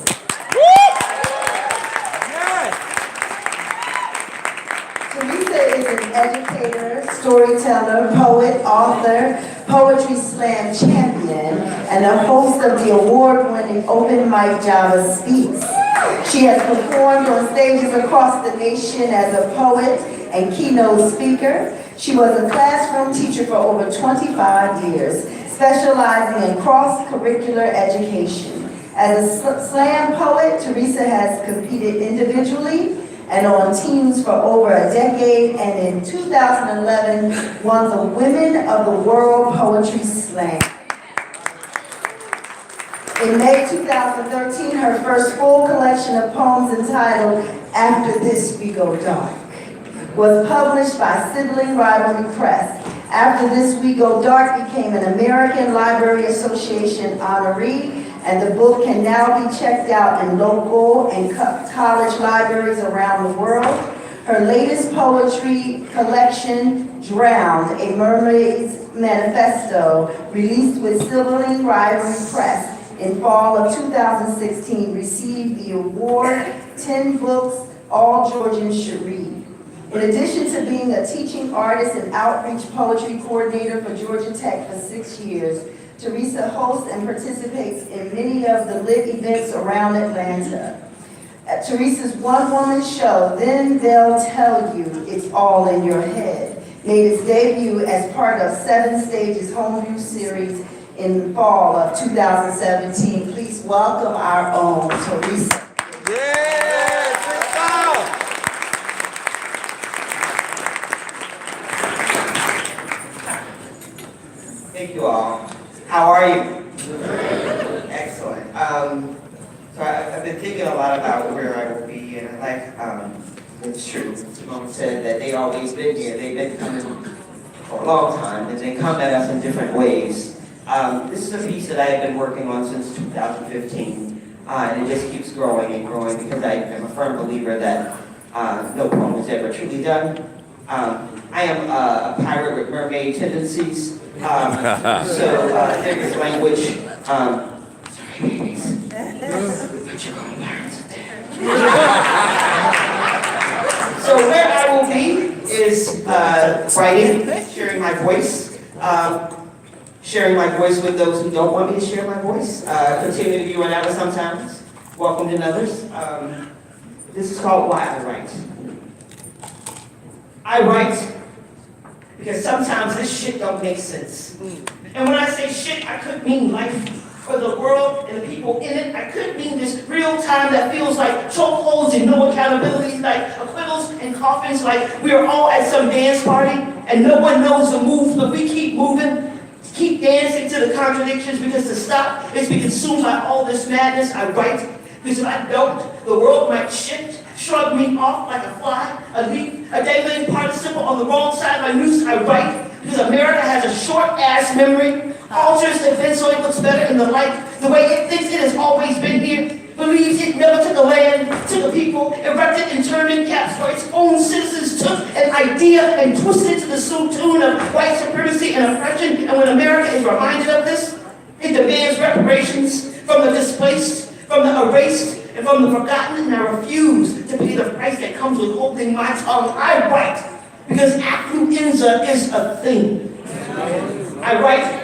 Teresa is an educator, storyteller, poet, author, poetry slam champion, and a host of the award-winning Open Mic Java Speaks. She has performed on stages across the nation as a poet and keynote speaker. She was a classroom teacher for over 25 years, specializing in cross-curricular education. As a slam poet, Teresa has competed individually and on teams for over a decade, and in 2011 won the Women of the World Poetry Slam. In May 2013, her first full collection of poems entitled After This We Go Dark was published by Sibling Rivalry Press. After This We Go Dark became an American Library Association honoree, and the book can now be checked out in local and college libraries around the world. Her latest poetry collection, Drowned, A Mermaid's Manifesto, released with Sibling Rivalry Press in fall of 2016, received the award 10 Books All Georgians Should Read. In addition to being a teaching artist and outreach poetry coordinator for Georgia Tech for 6 years, Teresa hosts and participates in many of the lit events around Atlanta. At Teresa's one-woman show, Then They'll Tell You It's All in Your Head, made its debut as part of 7 Stages homebrew series in the fall of 2017. Please welcome our own Teresa. Thank you all. How are you? Excellent. So I've been thinking a lot about where I will be, and I like, it's true, Simone said that they've always been here. They've been coming for a long time, and they come at us in different ways. This is a piece that I have been working on since 2015, and it just keeps growing and growing because I am a firm believer that no poem is ever truly done. I am a pirate with mermaid tendencies. So there is language. So where I will be is writing, sharing my voice with those who don't want me to share my voice. Continue to be run out of sometimes, welcomed in others. This is called Why I Write. I write because sometimes this shit don't make sense. And when I say shit, I could mean life for the world and the people in it. I could mean this real time that feels like chokeholds and no accountability, like acquittals and coffins, like we are all at some dance party and no one knows the moves, but we keep moving, keep dancing to the contradictions, because to stop is be consumed by all this madness. I write because if I don't, the world might shift, shrug me off like a fly, a leaf, a dangling participle on the wrong side of my noose. I write because America has a short-ass memory, alters events so it looks better in the light, the way it thinks it has always been here, believes it never took the land, took the people, erected and turned in caps where its own citizens took an idea and twisted it to the tune of white supremacy and oppression. And when America is reminded of this, it demands reparations from the displaced, from the erased, and from the forgotten, and I refuse to pay the price that comes with holding my tongue. I write because affluenza is a thing. I write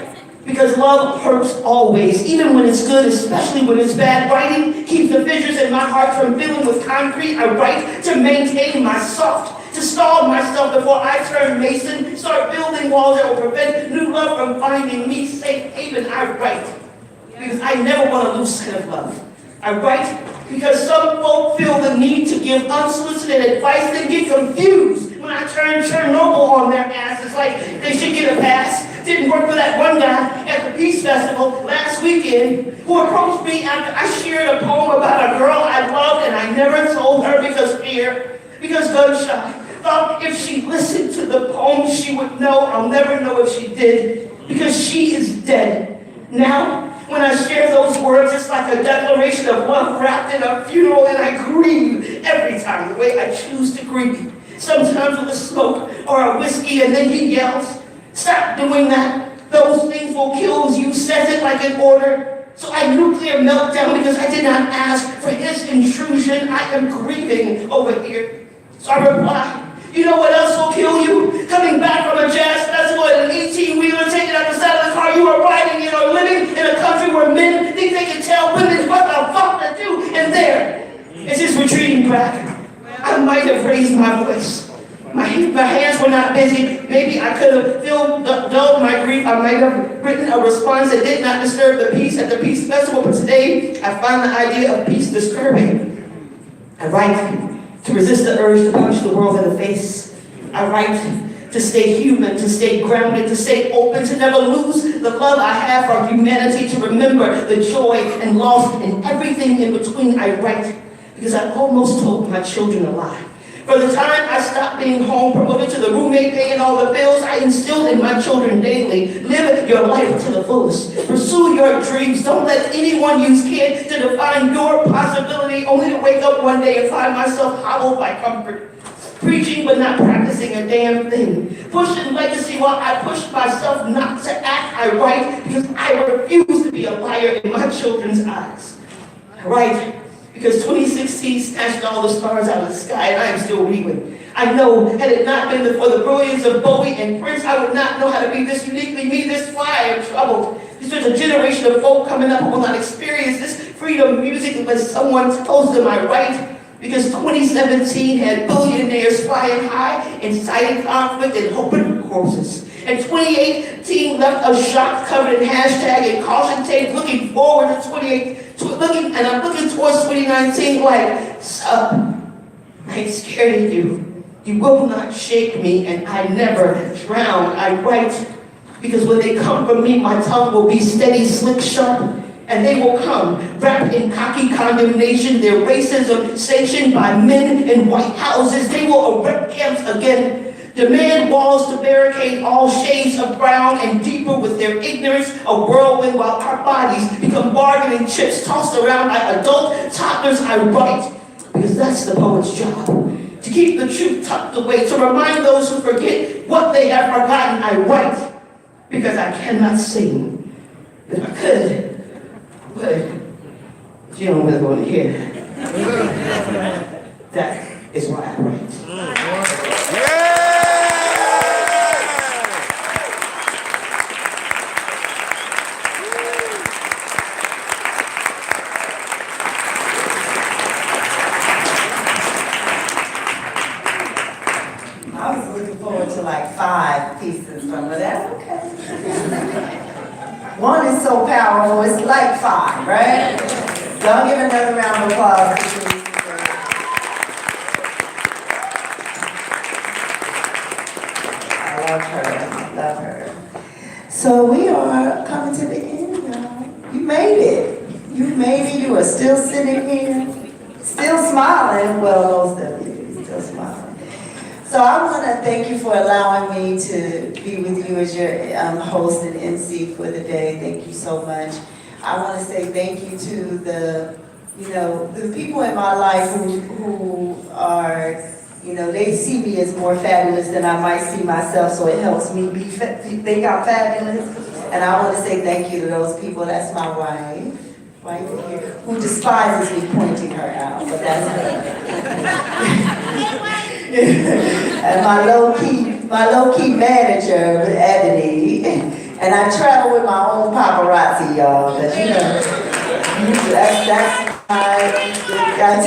because love hurts always, even when it's good, especially when it's bad. Writing keeps the fissures in my heart from filling with concrete. I write to maintain my soft, to stall myself before I turn mason, start building walls that will prevent new love from finding me safe haven. I write because I never want to lose sight of love. I write because some folk feel the need to give unsolicited advice and get confused when I turn Chernobyl on their asses like they should get a pass. Didn't work for that one guy at the Peace Festival last weekend who approached me after I shared a poem about a girl I loved and I never told her because fear, because gun-shy. Thought if she listened to the poem she would know. I'll never know if she did because she is dead. Now, when I share those words, it's like a declaration of love wrapped in a funeral, and I grieve every time the way I choose to grieve. Sometimes with a smoke or a whiskey, and then he yells, "Stop doing that. Those things will kill you," says it like an order. So I nuclear meltdown because I did not ask for his intrusion. I am grieving over here. So I reply, "You know what else will kill you? Coming back from a jazz festival in an 18-wheeler, taking out the side of the car you are riding in, or living in a country where men think they can tell women what the fuck to do, and there, it's his retreating crack. I might have raised my voice. My hands were not busy. Maybe I could have dulled my grief. I might have written a response that did not disturb the peace at the Peace Festival, but today I find the idea of peace disturbing. I write to resist the urge to punch the world in the face. I write to stay human, to stay grounded, to stay open, to never lose the love I have for humanity, to remember the joy and loss and everything in between. I write because I almost told my children a lie. From the time I stopped being home, promoted to the roommate paying all the bills, I instilled in my children daily, live your life to the fullest. Pursue your dreams. Don't let anyone use kids to define your possibility, only to wake up one day and find myself hobbled by comfort. Preaching but not practicing a damn thing. Pushing legacy while I push myself not to act. I write because I refuse to be a liar in my children's eyes. I write because 2016 snatched all the stars out of the sky and I am still reeling. I know, had it not been for the brilliance of Bowie and Prince, I would not know how to be this uniquely me. This is why I am troubled. Because there's a generation of folk coming up who will not experience this freedom music unless someone tells them I write. Because 2017 had billionaires flying high, inciting conflict and hoping for corpses. And 2018 left us shocked, covered in hashtag and caution tape, looking forward to 2018, and I'm looking towards 2019 like, sup, I ain't scared of you. You will not shake me, and I never drown. I write, because when they come for me, my tongue will be steady, slick, sharp. And they will come, wrapped in cocky condemnation, their racism sanctioned by men in white houses. They will erect camps again, demand walls to barricade all shades of brown and deeper with their ignorance, a whirlwind while our bodies become bargaining chips tossed around by adult toddlers. I write, because that's the poet's job, to keep the truth tucked away, to remind those who forget what they have forgotten. I write, because I cannot sing, but I could. But you don't really want to hear. That is why I write. I was looking forward to like 5 pieces from her. That's okay. One is so powerful, it's like 5, right? So I'll give another round of applause. I love her, love her. So we are coming to the end, y'all. You made it. You made it, you are still sitting here, still smiling. Well, most of you still smiling. So I want to thank you for allowing me to be with you as your host and MC for the day. Thank you so much. I want to say thank you to the people in my life who are, they see me as more fabulous than I might see myself, so it helps me think I'm fabulous. And I want to say thank you to those people. That's my wife, right here, who despises me pointing her out, but that's her. And my low-key manager, Ebony, and I travel with my own paparazzi, y'all. But I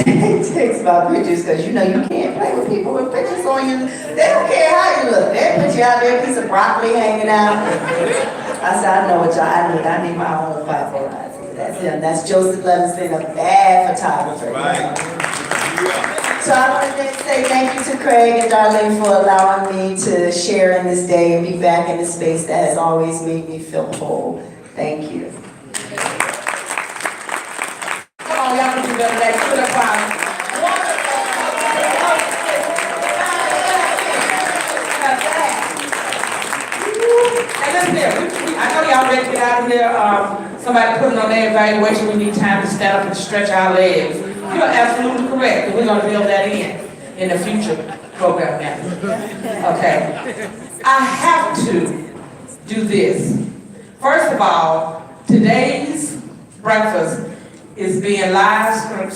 take my pictures because you can't play with people with pictures on you. They don't care how you look. They put you out there, a piece of broccoli hanging out. I said, I know what y'all. I need my own paparazzi. That's him. That's Joseph Levinson, a bad photographer. Right. So I want to say thank you to Craig and Darlene for allowing me to share in this day and be back in a space that has always made me feel whole. Thank you. Come on, y'all can do better than that. Good applause. Hey, listen here. I know y'all ready to get out of here. Somebody putting on their evaluation, we need time to stand up and stretch our legs. You're absolutely correct, and we're going to build that in the future program now. Okay. I have to do this. First of all, today's breakfast is being live streaming.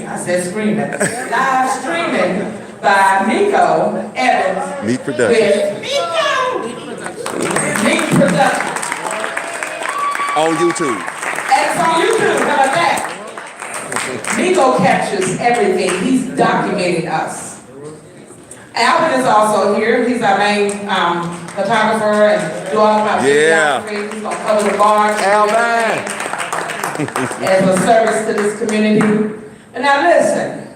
I said screaming. Live streaming by Nico Evans. Meak Production. Meak Production. On YouTube. And it's on YouTube, how about that? Nico captures everything. He's documenting us. Alvin is also here. He's our main photographer and do all of our videography. He's gonna cover the bar. Alvin! As a service to this community. And now listen,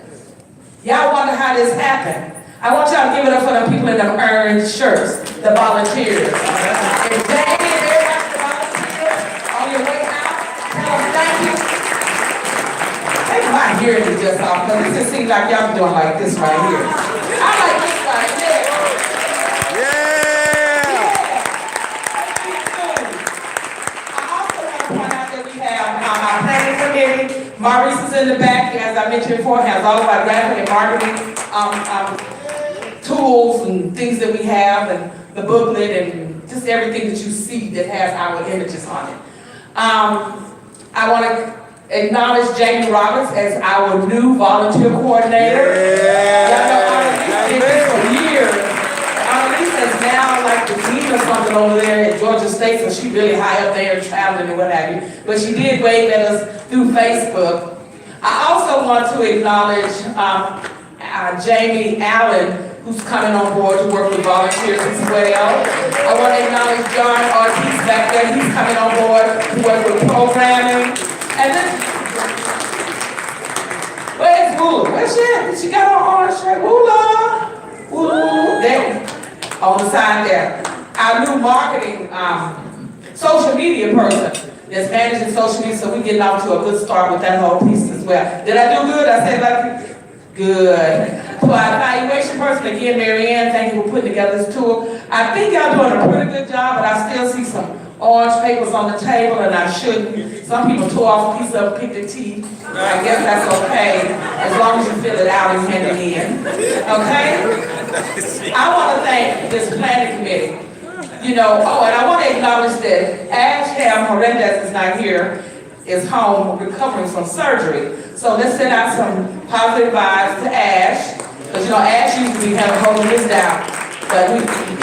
y'all wonder how this happened. I want y'all to give it up for the people in them orange shirts, the volunteers. If they and everybody the volunteers on your way out, tell them thank you. Take my I'm hearing it just off, because it just seems like y'all doing like this right here. I like this right here. Our planning committee, Maurice is in the back, as I mentioned before, has all of our graphic and marketing tools and things that we have, and the booklet, and just everything that you see that has our images on it. I want to acknowledge Nikki Roberts as our new volunteer coordinator. Y'all know Audrey did this for years. Audrey is now like the dean or something over there at Georgia State, so she's really high up there traveling and what have you. But she did wave at us through Facebook. I also want to acknowledge Jamie Allen, who's coming on board to work with volunteers as well. I want to acknowledge John Ortiz back there. He's coming on board to work with programming. And then, where's Woola? Where's she at? She got her orange shirt. Woola! Woola! There, on the side there. Our new marketing, social media person that's managing social media, so we getting off to a good start with that whole piece as well. Did I do good? I said like good. To our evaluation person, again, Mary Ann, thank you for putting together this tour. I think y'all doing a pretty good job, but I still see some orange papers on the table, and I shouldn't. Some people tore off a piece of picked the teeth. I guess that's okay, as long as you fill it out and hand it in. Okay? I want to thank this planning committee. You know, and I want to acknowledge that Ash Hernandez is not here, is home recovering from surgery. So let's send out some positive vibes to Ash, because you know, Ash used to be kind of holding this down. But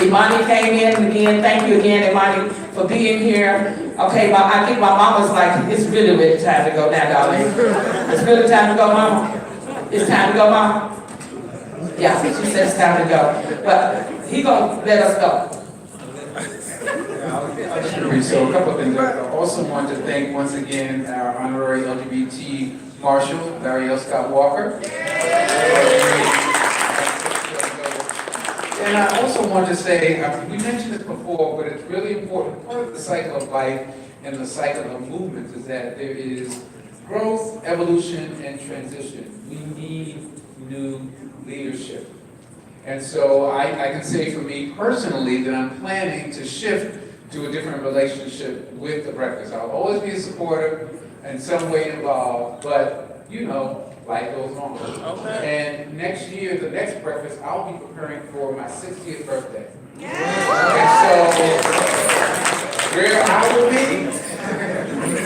Imani came in, and again, thank you again, Imani, for being here. Okay, I think my mama's like, it's really, really time to go now, darling. It's really time to go, mama. It's time to go, mama. Yeah, she said it's time to go. But he gonna let us go. So a couple of things. I also want to thank once again our honorary LGBT Marshal, Barry L. Scott Walker. And I also want to say, we mentioned this before, but it's really important. Part of the cycle of life and the cycle of movements is that there is growth, evolution, and transition. We need new leadership. And so I can say for me personally that I'm planning to shift to a different relationship with the breakfast. I'll always be a supporter, in some way involved, but you know, life goes on. Okay. And next year, the next breakfast, I'll be preparing for my 60th birthday. And so, where I will be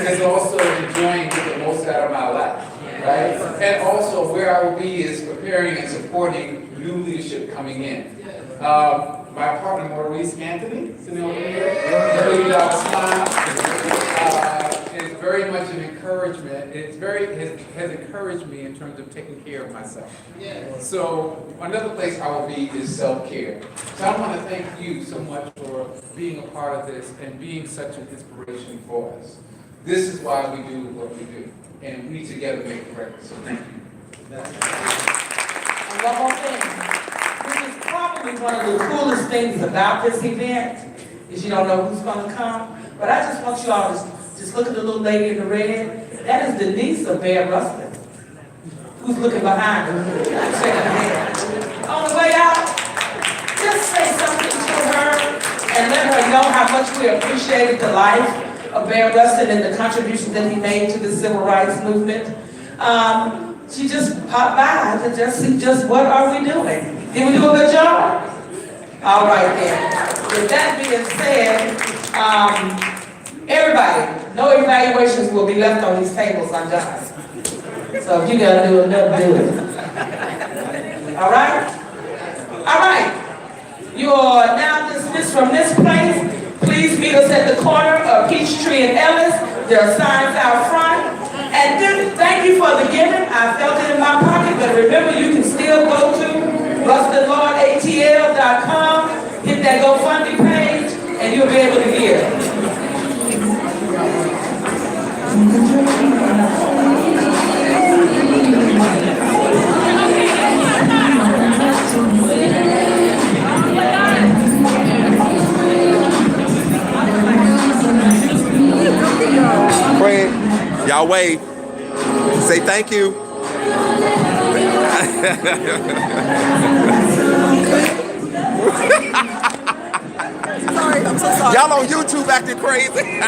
is also enjoying getting the most out of my life, right? And also where I will be is preparing and supporting new leadership coming in. My partner, Maurice Anthony, sitting over here, smile, is very much an encouragement. Has encouraged me in terms of taking care of myself. So another place I will be is self-care. So I want to thank you so much for being a part of this and being such an inspiration for us. This is why we do what we do, and we together make the breakfast. So thank you. And one more thing. Which is probably one of the coolest things about this event is you don't know who's going to come. But I just want you all to just look at the little lady in the red. That is the niece of Bayard Rustin, who's looking behind her, shaking her head. On the way out, just say something to her and let her know how much we appreciated the life of Bayard Rustin and the contribution that he made to the civil rights movement. She just popped by to just see just what are we doing. Did we do a good job? All right then. With that being said, everybody, no evaluations will be left on these tables undone. So if you gotta do it, do it. All right? All right. You are now dismissed from this place. Please meet us at the corner of Peachtree and Ellis. There are signs out front. And then, thank you for the giving. I felt it in my pocket, but remember you can still go to RustinLordeATL.com, hit that GoFundMe page, and you'll be able to give. Craig, y'all wave. Say thank you. Sorry, I'm so sorry. Y'all on YouTube acting crazy.